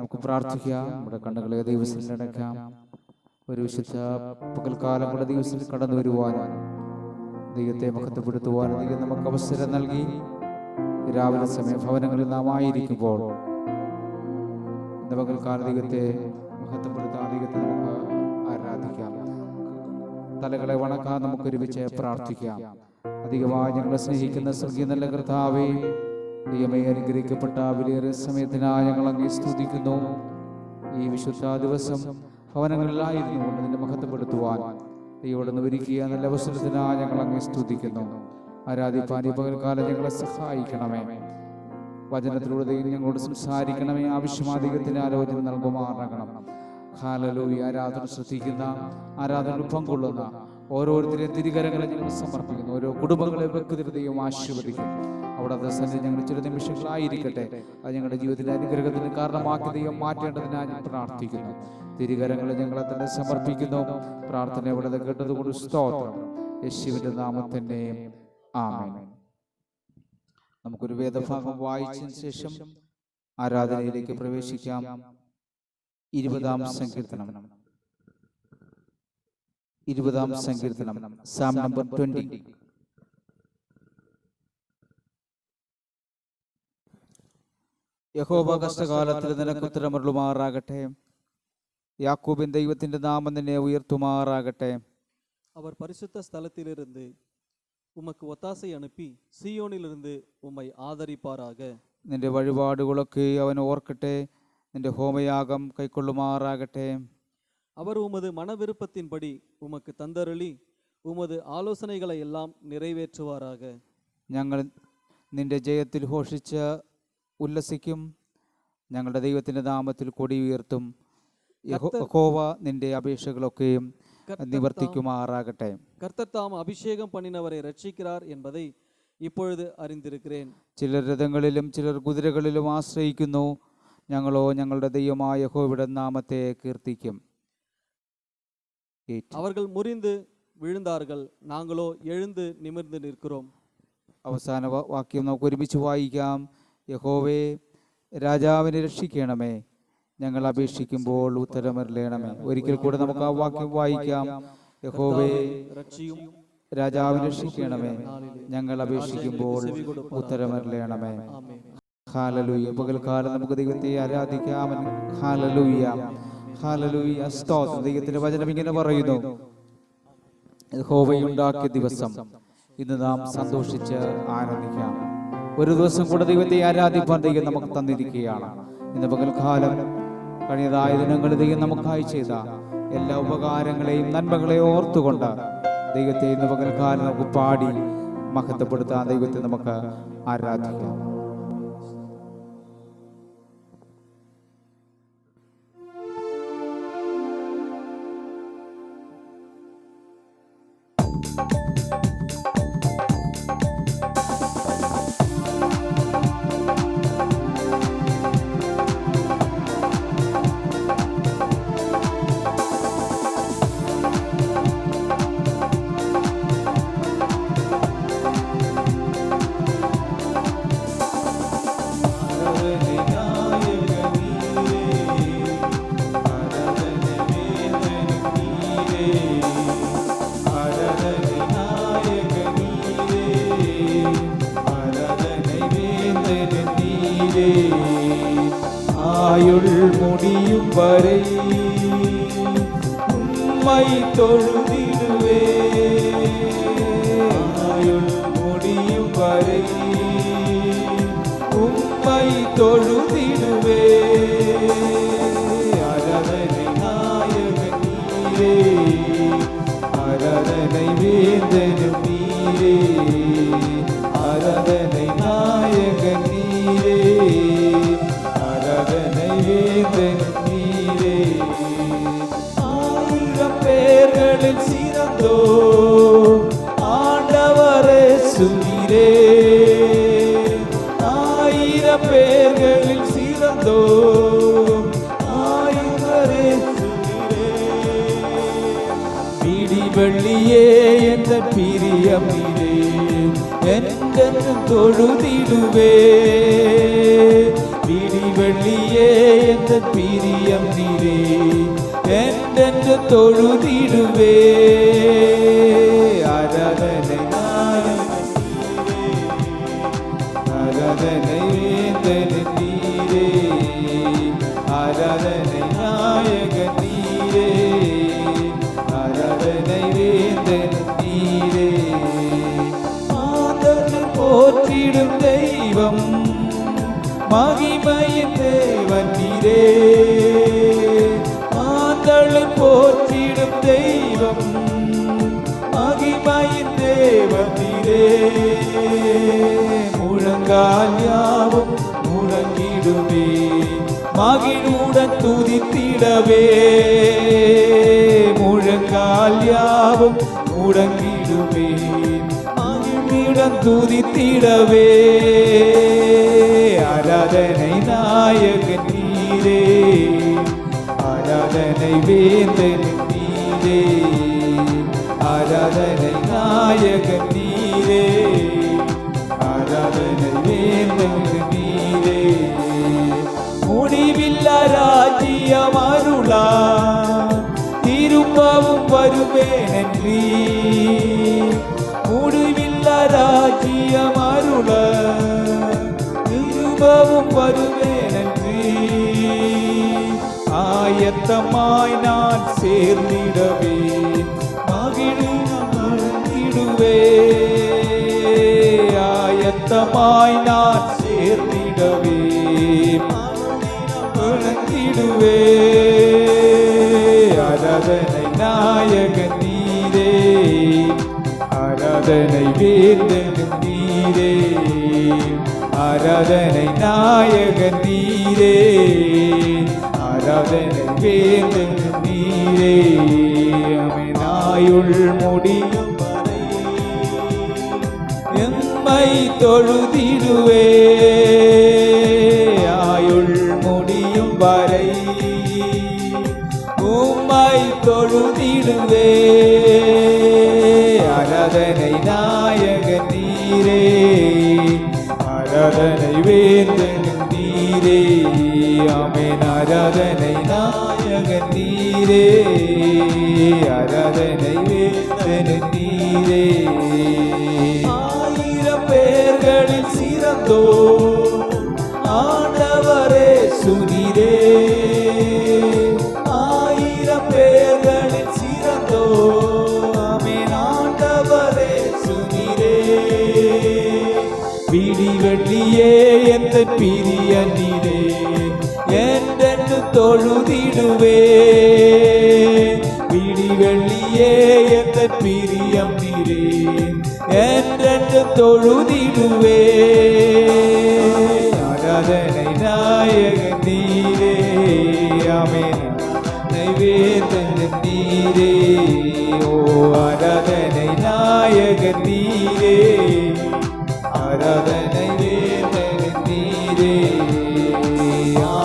നമുക്ക് പ്രാർത്ഥിക്കാം. നമ്മുടെ കണ്ണുകളെ ദൈവത്തിൽ അടയ്ക്കാം. ഒരു വിശുദ്ധ പകൽക്കാലം കൂടെ ദിവസത്തിൽ കടന്നു വരുവാനും ദൈവത്തെ മഹത്വപ്പെടുത്തുവാനും ദൈവം നമുക്ക് അവസരം നൽകി. രാവിലെ സമയം ഭവനങ്ങളിൽ നാം ആയിരിക്കുമ്പോൾ ഇന്ന് പകൽക്കാല ദൈവത്തെ മഹത്വപ്പെടുത്താൻ ദൈവത്തെ നമുക്ക് ആരാധിക്കാം. തലകളെ വണക്കാൻ നമുക്ക് ഒരുമിച്ച് പ്രാർത്ഥിക്കാം. അധികമായി ഞങ്ങളെ സ്നേഹിക്കുന്ന സ്വർഗീയ നല്ല കർത്താവേ, ദൈവമേ, അനുഗ്രഹിക്കപ്പെട്ട വിലയേറിയ സമയത്തിനായി ഞങ്ങൾ അങ്ങേ സ്തുതിക്കുന്നു. ഈ വിശുദ്ധ ദിവസം ഭവനങ്ങളിലായിരുന്നു കൊണ്ട് നിന്നെ മഹത്വപ്പെടുത്തുവാൻ ദൈവം ഒരുക്കിയ നല്ല അവസരത്തിനായി ഞങ്ങൾ അങ്ങേ സ്തുതിക്കുന്നു. ആരാധിപ്പാൻ ഈ പകൽക്കാലം ഞങ്ങളെ സഹായിക്കണമേ. വചനത്തിലൂടെ ദൈവം ഞങ്ങളോട് സംസാരിക്കണമേ. ആവശ്യമായ ദൈവത്തിന് ആലോചന നൽകുമാറാകണം. ഹല്ലേലൂയ. ആരാധന ശ്രദ്ധിക്കുന്ന, ആരാധന പങ്കുകൊള്ളുന്ന ഓരോരുത്തരെയും തിരുകരങ്ങളെ ഞങ്ങൾ സമർപ്പിക്കുന്നു. ഓരോ കുടുംബങ്ങളെ ദൈവം ആശീർവദിക്കും. അവിടെ സന്നിധി ഞങ്ങൾ ചില നിമിഷങ്ങളായിരിക്കട്ടെ, അത് ഞങ്ങളുടെ ജീവിതത്തിലെ അനുഗ്രഹത്തിന് കാരണമാക്കി ദൈവം മാറ്റേണ്ടതിനായി ഞാൻ പ്രാർത്ഥിക്കുന്നു. തിരുകരങ്ങളെ ഞങ്ങളെ തന്നെ സമർപ്പിക്കുന്നു. പ്രാർത്ഥന ഇവിടെ കേട്ടതുകൊണ്ട് സ്തോത്രം. യേശുവിന്റെ നാമത്തിന്റെ ആമേൻ. നമുക്കൊരു വേദഭാഗം വായിച്ചതിന് ശേഷം ആരാധനയിലേക്ക് പ്രവേശിക്കാം. 20-ാം സങ്കീർത്തനം, 20-ാം സങ്കീർത്തനം, സാം നമ്പർ 20. യഹോവ കഷ്ടകാലത്തിൽ നിനക്ക് ഉത്തരമരുളുമാറാകട്ടെ. യാക്കോബിൻ ദൈവത്തിന്റെ നാമം നിന്നെ ഉയർത്തുമാറാകട്ടെ. അവർ பரிசுத்த ஸ்தலத்திலிருந்து உமக்கு ஒத்தாசை அனுப்பி சீயோனிலிருந்து உம்மை ஆதரிப்பாராக. നിന്റെ വഴിപാടുകളൊക്കെ അവൻ ഓർക്കട്ടെ, നിന്റെ ഹോമയാഗം കൈക്കൊള്ളുമാറാകട്ടെ. அவர் உமது மனவிருப்பத்தின்படி உமக்கு தந்தருளி உமது ஆலோசனைகளை எல்லாம் நிறைவேற்றுவாராக. ഞങ്ങൾ നിന്റെ ജയത്തിൽ ഘോഷിച്ച് ഉല്ലസിക്കും. ഞങ്ങളുടെ ദൈവത്തിന്റെ നാമത്തിൽ കൊടി ഉയർത്തും. യഹോവ നിന്റെ അപേക്ഷകളൊക്കെയും നിവർത്തിക്കുമാറാകട്ടെ. கர்த்தர் தாம் அபிஷேகம் பண்ணினவரை ரட்சிக்கிறார் என்பதை இப்பொழுது அறிந்திருக்கிறேன். ചിലർ രഥങ്ങളിലും ചിലർ കുതിരകളിലും ആശ്രയിക്കുന്നു. ഞങ്ങളോ ഞങ്ങളുടെ ദൈവമായ യഹോവയുടെ നാമത്തെ കീർത്തിക്കും. அவர்கள் முறிந்து விழுந்தார்கள், நாங்களோ எழுந்து நிமிர்ந்து நிற்கிறோம். അവസാന വാക്യം നമുക്ക് ഒരുമിച്ച് വായിക്കാം. യഹോവേ, രാജാവിനെ രക്ഷിക്കണമേ, ഞങ്ങൾ അപേക്ഷിക്കുമ്പോൾ ഉത്തരമരുളണമേ. ഒരിക്കൽ കൂടെ നമുക്ക് ആ വാക്യം വായിക്കാം. യഹോവേ, രാജാവിനെ രക്ഷിക്കണമേ, ഞങ്ങൾ അപേക്ഷിക്കുമ്പോൾ ഉത്തരമരുളണമേ. ഹല്ലേലൂയ. പകൽക്കാലം നമുക്ക് ദൈവത്തെ ആരാധിക്കാം. ഹല്ലേലൂയ, ഹല്ലേലൂയ, സ്തോത്രം. ദൈവത്തിന്റെ വചനം ഇങ്ങനെ പറയുന്നു, യഹോവയുണ്ടാക്കിയ ദിവസം ഇന്ന് നാം സന്തോഷിച്ച് ആനന്ദിക്കാം. ഒരു ദിവസം കൂടെ ദൈവത്തെ ആരാധിപ്പാൻ ദൈവം നമുക്ക് തന്നിരിക്കുകയാണ്. ഇന്ന് പകൽക്കാലം കഴിഞ്ഞതായ ദിനങ്ങളിൽ ദൈവം നമുക്കായി ചെയ്ത എല്ലാ ഉപകാരങ്ങളെയും നന്മകളെയും ഓർത്തുകൊണ്ട് ദൈവത്തെ ഇന്ന് പകൽക്കാലം നമുക്ക് പാടി മഹത്വപ്പെടുത്താൻ ദൈവത്തെ നമുക്ക് ആരാധിക്കാം. ஆயுள் முடியும் வரை உம்மை தொழுதிடுவே. ஆயுள் முடியும் வரை உம்மை தொழுதிடுவே. ஆராதனை நாயகன் நீரே, ஆராதனை வேந்தனும் நீரே, ஆராதனை நாயகன் நீரே, ஆராதனை வேந்தனும் நீரே. 1000 பேர்களில் சிறந்தோ ஆண்டவரே சுவீரே. 1000 பேர்களில் சிறந்தோ ஆண்டவரே சுவீரே. பிடிவெள்ளியே என்ற பிரியமிலே என்றென்றும் தொழுதிடுவே. விடிவெள்ளியே எந்த பிரியம் நீரே என்றென்று தொழுதிடுவே. ஆராதனை ஆராதனை வேந்தன் நீரே, ஆராதனை நாயகன் நீரே, ஆராதனை வேந்தன் நீரே. மாதனை போற்றிடும் தெய்வம் மகிமையின் தேவன் நீரே, மாதனை போற்றிடும் தெய்வம் மகிமையின் தேவன் நீரே. முழங்கால் யாவும் முழங்கிடுவே, மகிழுடன் துதித்திடவே. முழங்கால் யாவும் முழங்கிடுவே, மகிழுடன் துதித்திடவே. ஆராதனை நாயகன் நீரே, ஆராதனை வேந்தன் நீரே, ஆராதனை நாயகன் நீரே, ஆராதனை வேந்தன் நீரே. முடிவில்ல ராஜ்யம் அருளா திரும்பவும் வருவேன் நன்றி. முடிவில்ல ராஜ்யம் அருள திரும்பவும் வருவேன் நன்றி. ஆயத்தமாய் நான் சேர்ந்திடவே, மகிழ்ந்திடுவே. ஆயத்தமாய் நான் சேர்ந்திடவே, மகிழ்ந்திடுவே. ஆராதனை நாயகன் நீரே, ஆராதனை வேந்தன் நீரே, ஆராதனை நாயகன் நீரே, ஆராதனை வேந்தன் நீரே. ஆயுள் முடியும் வரை எம்மை தொழுதிடுவே. ஆயுள் முடியும் வரை உம்மை தொழுதிடுவே. ஆராதனை நாயகன் நீரே, ஆராதனை வேந்தன் நீரே. ஆமென். ஆராதனை நாயகன் நீரே, ஆராதனை வேந்தன் நீரே. ஆயிரம் பேர்களில் சிறந்தோ ஆண்டவரே சுனிரே, ஆயிரம் பேர்களில் சிறந்தோ ஆமென் ஆண்டவரே சுனிரே. விடிவெள்ளியே எந்த பிரிய நீரே என்றென்று தொழுதிடுவே. விடிவெள்ளியே எந்த பிரியம் நீரே என்றென்று தொழுதிடுவே. ஆராதனை நாயகன் நீரே, ஆமென். வேந்தன் நீரே, ஓ ஆராதனை நாயகன் நீரே, ஆராதனை வேந்தன் நீரே.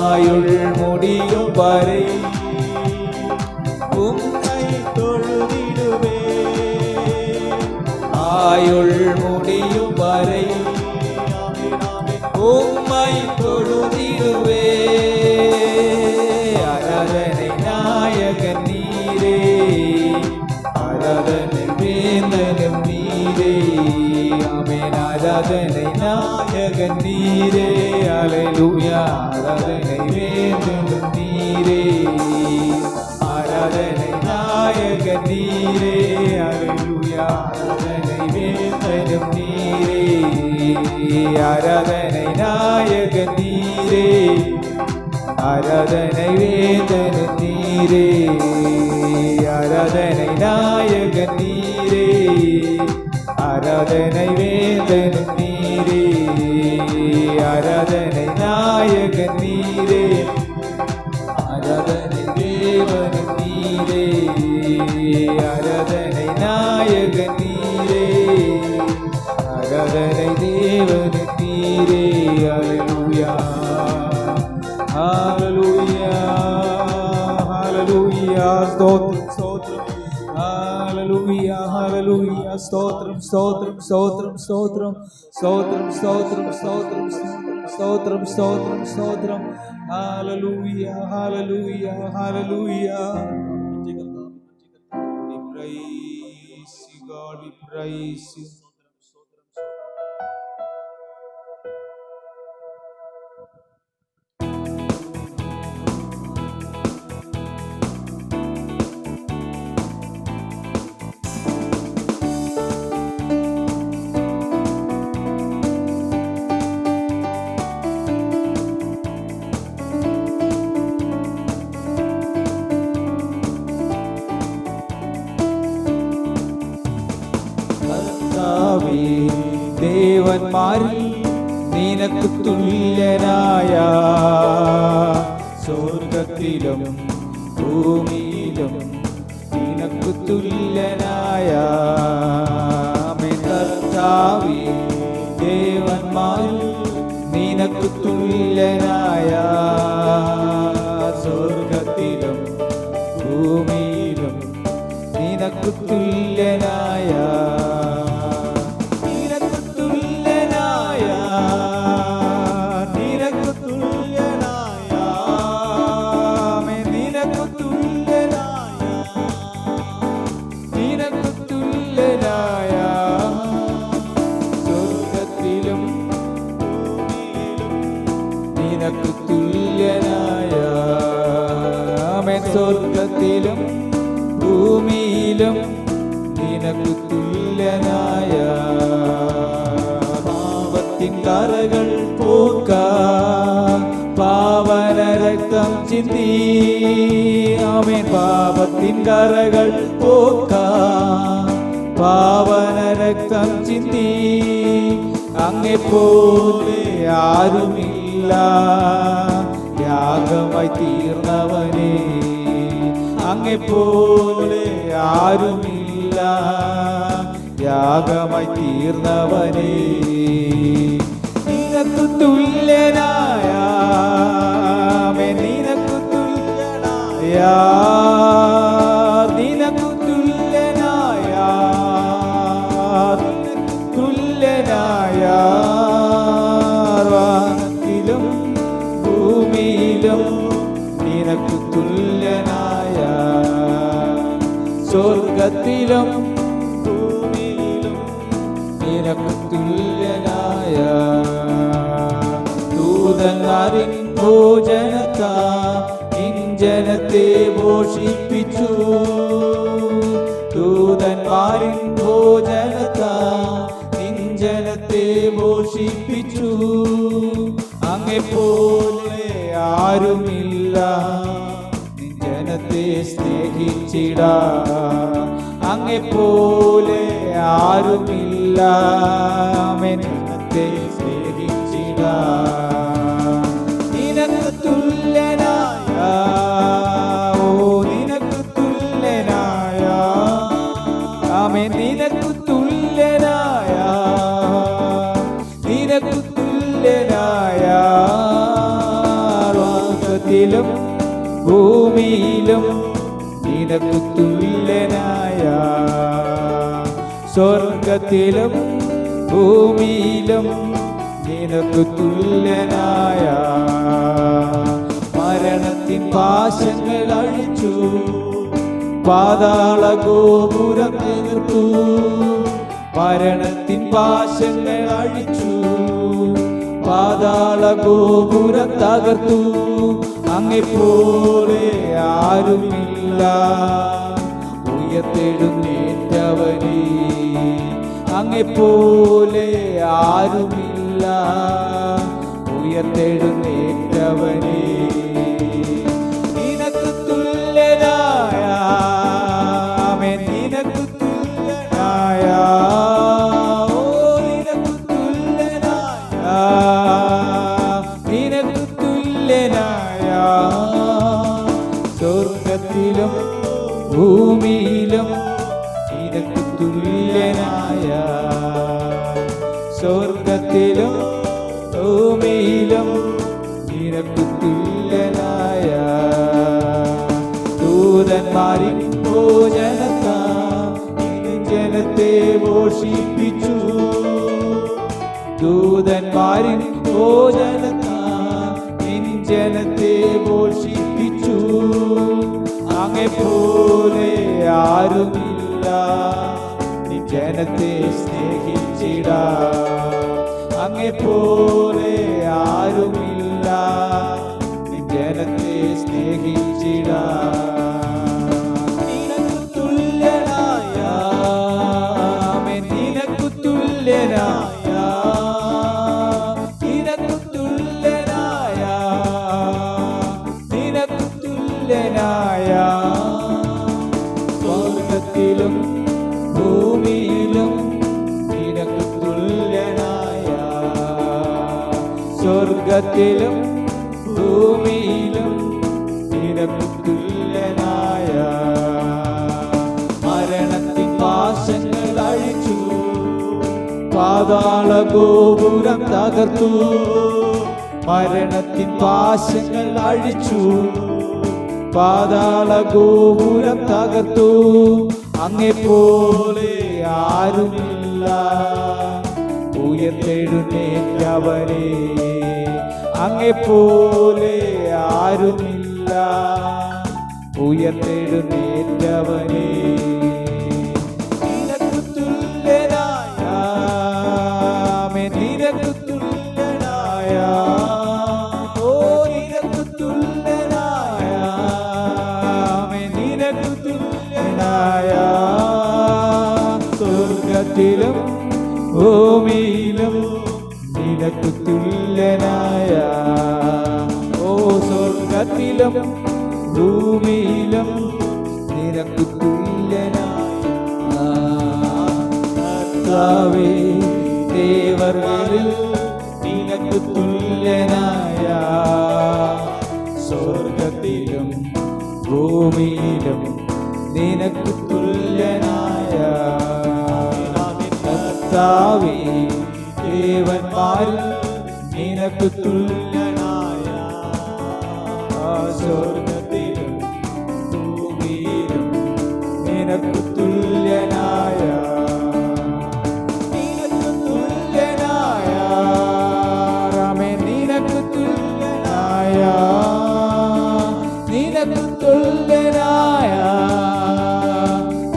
ஆயுள் முடியும் வரை உம்மை தொழுதிடுவே. ஆயுள் முடியும் வரை உம்மை தொழுதிடுவே. ஆராதனை நாயகன் நீரே, ஆராதனை வேந்தன் நீரே. ஆமென். ஆராதனை நாயகன் நீரே, அல்லேலூயா. ஆராதனை வேந்தன் நீரே, ஆராதனை நாயகன் நீரே, அல்லேலூயா. ஆராதனை வேந்தன் நீரே, ஆராதனை நாயகன் நீரே, ஆராதனை வேந்தன் நீரே, ஆராதனை நாயகன் நீரே, ஆராதனை வேந்தன் நீரே, ஆராதனை நாயகன் நீரே, ஆராதனை தேவன் நீரே, ஆராதனை நாயகன் நீரே, ஆராதனை தேவன் நீரே. அல்லேலூயா, ஹalleluya, ஹalleluya. ஸ்தோத்திரம் ஸ்தோத்திரம், ஹalleluya, ஹalleluya. ஸ்தோத்திரம் ஸ்தோத்திரம் ஸ்தோத்திரம் ஸ்தோத்திரம் ஸ்தோத்திரம் ஸ்தோத்திரம் ஸ்தோத்திரம் ஸ்தோத்திரம் സ്തോത്രം സ്തോത്രം സ്തോത്രം. ഹല്ലേലൂയ ഹല്ലേലൂയ hallelujah. We praise you, God, we praise you. കർത്താവേ, ദേവന്മാരിൽ നിനക്ക് തുല്യനായ സ്വർഗത്തിലും ഭൂമിയിലും നിനക്ക് തുല്യനായ കർത്താവേ, ദേവന്മാരിൽ നിനക്ക് തുല്യനായ സ്വർഗത്തിലും ഭൂമിയിലും നിനക്ക് തുല്യനായ നിനക്ക് തുല്യനായ നിനക്ക് തുല്യനായ നിനക്ക് തുല്യനായ നിനക്ക് തുല്യനായ സ്വർഗത്തിലും ഭൂമിയിലും നിനക്ക് തുല്യനായ സ്വർഗത്തിലും ഭൂമിയിലും നിനക്ക് തുല്യനായ പാപത്തിൻ കറകൾ പോക്കാൻ പാവന രക്തം ചിന്തി ആമേൻ. പാപത്തിൻ കറകൾ പോക്കാൻ പാവന രക്തം ചിന്തി അങ്ങെപ്പോലെ ആരുമില്ല യാഗമായി തീർന്നവനേ, അങ്ങെപ്പോലെ ആരുമില്ല യാഗമായി തീർന്നവനേ. നിനക്ക് തുല്യനായ നിനക്ക് തുല്യനായ നിനക്ക് തുല്യനായ തുല്യനായ വാനത്തിലും ഭൂമിയിലും നിനക്ക് തുല്യനായ സ്വർഗത്തിലും ഭൂമിയിലും നിനക്ക് തുല്യനായ ദൂതന്മാരിൻ ഭോജനത്താ ജനത്തെ പോഷിപ്പിച്ചു, ദൂതന്മാരിൻ ഭോജനത്താ ജനത്തെ പോഷിപ്പിച്ചു. അങ്ങെപ്പോലെ ആരുമില്ല ജനത്തെ സ്നേഹിച്ചിടാ, അങ്ങെപ്പോലെ ആരുമില്ല ജനത്തെ സ്നേഹിച്ചിടാ. നിനക്ക് തുല്യനായ ഓ നിനക്ക് തുല്യനായ ആമേൻ, നിനക്ക് തുല്യനായ നിനക്ക് തുല്യനായ സ്വർഗത്തിലും ഭൂമിയിലും നിനക്ക് തുല്യനായ സ്വർഗത്തിലും ഭൂമിയിലും നിനക്ക് തുല്യനായ മരണത്തിൻ പാശങ്ങൾ അഴിച്ചു, പാതാള ഗോപുരം തീർത്തു. മരണത്തിൻ പാശങ്ങൾ അഴിച്ചു, പാതാള ഗോപുരം തകർത്തു. അങ്ങെപ്പോലെ ആരുമില്ല ഉയർത്തെഴുന്നേറ്റവനേ, അങ്ങെപ്പോലെ ആരുമില്ല ഉയർത്തെഴുന്നേറ്റവനേ. നിനക്ക് തുല്യനായ ആമേൻ, നിനക്ക് തുല്യനായ ഓ നിനക്ക് തുല്യനായ നിനക്ക് തുല്യനായ സ്വർഗത്തിലും ഭൂമിയിലും നിനക്ക് തുല്യനായ സ്വർഗത്തിലും ഭൂമിയിലും നിനക്ക് തുല്യനായ ദൂതന്മാരിൻ ഭോജനത്താ ജനത്തെ പോഷിപ്പിച്ചു, ദൂതന്മാരിൻ ഭോജനത്താൽ നിൻ ജനത്തെ പോഷിപ്പിച്ചു. അങ്ങെപ്പോലെ ആരുമില്ല നിൻ ജനത്തെ സ്നേഹിച്ചിടാൻ. അങ്ങെപ്പോലെ ആരുമില്ല നിൻ ജനത്തെ സ്നേഹിച്ചിടാൻ. നിനക്കു തുല്യനായ നിനക്കു തുല്യനായ നിനക്കു തുല്യനായ നിനക്കു തുല്യനായ സ്വർഗത്തിലും ഭൂമിയിലും നിനക്കു തുല്യനായ സ്വർഗത്തിലും ഭൂമിയിലും നിനക്കു തുല്യനായ മരണത്തിൻ പാശങ്ങൾ അഴിച്ചു പാതാള ഗോപുരം തകർത്തു. മരണത്തിൻ പാശങ്ങൾ അഴിച്ചു പാതാള ഗോപുരം തകർത്തു. അങ്ങെപ്പോലെ ആരുമില്ല ഉയർത്തെഴുന്നേറ്റവനെ. അങ്ങെപ്പോലെ ആരുമില്ല ഉയർത്തെഴുന്നേറ്റവനെ. നിനക്കു തുല്യനായ നിനക്കു തുല്യനായ ഓ നിനക്കു തുല്യനായ നിനക്കു തുല്യനായ സ്വർഗത്തിലും ഭൂമിയിലും നിനക്കു തുല്യനായ ഓ സ്വർഗത്തിലും ഭൂമിയിലും നിനക്കു തുല്യനായ കർത്താവേ ദേവർകളിൽ നിനക്കു തുല്യനായ സ്വർഗത്തിലും ഭൂമിയിലും നിനക്കു തുല്യനായ കർത്താവേ ദേവന്മാരിൽ നിനക്കു തുല്യനായ സ്വർഗത്തിലും ഭൂമിയിലും നിനക്കു തുല്യനായ നിനക്കു തുല്യനായ രാമേ നിനക്കു തുല്യനായ നിനക്കു തുല്യനായ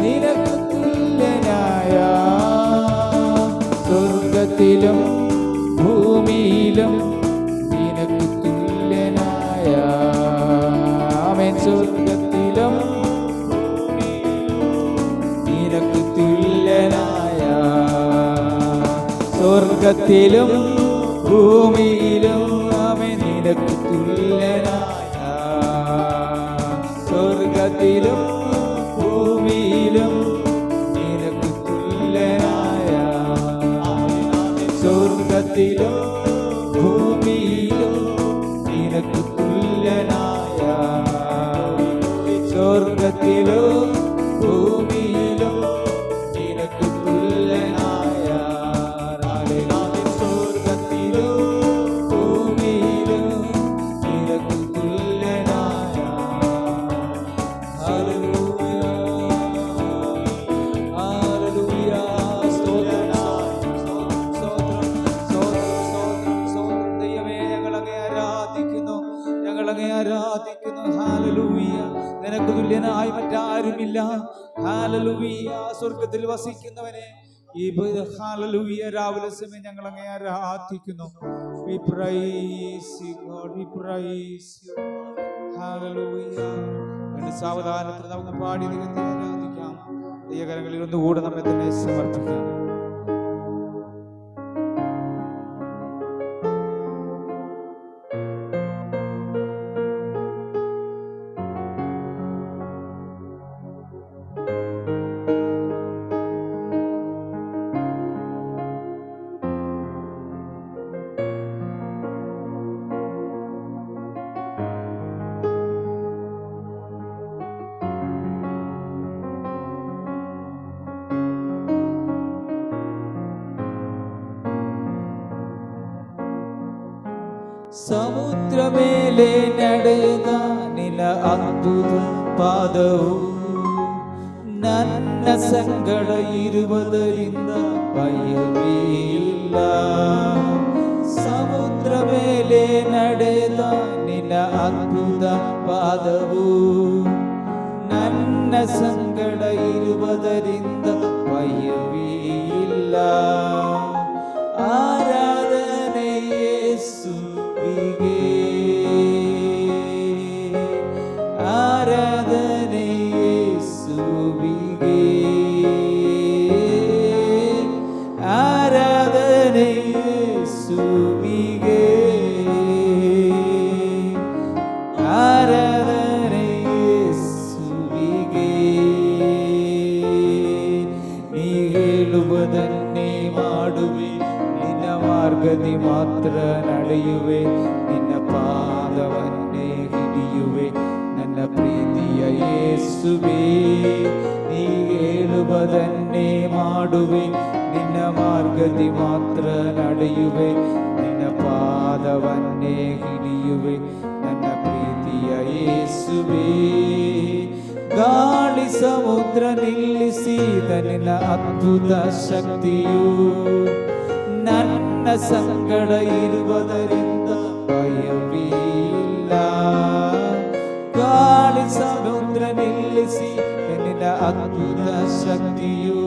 നിനക്കു തുല്യനായ സ്വർഗത്തിലും ഭൂമിയിലും നിനക്കു തുല്യനായ ആമേൻ. സ്വർഗത്തിലും നിനക്കു തുല്യനായ സ്വർഗത്തിലും ഭൂമിയിലും ആമേൻ നിനക്കു തുല്യനായ സ്വർഗത്തിലും ഭൂമിയിലും നിനക്കു തുല്യനായ സ്വർഗത്തിലും ഭൂമിയിലും നിനക്കു തുല്യനായ സ്വർഗത്തിലും ഭൂമിയിലും നിനക്കു തുല്യനായ സ്വർഗത്തിലും ഭൂമിയിലും നിനക്കു തുല്യനായ ഹല്ലേലൂയ ഹല്ലേലൂയ സ്തോത്രം ദൈവമേ ഞങ്ങളങ്ങേ ആരാധിക്കുന്നു ഹല്ലേലൂയ. നിനക്ക് തുല്യനായി മറ്റാരുമില്ല. ഹല്ലേലൂയ. സ്വർഗത്തിൽ വസിക്കുന്നവനെ ഈ ഹല്ലേലൂയ രാവിലെ സമയം ഞങ്ങളങ്ങേ ആരാധിക്കുന്നു. We praise you God, we praise you. Hallelujah. വേണ്ടി സാവധാനത്തിൽ നമുക്ക് പാടി ദൈവത്തെ ആരാധിക്കാം. ദൈവകരങ്ങളിൽ ഒന്നുകൂടെ നമ്മെ തന്നെ സമർപ്പിക്കാം. ಸಮುದ್ರಮೇಲೆ ನಡೆದ ನಿನ್ನ ಅದ್ಭುತ ಪಾದವು ನನ್ನ ಸಂಗಡ ಇರುವುದರಿಂದ ಭಯವೇ ಇಲ್ಲ. ಸಮುದ್ರ ಮೇಲೆ ನಡೆದ ನಿನ್ನ ಅದ್ಭುತ ಪಾದವು ನನ್ನ ಸಂಗಡ ಇರುವುದರಿಂದ ಭಯವೇ ಇಲ್ಲ. ಆರಾಧನೆ ಯೇಸುವಿಗೆ, ಆರಾಧನೆ ಯೇಸುವಿಗೆ, ಆರಾಧನೆ ಯೇಸುವಿಗೆ, ಆರಾಧನೆ ಯೇಸುವಿಗೆ. ನೀ ಹೇಳುವುದನ್ನೇ ಮಾಡುವೆ, ನಿನ್ನ ಮಾರ್ಗದಿ ಮಾತ್ರ ನಡೆಯುವೆ, ನಿನ್ನ ಪಾದವನ್ನೇ ಹಿಡಿಯುವೆ ನನ್ನ ಪ್ರೀತಿಯ ಯೇಸುವೇ. ನೀ ಹೇಳುವುದನ್ನೇ ಮಾಡುವೆ, ನಿನ್ನ ಮಾರ್ಗದಿ ಮಾತ್ರ ನಡೆಯುವೆ, ನಿನ್ನ ಪಾದವನ್ನೇ ಹಿಡಿಯುವೆ ನನ್ನ ಪ್ರೀತಿಯ ಯೇಸುವೇ. ಗಾಳಿ ಸಮುದ್ರ ನಿಲ್ಲಿಸಿದ ನಿನ್ನ ಅದ್ಭುತ ಶಕ್ತಿಯು ನನ್ನ ಸಂಗಡ ಇರುವುದರಿಂದ ಭಯವೇ ಇಲ್ಲ. ಗಾಳಿ ಸಮುದ್ರ ನಿಲ್ಲಿಸಿ ನಿನ್ನ ಅದ್ಭುತ ಶಕ್ತಿಯು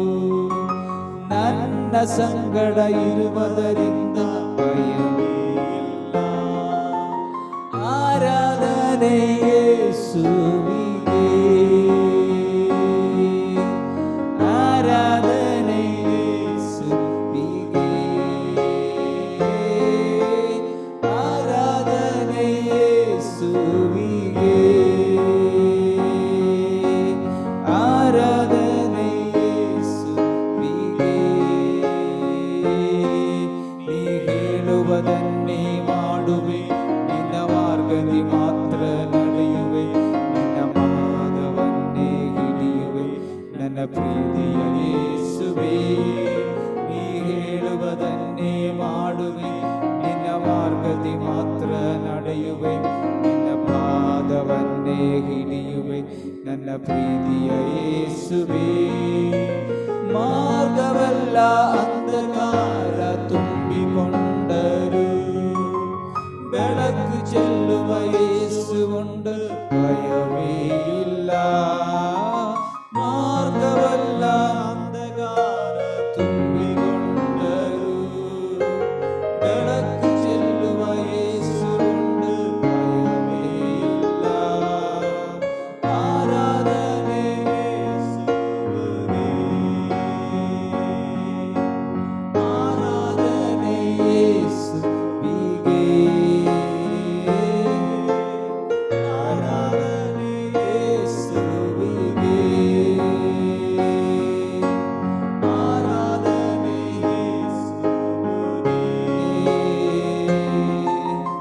ನನ್ನ ಸಂಗಡ ಇರುವುದರಿಂದ ಭಯವೇ ಇಲ್ಲ. ಆರಾಧನೆ ಯೇಸುವಿಗೆ, ಆರಾಧನೆ ಯೇಸುವಿಗೆ, ಆರಾಧನೆ ಯೇಸುವಿಗೆ, ಆರಾಧನೆ ಯೇಸುವಿಗೆ. ನೀ ಹೇಳುವುದನ್ನೇ ಮಾಡುವೆ, ನಿನ್ನ ಮಾರ್ಗದಿ ಮಾತ್ರ ನಡೆಯುವೆ, ನಿನ್ನ ಪಾದವನ್ನೇ ಹಿಡಿಯುವೆ ನನ್ನ ಪ್ರೀತಿಯ ಯೇಸುವೇ. ನೀ ಹೇಳುವುದನ್ನೇ ಮಾಡುವೆ, ನಿನ್ನ ಮಾರ್ಗದಿ ಮಾತ್ರ ನಡೆಯುವೆ, ನಿನ್ನ ಪಾದವನ್ನೇ ಹಿಡಿಯುವೆ ನನ್ನ ಪ್ರೀತಿಯ ಯೇಸುವೇ. ಮಾರ್ಗವೆಲ್ಲ ಅಂಧಕಾರ ತುಂಬಿಕೊಂಡರು, ಬೆಳಕು ಚೆಲ್ಲುವ ಯೇಸು ಉಂಡು ಭಯವೇ ಇಲ್ಲ. ಮಾರ್ಗವೆಲ್ಲ ಅಂಧಕಾರ ತುಂಬಿಕೊಂಡರು, ಬೆಳಕು ಚೆಲ್ಲುವ ಯೇಸು ಉಂಡು ಭಯವೇ ಇಲ್ಲ. ಆರಾಧನೆ ಯೇಸುವಿಗೆ, ಆರಾಧನೆ ಯೇಸುವಿಗೆ, ಆರಾಧನೆ ಯೇಸುವಿಗೆ, ಆರಾಧನೆ ಯೇಸುವಿಗೆ.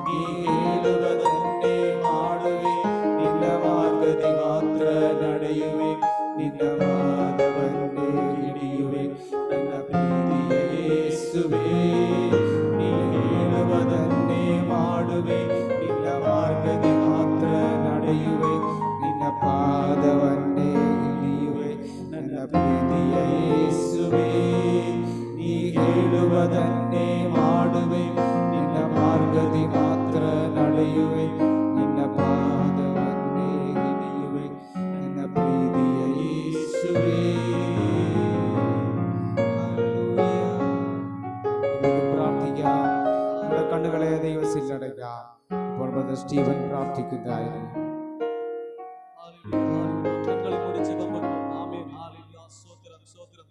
ನೀ ಹೇಳುವುದನ್ನೇ ಮಾಡುವೆ, ನಿನ್ನ ಮಾರ್ಗದಿ ಮಾತ್ರ ನಡೆಯುವೆ, ನಿನ್ನ ಪಾದವನ್ನೇ ಹಿಡಿಯುವೆ ನನ್ನ ಪ್ರೀತಿಯ ಯೇಸುವೇ. ನೀ ಹೇಳುವುದನ್ನೇ ಮಾಡುವೆ, ನಿನ್ನ ಮಾರ್ಗದಿ ಮಾತ್ರ ನಡೆಯುವೆ, ನಿನ್ನ ಪಾದವನ್ನೇ ಹಿಡಿಯುವೆ ನನ್ನ ಪ್ರೀತಿಯ ಯೇಸುವೇ. ನೀ ಹೇಳುವುದನ್ನೇ ಮಾಡುವೆ, ನಿನ್ನ ಮಾರ್ಗದಿ ಮಾತ್ರ ನಡೆಯುವೆ, ನಿನ್ನ ಪಾದವನ್ನೇ ಹಿಡಿಯುವೆ ನನ್ನ ಪ್ರೀತಿಯ ಯೇಸುವೇ. ഹല്ലേലൂയ. നമുക്ക് പ്രാർത്ഥിക്കാം. നമ്മുടെ കണ്ണുകളെ ദൈവത്തിലടയ്ക്കാം. ഇപ്പോൾ ബ്രദർ സ്റ്റീവൻ പ്രാർത്ഥിക്കുന്നതായിരുന്നു. கண்களை மூடி ஜெபம் பண்ணுவோம். ஆமென். ஹalleluya. ஸ்தோத்திரம் ஸ்தோத்திரம்.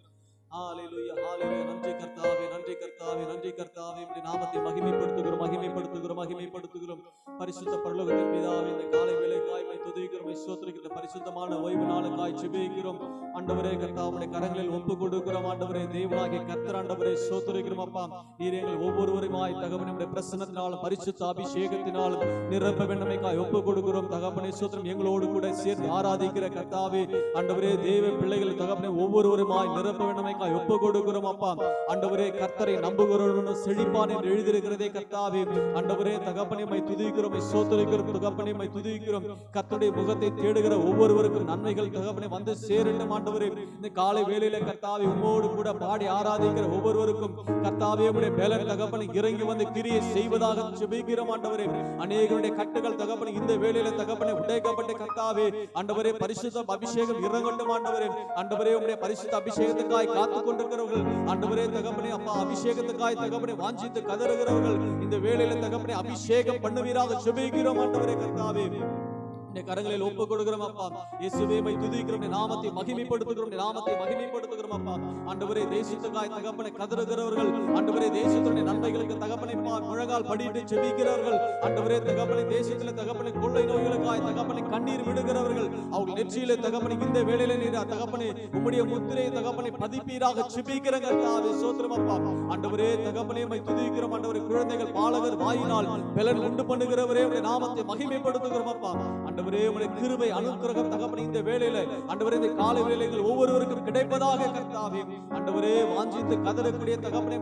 ஹalleluya ஹalleluya. நன்றி கர்த்தாவே, நன்றி கர்த்தாவே, நன்றி கர்த்தாவே. உம்முடைய நாமத்தை மகிமைப்படுத்துகிறோம், மகிமைப்படுத்துகிறோம், மகிமைப்படுத்துகிறோம். பரிசுத்த பரலோகத்தின் பிதாவே, இந்த காலை வேளைக்காய் உம்மை துதிக்கிறோம், ஸ்தோத்திரிக்கிறோம். பரிசுத்தமான ஓய்வு நாளுக்காய் ஜெபிக்கிறோம். ஆண்டவரே கர்த்தாவே, உம்முடைய கரங்களில் ஒப்பு கொடுக்கிறோம். ஆண்டவரே தேவனாகிய கர்த்தர், ஆண்டவரே ஸ்தோத்திரிக்கிறோம் அப்பா. நீர் எங்கள் ஒவ்வொருவருமாய் தகப்பனே உம்முடைய பிரசன்னத்தினாலும் பரிசுத்த அபிஷேகத்தினாலும் நிரப்ப வேண்டுமைக்காய் ஒப்பு கொடுக்கிறோம். தகப்பனே ஸ்தோத்திரம். எங்களோடு கூட சேர்ந்து ஆராதிக்கிற கர்த்தாவே, ஆண்டவரே தேவ பிள்ளைகள் தகப்பனே ஒவ்வொருவருமாய் நிரப்ப வேண்டுமைக்காய் ஒப்பு கொடுக்கிறோம் அப்பா. ஆண்டவரே கர்த்தர் கர்த்தரை நம்புகிறவனும் செழிப்பான் என்று எழுதியிருக்கிறதே கர்த்தாவே. ஆண்டவரே தகப்பனே மை துதிக்கிறோம், சோதரிக்கிறோம் தகப்பனே மை துதிக்கிறோம். கர்த்தருடைய முகத்தை தேடுகிற ஒவ்வொருவருக்கும் நன்மைகள் தகப்பனே வந்து சேரட்டும் ஆண்டவரே. இந்த காலை வேளையில கர்த்தாவே உம்மோடு கூட பாடி ஆராதிக்கிற ஒவ்வொருவருக்கும் கர்த்தாவே உம்முடைய பலன் தகப்பனே இறங்கி வந்து கிரியை செய்வதாக ஜெபிக்கிறோம் ஆண்டவரே. அநேகருடைய கட்டுகள் தகப்பனே இந்த வேளையில தகப்பனே உடைக்கப்பட்ட கர்த்தாவே ஆண்டவரே பரிசுத்த அபிஷேகம் இறங்கட்டும் ஆண்டவரே. ஆண்டவரே உம்முடைய பரிசுத்த அபிஷேகத்துக்காய் காத்துக் கொண்டிருக்கிறவர்கள் ஆண்டவரே தகப்பனே அப்பா அபிஷேகத்துக்காய் தகப்பனே வாஞ்சித்து கதறுகிறவர்கள் இந்த வேளையில தகப்பனே அபிஷேகம் பண்ணுவீராக ஜெபிக்கிறோம் ஆண்டவரே கர்த்தாவே. கரங்களில் ஒப்பு கொடுக்கிறோம் அப்பா. இயேசுவே மை துதிக்கிறோம், நாமத்தை மகிமைப்படுத்துகிறோம், நாமத்தை மகிமைப்படுத்துகிறோம் அப்பா. ஆண்டவரே தேசத்துக்காய் தகப்பனை கதறுகிறவர்கள் ஆண்டவரே தேசத்துடைய நன்மைகளுக்கு தகப்பனை முழங்கால் படிட்டு ஜெபிக்கிறவர்கள் ஆண்டவரே தகப்பனை தேசத்திலே தகப்பனை கொள்ளை நோய்களுக்காய் தகப்பனை கண்ணீர் விடுகிறவர்கள் அவர்கள் நெற்றியிலே தகப்பனை இந்த வேளையிலே நீர் தகப்பனை உம்முடைய முத்திரையை தகப்பனை பதிப்பீராக ஜெபிக்கிற கர்த்தாவே ஸ்தோத்திரம் அப்பா. ஆண்டவரே தகப்பனே மை துதிக்கிறோம் ஆண்டவரே. குழந்தைகள் பாலகர் வாயினால் பலன் உண்டு பண்ணுகிறவரே உம்முடைய நாமத்தை மகிமைப்படுத்துகிறோம் அப்பா. ஆண்டவரே உம்முடைய கிருபை அனுக்கிரகம் தகப்பனே இந்த வேளையில ஆண்டவரே இந்த காலை வேளைகள் ஒவ்வொருவருக்கும் கிடைப்பதாக கர்த்தாவே. ஆண்டவரே வாஞ்சித்து கதறக்கூடிய தகப்பனே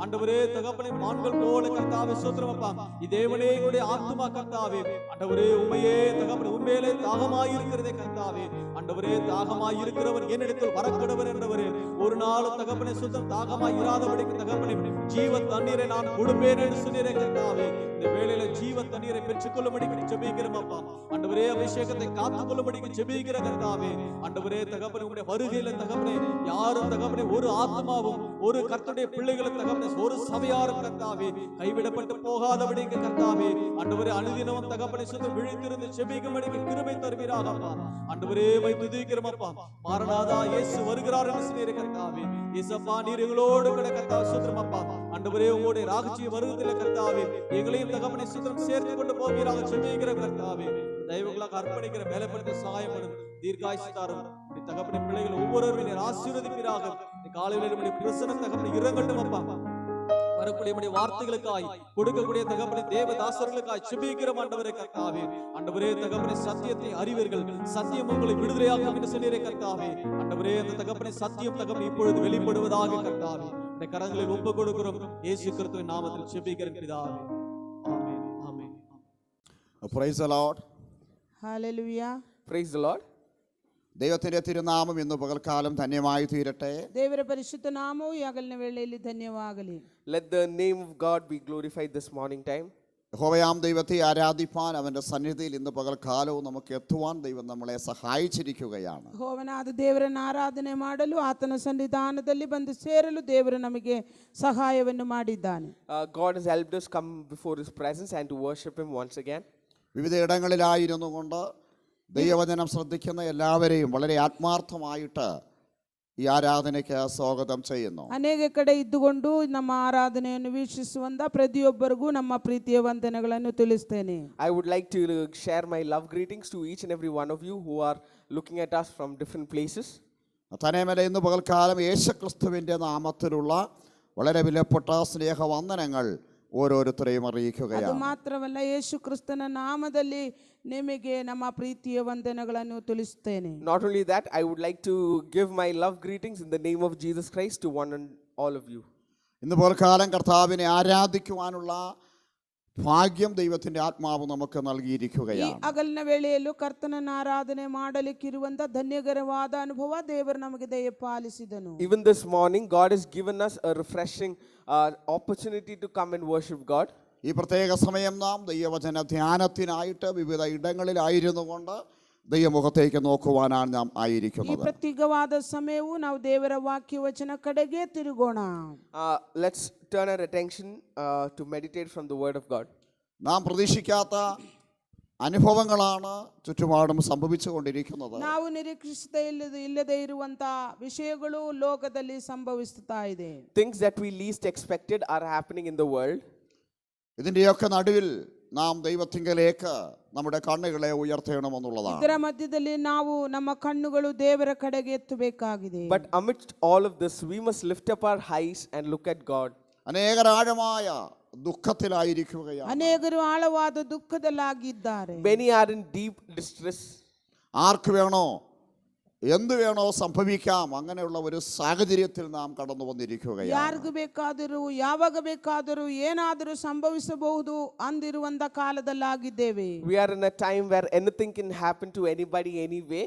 ஆண்டவரே தகப்பனே மான்கள் போல கர்த்தாவே ஸ்தோத்திரம் அப்பா. தேவனே உம்முடைய ஆத்துமா கர்த்தாவே ஆண்டவரே உம்மையே தகப்பனே உண்மையிலே தாகமாய் இருக்கிறதே கர்த்தாவே. ஆண்டவரே தாகமாய் இருக்கிறவர் என்னிடத்தில் வரக்கடவர் என்றவரே. ஒரு நாள் தகப்பனே சுத்தம் தாகமாய் இராதபடிக்கு தகப்பனே ஜீவ தண்ணீரை நான் கொடுப்பேன் என்று சொன்னீரே கர்த்தாவே. இந்த வேளையில ஜீவ தண்ணீரை பெற்றுக்கொள்ளும்படிக்கு ஜெபிக்கிறோம் அப்பா. ஆண்டவரே அபிஷேகத்தை காத்துக்கொள்ளும்படிக்கு ஜெபிக்கிற கர்த்தாவே. ஆண்டவரே தகப்பனே உம்முடைய வருகையில தகப்பனே யாரும் தகப்பனே ஒரு ஆத்மாவும் ஒரு கர்த்தருடைய பிள்ளைகளும் தகப்பனே ஒரு சபையாரும் கர்த்தாவே கைவிடப்பட்டு போகாதபடிக்கு கர்த்தாவே ஆண்டவரே அனுதினமும் தகப்பனே சுத்தம் விழித்திருந்து ஜெபிக்கும்படிக்கு கிருபை தருவீராக அப்பா. ஆண்டவரே மை துதிக்கிறோம் அப்பா. மாரநாதா இயேசு வருகிறார் என்று சொன்னீரே கர்த்தாவே. இயேசப்பா நீர் எங்களோடு கூட கர்த்தாவே ஸ்தோத்திரம் அப்பா. ஆண்டவரே உம்முடைய ராஜ்ய வருகையில கர்த்தாவே எங்களையும் தகப்பனே சுத்தம் சேர்த்து கொண்டு போவீராக ஜெபிக்கிற கர்த்தாவே. தெய்வங்களாக அர்ப்பணிக்கிற மேலப்படுத்த சகாயம் பண்ணும், தீர்க்காயுசு தாரும். தகப்பனே பிள்ளைகள் ஒவ்வொருவரையும் ஆசீர்வதிப்பீராக. இந்த காலையில் நம்முடைய பிரசன்னம் தகப்பனே இறங்கட்டும் அப்பா. வரக்கூடிய வார்த்தைகளுக்காய் கொடுக்கக்கூடிய தகப்பனே தேவதாசர்களுக்காய் ஜெபிக்கிற ஆண்டவரே கர்த்தாவே. ஆண்டவரே தகப்பனே சத்தியத்தை அறிவீர்கள், சத்தியம் உங்களை விடுதலையாக்கும் என்று சொன்னீரே கர்த்தாவே. ஆண்டவரே அந்த தகப்பனே சத்தியம் தகப்பனே இப்பொழுது வெளிப்படுவதாக கர்த்தாவே. இந்த கரங்களில் ஒப்பு கொடுக்கிறோம் இயேசு கிறிஸ்துவின் நாமத்தில் ஜெபிக்கிறேன் பிதாவே. ஆமென் ஆமென். Praise the Lord. Hallelujah. Praise the Lord. ദൈവത്തിന്റെ തിരുനാമം ഇന്ന് പകൽക്കാലം ധന്യമായി തീരട്ടെ. ದೇವರ ಪರಿಶುದ್ಧ ನಾಮವು ಈ ಹಗಲಿನ ವೇಳೆಯಲ್ಲಿ ಧನ್ಯವಾಗಲಿ. Let the name of God be glorified this morning time. യഹോവയാം ദൈവത്തെ ആരാധിപ്പാൻ അവന്റെ സന്നിധിയിൽ ഇന്ന് പകൽക്കാലവും നമുക്ക് എത്തുവാൻ ദൈവം നമ്മളെ സഹായിച്ചിരിക്കുകയാണ്. ಯೆಹೋವನಾದ ದೇವರನ್ನು ಆರಾಧನೆ ಮಾಡಲು ಆತನ ಸನ್ನಿಧಾನದಲ್ಲಿ ಬಂದು ಸೇರಲು ದೇವರು ನಮಗೆ ಸಹಾಯವನ್ನು ಮಾಡಿದ್ದಾನೆ. God has helped us come before His presence and to worship Him once again. വിവിധ ഇടങ്ങളിലായിരുന്നു കൊണ്ട് ദൈവവചനം ശ്രദ്ധിക്കുന്ന എല്ലാവരെയും വളരെ ആത്മാർത്ഥമായിട്ട് ഈ ആരാധനയ്ക്ക് സ്വാഗതം ചെയ്യുന്നു. ಅನೇಕ ಕಡೆ ಇದ್ದುಕೊಂಡು ನಮ್ಮ ಆರಾಧನೆಯನ್ನು ವೀಕ್ಷಿಸುವಂತ ಪ್ರತಿಯೊಬ್ಬರಿಗೂ ನಮ್ಮ ಪ್ರೀತಿಯ ವಂದನೆಗಳನ್ನು ತಿಳಿಸ್ತೇನೆ. I would like to share my love greetings to each and every one of you who are looking at us from different places. തന്നെയുമല്ല ഇന്ന് പകൽക്കാലം യേശുക്രിസ്തുവിന്റെ നാമത്തിലുള്ള വളരെ വിലപ്പെട്ട സ്നേഹവന്ദനങ്ങൾ ഓരോരുത്തരെയും ಅದು അറിയിക്കുകയാണ്. ಮಾತ್ರವಲ್ಲ, ಯೇಸು ಕ್ರಿಸ್ತನ ನಾಮದಲ್ಲಿ ನಿಮಗೆ ನಮ್ಮ ಪ್ರೀತಿಯ ವಂದನೆಗಳನ್ನು ತಿಳಿಸುತ್ತೇನೆ. Not only that, I would like to give my love greetings in the name of Jesus Christ to one and all of you. ഇന്ന് പകൽക്കാലം കർത്താവിനെ ആരാധിക്കുവാനുള്ള ഭാഗ്യം ദൈവത്തിന്റെ ആത്മാവ് നമുക്ക് ಈ നൽകിയിരിക്കുകയാണ്. ಹಗಲಿನ ವೇಳೆಯಲ್ಲೂ ಕರ್ತನನ್ನು ಆರಾಧನೆ ಮಾಡಲಿಕ್ಕಿರುವಂತ ಧನ್ಯಕರವಾದ ಅನುಭವ ದೇವರು ನಮಗೆ ದಯಪಾಲಿಸಿದನು. Even this morning, God has given us a refreshing opportunity to come and worship God. ഈ പ്രത്യേക സമയം നാം ദൈവവചന ധ്യാനത്തിനായിട്ട് വിവിധ ഇടങ്ങളിലായിരുന്നു കൊണ്ട് ദൈവമുഖത്തേക്ക് നോക്കുവാനാണ് നാം ಈ ആയിരിക്കുന്നത്. ಪ್ರತ್ಯೇಕವಾದ ಸಮಯವು ನಾವು ದೇವರ ವಾಕ್ಯ ವಚನ ಕಡೆಗೆ ತಿರುಗೋಣ. Let's turn our attention to meditate from the Word of God. നാം പ്രതീക്ഷിക്കാത്ത അനുഭവങ്ങളാണ് ചുറ്റുപാടും സംഭവിച്ചുകൊണ്ടിരിക്കുന്നത്. ನಾವು ಇಲ್ಲದೆ ಇರುವಂತ ವಿಷಯಗಳು ಲೋಕದಲ್ಲಿ ಸಂಭವಿಸುತ್ತಾ ಇದೆ. Things that we least expected are happening in the world. ഇതിൻ്റെയൊക്കെ നടുവിൽ നാം ദൈവത്തിങ്കലേക്ക് നമ്മുടെ കണ്ണുകളെ ഉയർത്തണമെന്നുള്ളതാണ്. ಇದರ ಮಧ್ಯದಲ್ಲಿ ನಾವು ನಮ್ಮ ಕಣ್ಣುಗಳು ದೇವರ ಕಡೆಗೆ ಎತ್ತಬೇಕಾಗಿದೆ. But amidst all of this, we must lift up our eyes and look at God. അനേകരാഴമായ ദുഃഖത്തിലായിരിക്കുകയാണ്. ಅನೇಕರು ಆಳವಾದ ದುಃಖದಲ್ಲಾಗಿದ್ದಾರೆ. Many are in deep distress. ആർക്ക് വേണോ എന്ത് വേണോ സംഭവിക്കാം, അങ്ങനെയുള്ള ഒരു സാഹചര്യത്തിൽ നാം കടന്നു വന്നിരിക്കുകയാണ്. ಯಾರಿಗೂ ಬೇಕಾದರೂ ಯಾವಾಗ ಬೇಕಾದರೂ ಏನಾದರೂ ಸಂಭವಿಸಬಹುದು ಅಂದಿರುವಂತ ಕಾಲದಲ್ಲಾಗಿದ್ದೇವೆ. We are in a time where anything can happen to anybody anyway.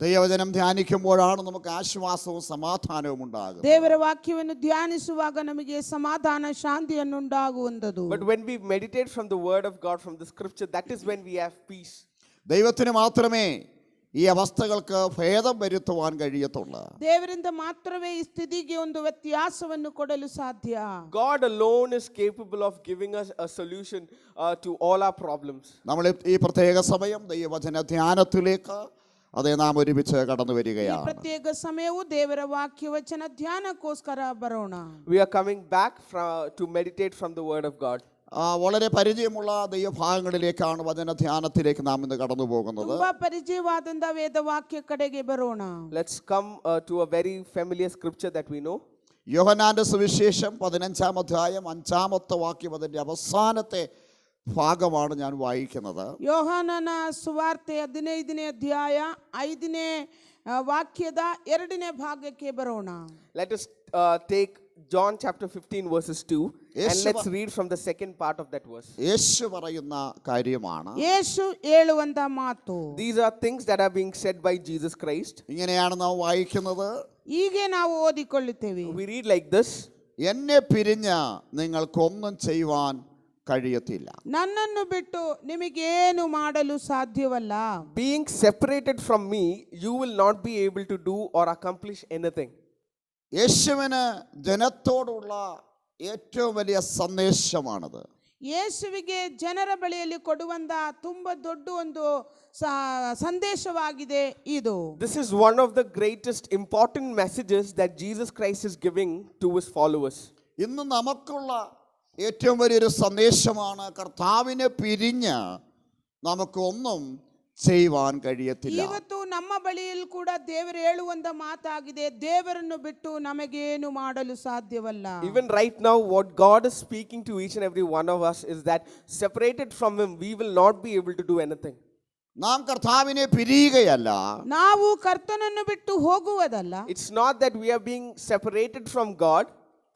ദൈവവചനം ധ്യാനിക്കുമ്പോഴാണ് നമുക്ക് ആശ്വാസവും സമാധാനവും ഉണ്ടാകുന്നത്. ದೇವರ ವಾಕ್ಯವನ್ನು ಧ್ಯಾನಿಸುವಾಗ ನಮಗೆ ಸಮಾಧಾನ ಶಾಂತಿಯನ್ನುಂಟಾಗುವಂತದು. But when we meditate from the word of God, from the scripture, that is when we have peace. ദൈവത്തിന് മാത്രമേ ഈ അവസ്ഥകൾക്ക് ഭേദം വരുത്തുവാൻ കഴിയത്തുള്ളൂ. ದೇವರಿಂದ ಮಾತ್ರವೇ ಈ ಸ್ಥಿತಿಗೆ ಒಂದು ವ್ಯತ್ಯಾಸವನ್ನು ಕೊಡಲು ಸಾಧ್ಯ. God alone is capable of giving us a solution to all our problems. നമ്മൾ ഈ പ്രത്യേക സമയം ദൈവവചന ധ്യാനത്തിലേക്ക് അതേ നാം ഒരുമിച്ച് കടന്നു ಈ വരികയാണ്. ಪ್ರತ್ಯೇಕ ಸಮಯವು ದೇವರ ವಾಕ್ಯ ವಚನ ಧ್ಯಾನಕ್ಕೋಸ್ಕರ ಬರೋಣ. We are coming back to meditate from the word of God. വളരെ പരിചയമുള്ള ദൈവഭാഗങ്ങളിലേക്കാണ് വചന ധ്യാനത്തിലേക്ക് നാം ഇന്ന് കടന്നു പോകുന്നത്. ತುಂಬಾ ಪರಿಚಯವಾದಂತ ವೇದ ವಾಕ್ಯ ಕಡೆಗೆ ಬರೋಣ. Let's come to a very familiar scripture that we know. യോഹന്നാന്റെ സുവിശേഷം 15-ാം അധ്യായം 5-ാമത്തെ വാക്യം, അതിന്റെ അവസാനത്തെ ഭാഗമാണ് ഞാൻ വായിക്കുന്നത്. ಯೋಹಾನನ ಸುವಾರ್ತೆ 15ನೇ ಅಧ್ಯಾಯ 5ನೇ ವಾಕ್ಯದ 2ನೇ ಭಾಗಕ್ಕೆ ಬರೋಣ. Let us take John chapter 15 verses 2 and let's read from the second part of that verse. യേശു പറയുന്ന കാര്യമാണ്. ಯೇಸು ಹೇಳುವಂತ ಮಾತು. These are things that are being said by Jesus Christ. ഇങ്ങനെയാണ് നാം വായിക്കുന്നത്. ಹೀಗೆ ನಾವು ಓದಿಕೊಳ್ಳುತ್ತೇವೆ. We read like this. എന്നെ പിരിഞ്ഞ് നിങ്ങൾക്കൊന്നും ചെയ്യുവാൻ കഴിയത്തില്ല. ನನ್ನನ್ನು ಬಿಟ್ಟು ನಿಮಗೇನು ಮಾಡಲು ಸಾಧ್ಯವಲ್ಲ. Being separated from me, you will not be able to do or accomplish anything. യേശുവിന് ജനത്തോടുള്ള ഏറ്റവും വലിയ സന്ദേശമാണത്. ಯೇಸುವಿಗೆ ಜನರ ಬಳಿಯಲ್ಲಿ ಕೊಡುವಂತ ತುಂಬಾ ದೊಡ್ಡ ಒಂದು ಸಂದೇಶವಾಗಿದೆ ಇದು. This is one of the greatest important messages that Jesus Christ is giving to his followers. ഇന്ന് നമുക്കുള്ള ഏറ്റവും വലിയൊരു സന്ദേശമാണ്, കർത്താവിനെ പിരിഞ്ഞ് നമുക്കൊന്നും ചെയ്യുവാൻ കഴിയത്തില്ല. ಇವತ್ತು ನಮ್ಮ ಬಳಿಯಲ್ಲಿ ಕೂಡ ದೇವರು ಹೇಳುವಂತ ಮಾತಾಗಿದೆ, ದೇವರನ್ನು ಬಿಟ್ಟು ನಮಗೇನು ಮಾಡಲು ಸಾಧ್ಯವಲ್ಲ. Even right now what God is speaking to each and every one of us is that separated from him we will not be able to do anything. നാം കർത്താവിനെ പിരിയുകയല്ല, ನಾವು ಕರ್ತನನ್ನು ಬಿಟ್ಟು ಹೋಗುವುದಲ್ಲ. It's not that we are being separated from God.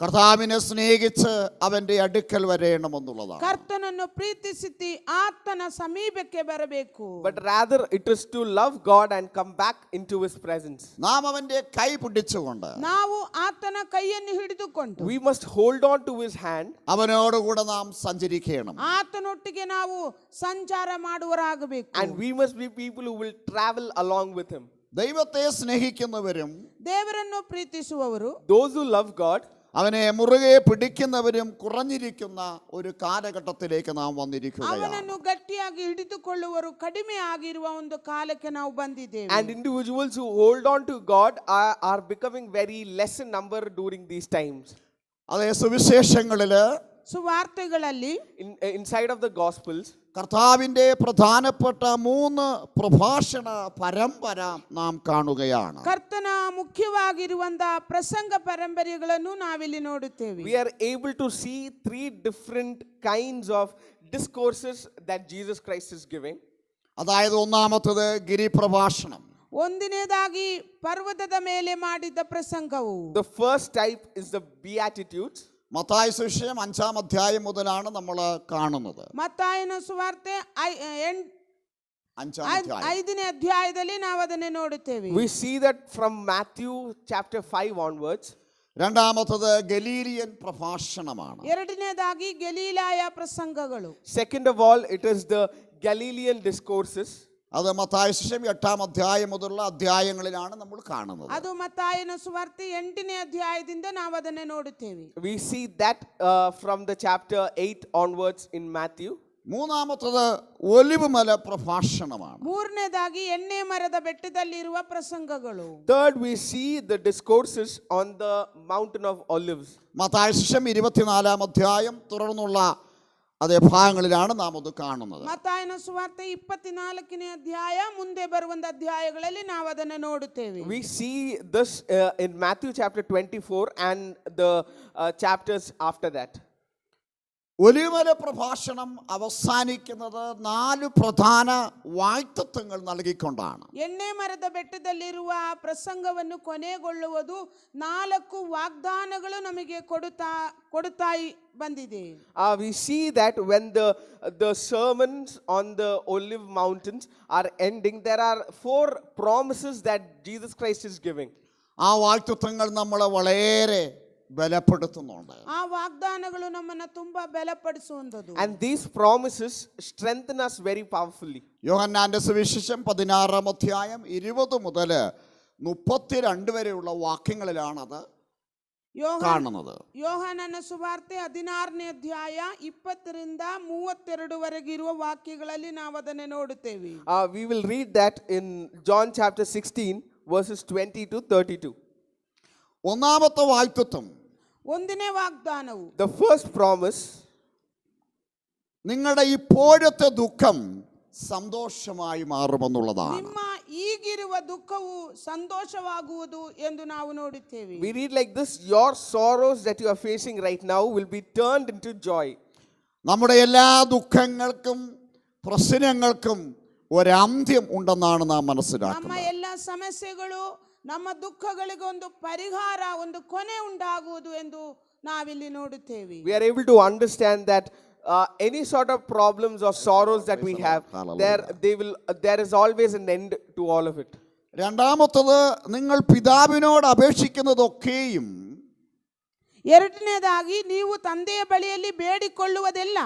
കർത്താവിനെ സ്നേഹിച്ച് അവന്റെ അടുക്കൽ വരേണമെന്നുള്ളതാണ്. ಕರ್ತನನ್ನು ಪ್ರೀತಿಸಿ ಆತನ ಸಮೀಪಕ್ಕೆ ಬರಬೇಕು. But rather it is to love God and come back into his presence. നാം അവന്റെ കൈ പിടിച്ചുകൊണ്ട്, ನಾವು ಆತನ ಕೈಯನ್ನು ಹಿಡಿದುಕೊಂಡು We must hold on to his hand അവനോടുകൂടെ നാം സഞ്ചരിക്കണം. ಆತನೊಟ್ಟಿಗೆ ನಾವು ಸಂಚಾರ ಮಾಡುವರಾಗಬೇಕು. and we must be people who will travel along with him. ദൈവത്തെ സ്നേഹിക്കുന്നവരും ದೇವರನ್ನು ಪ್ರೀತಿಸುವವರು, Those who love God, അവനെ മുറുകെ പിടിക്കുന്നവരും കുറഞ്ഞിരിക്കുന്ന ഒരു കാലഘട്ടത്തിലേക്ക് നാം വന്നിരിക്കുകയാണ്. ಅವನನ್ನು ಗಟ್ಟಿಯಾಗಿ ಹಿಡಿದುಕೊಳ್ಳುವರು ಕಡಿಮೆ ಆಗಿರುವ ಒಂದು ಕಾಲಕ್ಕೆ ನಾವು ಬಂದಿದ್ದೇವೆ. and individuals who hold on to God are becoming very less in number during these times. അതേ സുവിശേഷങ്ങളില് ಸುವಾರ್ತೆಗಳಲ್ಲಿ Inside of the Gospels, കർത്താവിന്റെ പ്രധാനപ്പെട്ട 3 പ്രഭാഷണ പരമ്പര നാം കാണുകയാണ്. ಕರ್ತನ ಮುಖ್ಯವಾಗಿರುವಂತಹ ಪ್ರಸಂಗ ಪರಂಪರೆಗಳನ್ನು ನಾವಿಲ್ಲಿ ನೋಡುತ್ತೇವೆ. we are able to see 3 different kinds of discourses that Jesus Christ is giving. അതായത് ഒന്നാമത്തേത് ഗിരിപ്രഭാഷണം. ಒಂದನೇದಾಗಿ ಪರ್ವತದ ಮೇಲೆ ಮಾಡಿದ ಪ್ರಸಂಗವು. The first type is the Beatitudes. Mathai സുവിശേഷം 5-ാം അധ്യായം മുതലാണ് നമ്മൾ കാണുന്നത്. ಮತ್ತಾಯನ ಸುವಾರ್ತೆ 5-ാം അധ്യായം 5ನೇ ಅಧ್ಯಾಯದಲ್ಲಿ ನಾವು ಅದನ್ನು ನೋಡುತ್ತೇವೆ. We see that from Matthew chapter 5 onwards. രണ്ടാമത്തേത് ഗലീലിയൻ പ്രഭാഷണമാണ്. ಎರಡನೇದಾಗಿ ಗಲೀಲಾಯ ಪ್ರಸಂಗಗಳು. Second of all, it is the Galilean discourses. അത് മത്തായി സുവിശേഷം 8-ാം അധ്യായം മുതലുള്ള അധ്യായങ്ങളിലാണ് നമ്മൾ കാണുന്നത്. ಅದು ಮತ್ತಾಯನ ಸುವಾರ್ತೆ 8ನೇ ಅಧ್ಯಾಯದಿಂದ ನಾವು ಅದನ್ನು ನೋಡುತ್ತೇವೆ. We see that from the chapter 8 onwards in Matthew. മൂന്നാമത്തേത് ഒലിവ് മല പ്രഭാഷണമാണ്. ಮೂರನೇದಾಗಿ ಎಣ್ಣೆ ಮರದ ಬೆಟ್ಟದಲ್ಲಿರುವ ಪ್ರಸಂಗಗಳು. Third, we see the discourses on the mountain of Olives. Mathai സുവിശേഷം 24-ാം അധ്യായം തുടർന്നുള്ള അതേ ഭാഗങ്ങളിലാണ് നാം അത് കാണുന്നത്. ಮತ್ತಾಯನ ಸುವಾರ್ತೆ 24ನೇ ಅಧ್ಯಾಯ ಮುಂದೆ ಬರುವಂತ ಅಧ್ಯಾಯಗಳಲ್ಲಿ ನಾವು ಅದನ್ನು ನೋಡುತ್ತೇವೆ. We see this in Matthew chapter 24 and the chapters after that. Olivumala പ്രഭാഷണം അവസാനിക്കുന്നത് 4 പ്രധാന വാഗ്ദത്തങ്ങൾ നൽകിക്കൊണ്ടാണ്. ಎಣ್ಣೆ ಮರದ ಬೆಟ್ಟದಲ್ಲಿರುವ ಪ್ರಸಂಗವನ್ನು ಕೊನೆಗೊಳ್ಳುವುದು 4 ವಾಗ್ದಾನಗಳು ನಮಗೆ ಕೊಡುತ್ತಾ ಬಂದಿದೆ. We see that when the sermons on the Olive Mountains are ending, there are 4 promises that Jesus Christ is giving. ആ വാഗ്ദത്തങ്ങൾ നമ്മളെ വളരെ ബലപ്പെടുത്തുന്നുണ്ട്. ಆ ವಾಗ್ದಾನಗಳು ನಮ್ಮನ್ನು ತುಂಬಾ ಬಲಪಡಿಸುವಂತದ್ದು. And these promises strengthen us very powerfully. യോഹന്നാന്റെ സുവിശേഷം 16-ാം അധ്യായം 20 മുതൽ 32 വരെയുള്ള വാക്യങ്ങളിലാണത് കാണുന്നത്. ಯೋಹಾನನ ಸುವಾರ್ತೆ 16ನೇ ಅಧ್ಯಾಯ 20ರಿಂದ 32 ವರೆಗೆ ಇರುವ ವಾಕ್ಯಗಳಲ್ಲಿ ನಾವು ಅದನ್ನು ನೋಡುತ್ತೇವೆ. We will read that in John chapter 16 verses 20 to 32. ഒന്നാമത്തെ വാഗ്ദത്തം, ಒಂದನೇ ವಾಗ್ದಾನವು, the first promise, നിങ്ങളുടെ ഇപ്പോഴത്തെ ദുഃഖം സന്തോഷമായി മാറുമെന്നുള്ളതാണ്. ನಿಮ್ಮ ಈಗಿರುವ ದುಃಖವು ಸಂತೋಷವಾಗುವುದು ಎಂದು ನಾವು ನೋಡುತ್ತೇವೆ. we read like this: your sorrows that you are facing right now will be turned into joy. നമ്മുടെ എല്ലാ ദുഃഖങ്ങൾക്കും പ്രശ്നങ്ങൾക്കും ഒരന്ത്യം ഉണ്ടെന്നാണ് നാം ನಮ್ಮ മനസ്സിലാക്കുന്നത്. ಎಲ್ಲ ಸಮಸ್ಯೆಗಳು, ನಮ್ಮ ದುಃಖಗಳಿಗೆ ಒಂದು ಪರಿಹಾರ, ಒಂದು ಕೊನೆ ಉಂಟಾಗುವುದು ಎಂದು ನಾವಿಲ್ಲಿ ನೋಡುತ್ತೇವೆ. We are able to understand that any sort of problems or sorrows that we have, there is always an end to all of it. രണ്ടാമത്തത്, നിങ്ങൾ പിതാവിനോട് അപേക്ഷിക്കുന്നതൊക്കെയും, ಎರಡನೇದಾಗಿ ನೀವು ತಂದೆಯ ಬಳಿಯಲ್ಲಿ ಬೇಡಿಕೊಳ್ಳುವುದೆಲ್ಲ.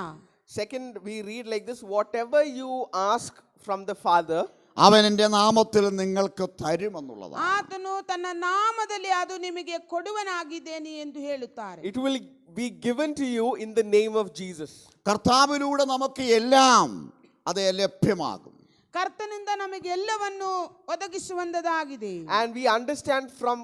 Second, we read like this: whatever you ask from the Father, അവൻ എൻ്റെ നാമത്തിൽ നിങ്ങൾക്ക് തരുമെന്നുള്ളതാണ്. ಆತನು ತನ್ನ ನಾಮದಲ್ಲಿ ಅದು ನಿಮಗೆ ಕೊಡುವನಾಗಿದ್ದೇನೆ ಎಂದು ಹೇಳುತ್ತಾರೆ. it will be given to you in the name of Jesus. കർത്താവിലൂടെ നമുക്ക് എല്ലാം അത് ലഭ്യമാകും. ಕರ್ತನಿಂದ ನಮಗೆ ಎಲ್ಲವನ್ನು ಒದಗಿಸುವಂತದಾಗಿದೆ. And we understand from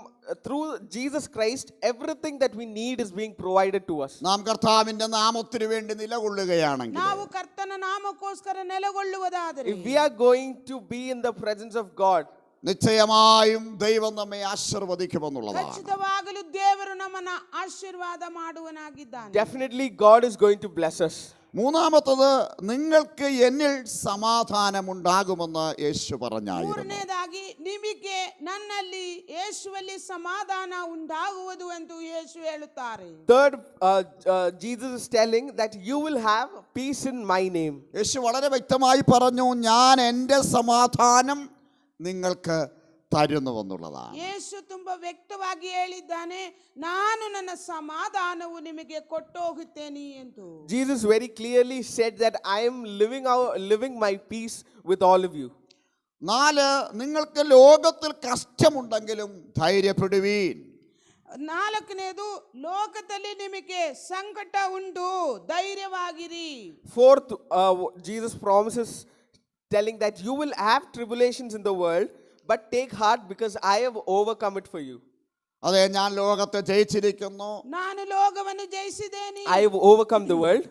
through Jesus Christ everything that we need is being provided to us. നാം കർത്താവിന്റെ നാമത്തിന് വേണ്ടി നിലകൊള്ളുകയാണെങ്കിൽ, ನಾವು ಕರ್ತನ ನಾಮಕ್ಕೋಸ್ಕರ ನೆಲೆಗೊಳ್ಳುವುದಾದರೆ, If we are going to be in the presence of God, നിശ്ചയമായും ദൈവം നമ്മെ ആശീർവദിക്കുമെന്നുള്ളതാണ്. ಖಚಿತವಾಗಲೂ ದೇವರು ನಮ್ಮನ್ನು ಆಶೀರ್ವಾದ ಮಾಡುವನಾಗಿದ್ದಾನೆ. definitely God is going to bless us. മൂന്നാമത്തത്, നിങ്ങൾക്ക് എന്നിൽ സമാധാനമുണ്ടാകുമെന്ന് യേശു പറഞ്ഞായിരുന്നു. ಮೂರನೇದಾಗಿ, ನಿಮಗೆ ನನ್ನಲ್ಲಿ ಯೇಸುವಲ್ಲಿ ಸಮಾಧಾನ ಉಂಟಾಗುವುದು ಎಂದು ಯೇಸು ಹೇಳುತ್ತಾರೆ. Third, Jesus is telling that you will have peace in my name. യേശു വളരെ വ്യക്തമായി പറഞ്ഞു, ഞാൻ എൻ്റെ സമാധാനം നിങ്ങൾക്ക് തരുന്നുവെന്നുള്ളതാണ്. ಯೇಸು ತುಂಬಾ ವ್ಯಕ್ತವಾಗಿ ಹೇಳಿದ್ದಾನೆ, ನಾನು ನನ್ನ ಸಮಾಧಾನವು ನಿಮಗೆ ಕೊಟ್ಟು ಹೋಗುತ್ತೇನೆ ಎಂದು. Jesus very clearly said that I am living my peace with all of you. 4, നിങ്ങൾക്ക് ലോകത്തിൽ കഷ്ടമുണ്ടെങ്കിലും ധൈര്യപ്പെടുവീൻ. 4ನೇದು, ಲೋಕದಲ್ಲಿ ನಿಮಗೆ ಸಂಕಟ ಉಂಟು, ಧೈರ್ಯವಾಗಿರಿ. Fourth, Jesus promises telling that you will have tribulations in the world, but take heart because I have overcome it for you. അതെ, ഞാൻ ലോകത്തെ ജയിച്ചിരിക്കുന്നു, ನಾನು ಲೋಕವನ್ನು ಜಯಿಸಿದ್ದೇನೆ, I have overcome the world.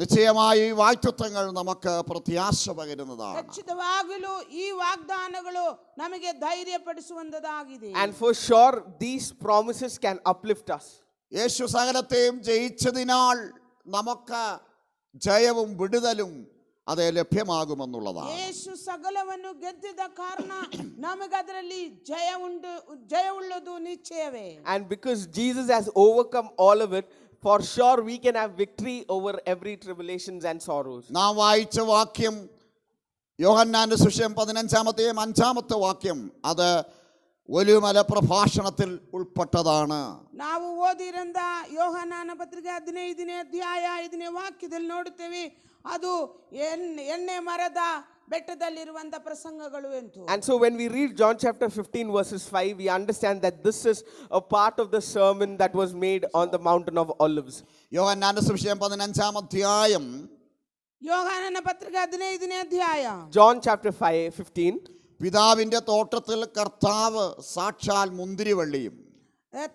നിശ്ചയമായി ഈ വാഗ്ദത്തങ്ങൾ നമുക്ക് പ്രത്യാശ പകരുന്നതാണ്. ಖಚಿತವಾಗಲೂ ಈ ವಾಗ್ದಾನಗಳು ನಮಗೆ ಧೈರ್ಯಪಡಿಸುವಂತದಾಗಿದೆ. And for sure these promises can uplift us. യേശു സകലത്തെയും ജയിച്ചതിനാൽ നമുക്ക് ജയവും വിടുതലും അത് ലഭ്യമാകുമെന്നുള്ളതാണ്. ಯೇಸು ಸಕಲವನ್ನು ಗೆದ್ದಿದ ಕಾರಣ ನಮಗದರಲ್ಲಿ ಜಯವುಳ್ಳದು ನಿಶ್ಚಯವೇ. And because Jesus has overcome all of it, for sure we can have victory over every tribulations and sorrows. നാം വായിച്ച വാക്യം യോഹന്നാന്റെ സുവിശേഷം 15-ാമത്തെയും 5-ാമത്തെ വാക്യം, അത് ഒലിവുമല പ്രഭാഷണത്തിൽ ഉൾപ്പെട്ടതാണ്. ನಾವು ಓದಿರಂದ ಯೋಹಾನನ ಪತ್ರಿಕೆ 15ನೇ ಅಧ್ಯಾಯ 5ನೇ ವಾಕ್ಯದಲ್ಲಿ ನೋಡುತ್ತೇವೆ, ಅದು ಎಣ್ಣೆ ಮರದ ಬೆಟ್ಟದಲ್ಲಿರುವಂತ ಪ್ರಸಂಗಗಳು ಎಂದು. And so when we read John chapter 15 verses 5, we understand that this is a part of the sermon that was made on the mountain of Olives. യോഹന്നാന്റെ സുവിശേഷം 15-ാം അധ്യായം, ಯೋಹಾನನ ಪತ್ರಿಕೆ 15ನೇ ಅಧ್ಯಾಯ, John chapter 15, പിതാവിന്റെ തോട്ടത്തിൽ കർത്താവ് സാക്ഷാൽ മുന്തിരിവള്ളിയും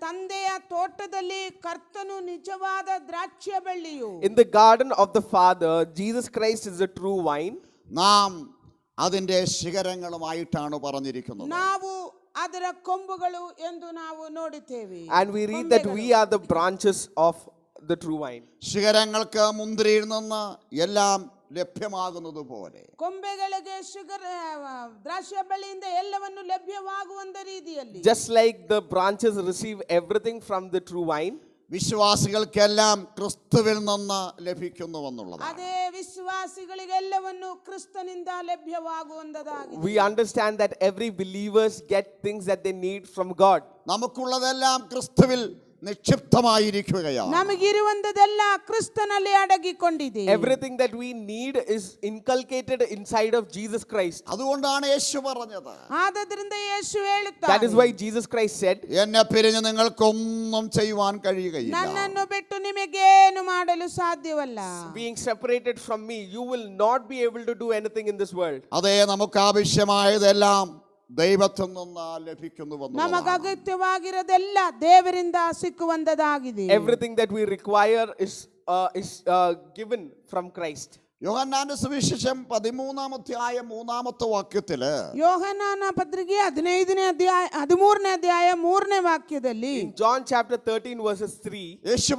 ತಂದೆಯ ತೋಟದಲ್ಲಿ ಕರ್ತನು ನಿಜವಾದ ದ್ರಾಕ್ಷಿಯ ಬಳ್ಳಿಯು. in the garden of the Father, Jesus Christ is the true vine. നാം അതിന്റെ ശിഖരങ്ങളുമായിട്ടാണ് പറഞ്ഞിരിക്കുന്നത്. ನಾವು ಅದರ ಕೊಂಬುಗಳು ಎಂದು ನಾವು ನೋಡುತ್ತೇವೆ. And we read that we are the branches of the true wine. ശിഖരങ്ങൾക്ക് മുന്തിരിയിൽ നിന്ന് എല്ലാം ലഭ്യമാകുന്നത് പോലെ ಕೊಂಬೆಗಳಿಗೆ ದ್ರಾಕ್ಷ ಬಳ್ಳಿಯಿಂದ ಎಲ್ಲವನ್ನು ಲಭ್ಯವಾಗುವಂತ ರೀತಿಯಲ್ಲಿ Just like the branches receive everything from the true wine, വിശ്വാസികൾക്കെല്ലാം ക്രിസ്തുവിൽ നിന്ന് ലഭിക്കുന്നുവെന്നുള്ളത്. ಅದೇ ವಿಶ್ವಾಸಿಗಳಿಗೆಲ್ಲವನ್ನು ಕ್ರಿಸ್ತನಿಂದ ಲಭ್ಯವಾಗುವಂತದಾಗಿದೆ. we understand that every believers get things that they need from God. നമുക്കുള്ളതെല്ലാം ക്രിസ്തുവിൽ നിക്ഷിപ്തമായിരിക്കുകയാണ്. ನಮಗಿರುವಂತದೆಲ್ಲ ಕ್ರಿಸ್ತನಲ್ಲಿ ಅಡಗಿಕೊಂಡಿದೆ. Everything that we need is inculcated inside of Jesus Christ. അതുകൊണ്ടാണ് യേശു പറഞ്ഞത്. ಆದದರಿಂದ ಯೇಸು ಹೇಳುತ್ತಾನೆ, That is why Jesus Christ said, എന്നെ പിരിഞ്ഞ് നിങ്ങൾക്കൊന്നും ചെയ്യുവാൻ കഴിയുകയില്ല. ನನ್ನನ್ನು ಬಿಟ್ಟು ನಿಮಗೇನು ಮಾಡಲು ಸಾಧ್ಯವಲ್ಲ. being separated from me, you will not be able to do anything in this world. അതേ, നമുക്ക് ആവശ്യമായതെല്ലാം ദൈവത്തിൽ നിന്ന് ലഭിക്കുന്നുവെന്ന്. ನಮಗೆ ಅಗತ್ಯವಾಗಿರೋದೆಲ್ಲ ದೇವರಿಂದ ಸಿಕ್ಕುವಂತದಾಗಿದೆ. Everything that we require is given from Christ. യോഹന്നാന്റെ സുവിശേഷം 13-ാം അധ്യായം 3-ാമത്തെ വാക്യത്തില് ಯೋಹನನ ಪತ್ರಿಕೆ 13ನೇ ಅಧ್ಯಾಯ 3ನೇ ವಾಕ್ಯದಲ್ಲಿ In John chapter 13 verses 3, യേശു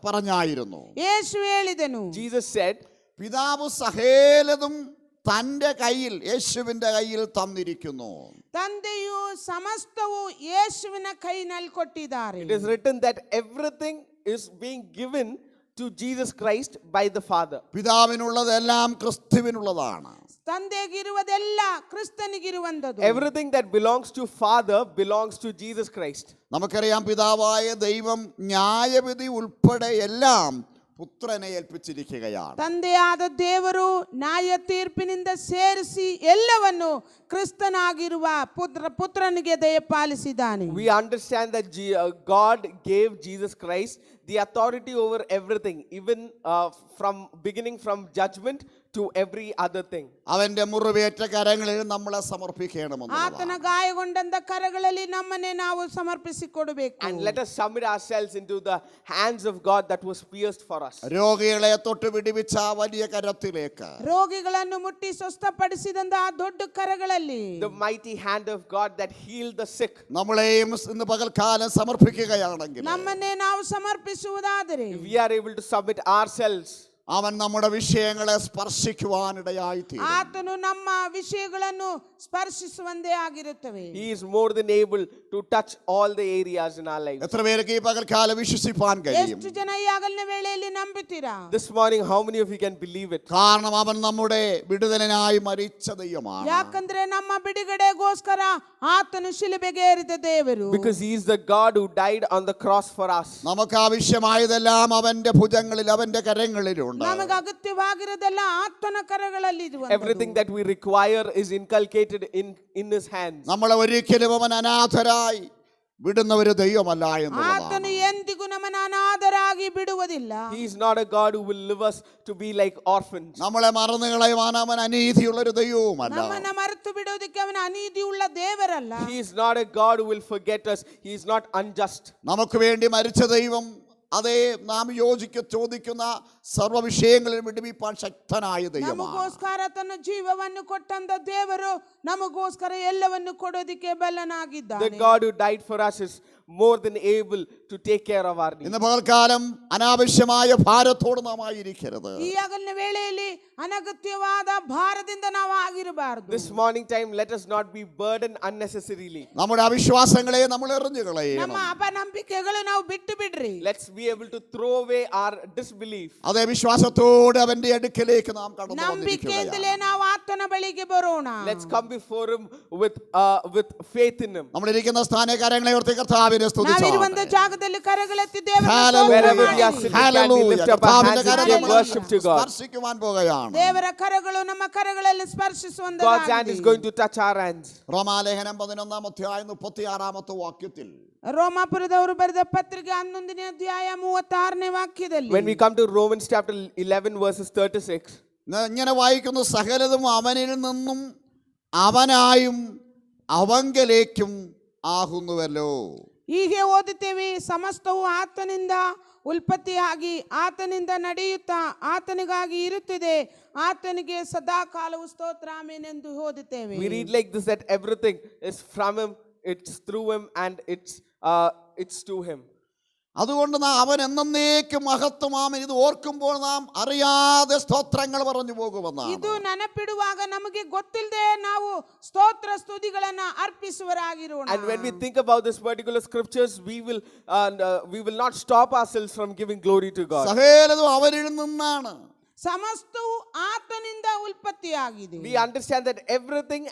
പറഞ്ഞായിരുന്നു, ಯೇಸು ಹೇಳಿದನು, Jesus said, പിതാവ് സകലതും തന്റെ കയ്യിൽ, യേശുവിന്റെ കയ്യിൽ തന്നിരിക്കുന്നു. ತಂದೆಯು ಸಮಸ್ತವು ಯೇಸುವಿನ ಕೈನಲ್ಲಿ ಕೊಟ್ಟಿದ್ದಾರೆ. it is written that everything is being given to Jesus Christ by the Father. പിതാവിനുള്ളതെല്ലാം ക്രിസ്തുവിനുള്ളതാണ്. ತಂದೆಗಿರುವುದೆಲ್ಲ ಕ್ರಿಸ್ತನಿಗಿರುವಂತದ್ದು. Everything that belongs to Father belongs to Jesus Christ. നമുക്കറിയാം, പിതാവായ ദൈവം ന്യായവിധി ഉൾപ്പെടെ എല്ലാം പുത്രനെ ഏൽപ്പിച്ചിരിക്കുകയാണ്. ತಂದೆಯಾದ ದೇವರು ನ್ಯಾಯ ತೀರ್ಪಿನಿಂದ ಸೇರಿಸಿ ಎಲ್ಲವನ್ನು ಕ್ರಿಸ್ತನಾಗಿರುವ ಪುತ್ರನಿಗೆ ದಯಪಾಲಿಸಿದ್ದಾನೆ. We understand that God gave Jesus Christ the authority over everything, even beginning from judgment to every other thing. അവന്റെ മുറിവേറ്റ കരങ്ങളിൽ നമ്മളെ സമർപ്പിക്കണമെന്ന്. ಆತನ ಗಾಯಗೊಂಡಂತ ಕರಗಳಲ್ಲಿ ನಮ್ಮನ್ನೇ ನಾವು ಸಮರ್ಪಿಸಿಕೊಡಬೇಕು. And let us submit ourselves into the hands of God that was pierced for us. രോഗികളെ തൊട്ട് വിടിവിച്ച വലിയ കരത്തിലേക്ക്, ರೋಗಿಗಳನ್ನು ಮುಟ್ಟಿ ಸ್ವಸ್ಥಪಡಿಸಿದಂತ ಆ ದೊಡ್ಡ ಕರಗಳಲ್ಲಿ, The mighty hand of God that healed the sick. നമ്മളെയും ഇന്ന് പകൽക്കാലം സമർപ്പിക്കുകയാണെങ്കിൽ, ನಮ್ಮನ್ನೇ ನಾವು ಸಮರ್ಪಿಸುವುದಾದರೆ, If we are able to submit ourselves, അവൻ നമ്മുടെ വിഷയങ്ങളെ സ്പർശിക്കുവാനിടയായിത്തീരും. ಆತನು ನಮ್ಮ ವಿಷಯಗಳನ್ನು ಸ್ಪರ್ಶಿಸುವಂತೆ ಆಗಿರುತ್ತವೆ. He is more than able to touch all the areas in our lives. എത്ര പേർക്ക് ഈ പകൽക്കാലം വിശ്വസിപ്പാൻ കഴിയും? ಎಷ್ಟು ಜನ ಈ ಹಗಲಿನ ವೇಳೆಯಲ್ಲಿ ನಂಬುತ್ತೀರಾ? This morning, how many of you can believe it? കാരണം അവൻ നമ്മുടെ വിടുതലിനായി മരിച്ച ദൈവമാണ്. ಯಾಕಂದ್ರೆ ನಮ್ಮ ಬಿಡುಗಡೆಗೋಸ್ಕರ ಆತನು ಶಿಲುಬೆಗೇರಿದ ದೇವರು. Because he is the God who died on the cross for us. നമുക്ക് ആവശ്യമായതെല്ലാം അവന്റെ ഭുജങ്ങളിൽ, അവന്റെ കരങ്ങളിലുണ്ട്. ನಮಗೆ ಅಗತ್ಯವಾಗಿರೋದೆಲ್ಲ ಆತನ ಕರಗಳಲ್ಲಿ ಇರುವಂತದ್ದು. Everything that we require is inculcated in his hands. നമ്മളെ ഒരിക്കലും അവൻ അനാഥരായി വിടുന്ന ഒരു ദൈവമല്ല ಆತನು എന്നുള്ളതാണ്. ಎಂದಿಗೂ ನಮ್ಮನ್ನು ಅನಾಥರಾಗಿ ಬಿಡುವುದಿಲ್ಲ. He is not a God who will leave us to be like orphans. നമ്മളെ മറന്നു കളയുവാൻ അവൻ അനീതിയുള്ള ഒരു ദൈവവുമല്ല. ನಮ್ಮನ್ನು ಮರೆತು ಬಿಡುವುದಕ್ಕೆ ಅವನ ಅನೀತಿ ಉಳ್ಳ ದೇವರಲ್ಲ. He is not a God who will forget us. He is not unjust. നമുക്ക് വേണ്ടി മരിച്ച ദൈവം, അതേ, നാം ചോദിക്കുന്ന സർവ്വ വിഷയങ്ങളിലും വിടുവിപ്പാൻ ശക്തനായ ദൈവമാണ്. ನಮಗೋಸ್ಕರ ತನ್ನ ಜೀವವನ್ನು ಕೊಟ್ಟಂತ ದೇವರು ನಮಗೋಸ್ಕರ ಎಲ್ಲವನ್ನು ಕೊಡೋದಕ್ಕೆ ಬಲ್ಲನಾಗಿದ್ದಾನೆ. The God who died for us is more than able to take care of our needs. ഇന്ന് പകൽക്കാലം അനാവശ്യമായ ഭാരത്തോട് നാം ആയിരിക്കരുത്. ಈ ಹಗಲಿನ ವೇಳೆಯಲ್ಲಿ ಅನಗತ್ಯವಾದ ಭಾರದಿಂದ ನಾವು ಆಗಿರಬಾರದು. This morning time, let us not be burdened unnecessarily. നമ്മുടെ അവിശ്വാസങ്ങളെ നമ്മൾ എറിഞ്ഞു കളയണം. ನಮ್ಮ ಅಪನಂಬಿಕೆಗಳು ನಾವು ಬಿಟ್ಟು ಬಿಡ್ರಿ. Let's be able to throw away our disbelief. അതേ വിശ്വാസത്തോടെ അവന്റെ അടുക്കലേക്ക് നാം കടന്നു ನಂಬಿಕೆಯಿಂದಲೇ വന്നിരിക്കുകയാണ്. ನಾವು ಆತನ ಬಳಿಗೆ ಬರೋಣ. Let's come before him with faith in him. നമ്മളിരിക്കുന്ന സ്ഥാനക്കാരങ്ങളെ ഓർത്ത് കർത്താവിനെ ನಾವಿರುವಂತ സ്തുതിച്ചാട്ടെ. ಜಾಗದಲ್ಲಿ ಕರಗಳೆತ್ತಿ ದೇವರನ್ನು Wherever ಸ್ತೋತ್ರ we are ಮಾಡಿ. sitting, can we lift up our hands and give worship to God? സ്പർശിക്കുവാൻ പോകുകയാണ്. ದೇವರ ಕರಗಳು ನಮ್ಮ ಕರಗಳಲ್ಲಿ ಸ್ಪರ್ಶಿಸುವಂತ God's hand is going to touch our hands. റോമാലേഖനം 11-ാം അധ്യായം 36-ാമത്തെ വാക്യത്തിൽ, ರೋಮಾಪುರದವರು ಬರೆದ ಪತ್ರಿಕೆ 11ನೇ ಅಧ್ಯಾಯ 36ನೇ ವಾಕ್ಯದಲ್ಲಿ, When we come to Romans chapter 11 verses 36, ഇങ്ങനെ വായിക്കുന്നു, സകലതും അവനിൽ നിന്നും അവനായും അവങ്കലേക്കും ആകുന്നുവല്ലോ. ಹೀಗೆ ಓದುತ್ತೇವೆ, ಸಮಸ್ತವು ಆತನಿಂದ ಉತ್ಪತ್ತಿಯಾಗಿ ಆತನಿಂದ ನಡೆಯುತ್ತಾ ಆತನಿಗಾಗಿ ಇರುತ್ತದೆ, ಆತನಿಗೆ ಸದಾ ಕಾಲವು ಸ್ತೋತ್ರ ಆಮೆನ್ ಎಂದು ಓದುತ್ತೇವೆ. we read like this, that everything is from him, it's through him, and it's to him. അതുകൊണ്ട് അവൻ എന്നേക്കും മഹത്വമാമൻ. ഇത് ഓർക്കുമ്പോൾ നാം അറിയാതെ സ്തോത്രങ്ങൾ പറഞ്ഞു പോകുമെന്നാണ്. ಇದು ನೆನಪಿಡುವಾಗ ನಮಗೆ ಗೊತ್ತಿಲ್ಲದೆ ನಾವು ಸ್ತೋತ್ರ ಸ್ತುತಿಗಳನ್ನ ಅರ್ಪಿಸುವರಾಗಿರೋಣ. And when we think about this particular scriptures, we will not stop ourselves from giving glory to God. സകലതും അവരിൽ നിന്നാണ്. ಸಮಸ್ತವು ಆತನಿಂದ ಉತ್ಪತ್ತಿಯಾಗಿದೆ. We understand that everything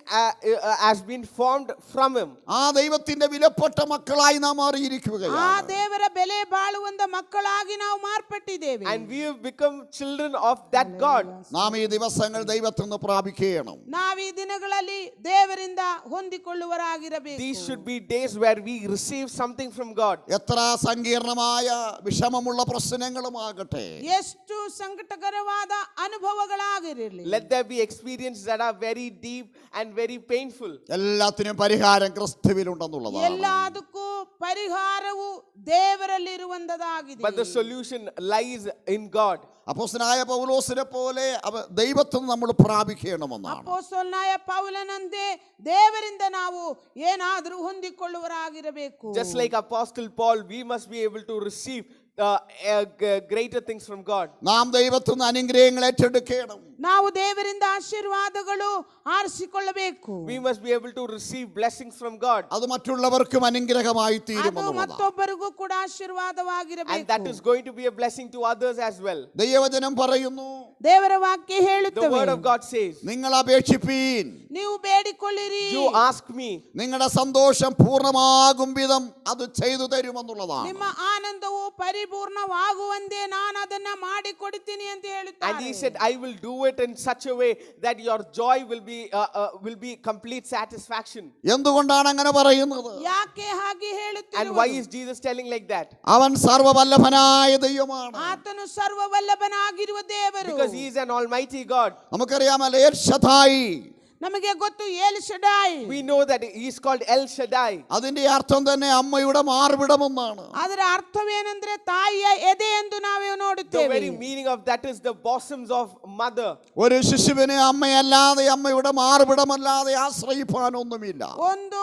has been formed from him. ആ ദൈവത്തിന്റെ വിലപ്പെട്ട മക്കളായി നാം മാറിയിരിക്കുകയാണ്. ಆ ದೇವರ ಬೆಲೆ ಬಾಳುವಂತ ಮಕ್ಕಳಾಗಿ ನಾವು ಮಾರ್ಪಟ್ಟಿದ್ದೇವೆ. And we have become children of that God. നാം ഈ ദിവസങ്ങൾ ദൈവത്തിൽ നിന്ന് പ്രാപിക്കണം. ನಾವು ಈ ದಿನಗಳಲ್ಲಿ ದೇವರಿಂದ ಹೊಂದಿಕೊಳ್ಳುವರಾಗಿರಬೇಕು. These should be days where we receive something from God. എത്ര സങ്കീർണമായ വിഷമമുള്ള പ്രശ്നങ്ങളുമാകട്ടെ, ಎಷ್ಟು ಸಂಕಟಕರವಾದ ಅನುಭವಗಳಾಗಿರಲಿ, Let there be experiences that are very deep and very painful. എല്ലാത്തിനും പരിഹാരം ക്രിസ്തുവിലുണ്ടെന്നുള്ളതാണ്. ಎಲ್ಲದಕ್ಕೂ ಪರಿಹಾರವು ದೇವರಲ್ಲಿರುವಂತದಾಗಿದೆ. But the solution lies in God. അപ്പോസ്തലനായ പൗലോസിനെ പോലെ ദൈവത്തിൽ നമ്മൾ പ്രാപിക്കണമെന്നാണ്. ಅಪೊಸ್ತಲನಾയ ಪೌಲನಂತೆ ದೇವರಿಂದ ನಾವು ಏನಾದರೂ ಹೊಂದಿಕೊಳ್ಳುವರಾಗಿರಬೇಕು. Just like Apostle Paul, we must be able to receive greater things from God. നാം ദൈവത്തിൽ നിന്ന് അനുഗ്രഹങ്ങൾ ഏറ്റെടുക്കണം. ನಾವು ದೇವರಿಂದ ಆಶೀರ್ವಾದಗಳು ಆರಿಸಿಕೊಳ್ಳಬೇಕು. We must be able to receive blessings from God. അത് മറ്റുള്ളവർക്കും അനുഗ്രഹമായി ಅದು തീരുമെന്നുള്ളതാണ്. ಮತ್ತೊಬ್ಬರಿಗೂ ಕೂಡ And ಆಶೀರ್ವಾದವಾಗಿರಬೇಕು. that is going to be a blessing to others as well. ദൈവവചനം പറയുന്നു, ದೇವರ ವಾಕ್ಯ The ಹೇಳುತ್ತದೆ, word of God says, നിങ്ങൾ അപേക്ഷിപ്പീൻ, ನೀವು ಬೇಡಿಕೊಳ್ಳಿರಿ, you ask me, നിങ്ങളുടെ സന്തോഷം പൂർണ്ണമാകും വിധം അത് ചെയ്തു തരുമെന്നുള്ളതാണ്. ನಿಮ್ಮ ಆನಂದವು ಪರಿಪೂರ್ಣವಾಗುವಂತೆ ನಾನು ಅದನ್ನ ಮಾಡಿಕೊಡ್ತೀನಿ ಅಂತ and ಹೇಳುತ್ತಾರೆ. he said, I will do it in such a way that your joy will be complete satisfaction. എന്തുകൊണ്ടാണ് അങ്ങനെ പറയുന്നത്? ಯಾಕೆ ಹಾಗೆ And ಹೇಳುತ್ತಿರುವುದು? why is Jesus telling like that? അവൻ സർവവല്ലഭനായ ദൈവമാണ്. ಆತನು ಸರ್ವವಲ್ಲಭನಾಗಿರುವ ದೇವರು. Because he is an almighty God. നമുക്കറിയാമല്ലോ, എൽ ഷദായി, ನಮಗೆ ಗೊತ್ತು L Shaddai. We know that he is called El Shaddai. അതിന്റെ അർത്ഥം തന്നെ അമ്മയുടെ മാർവിടമെന്നാണ്. ಅದರ ಅರ್ಥವೇನೆಂದ್ರೆ ತಾಯಿಯ ಎದೆ ಎಂದು ನಾವು The ನೋಡುತ್ತೇವೆ. very meaning of that is the bosoms of mother. ഒരു ശിശുവിനെ അമ്മയല്ലാതെ, അമ്മയുടെ മാർവിടമല്ലാതെ ആശ്രയിപ്പാനൊന്നുമില്ല. ಒಂದು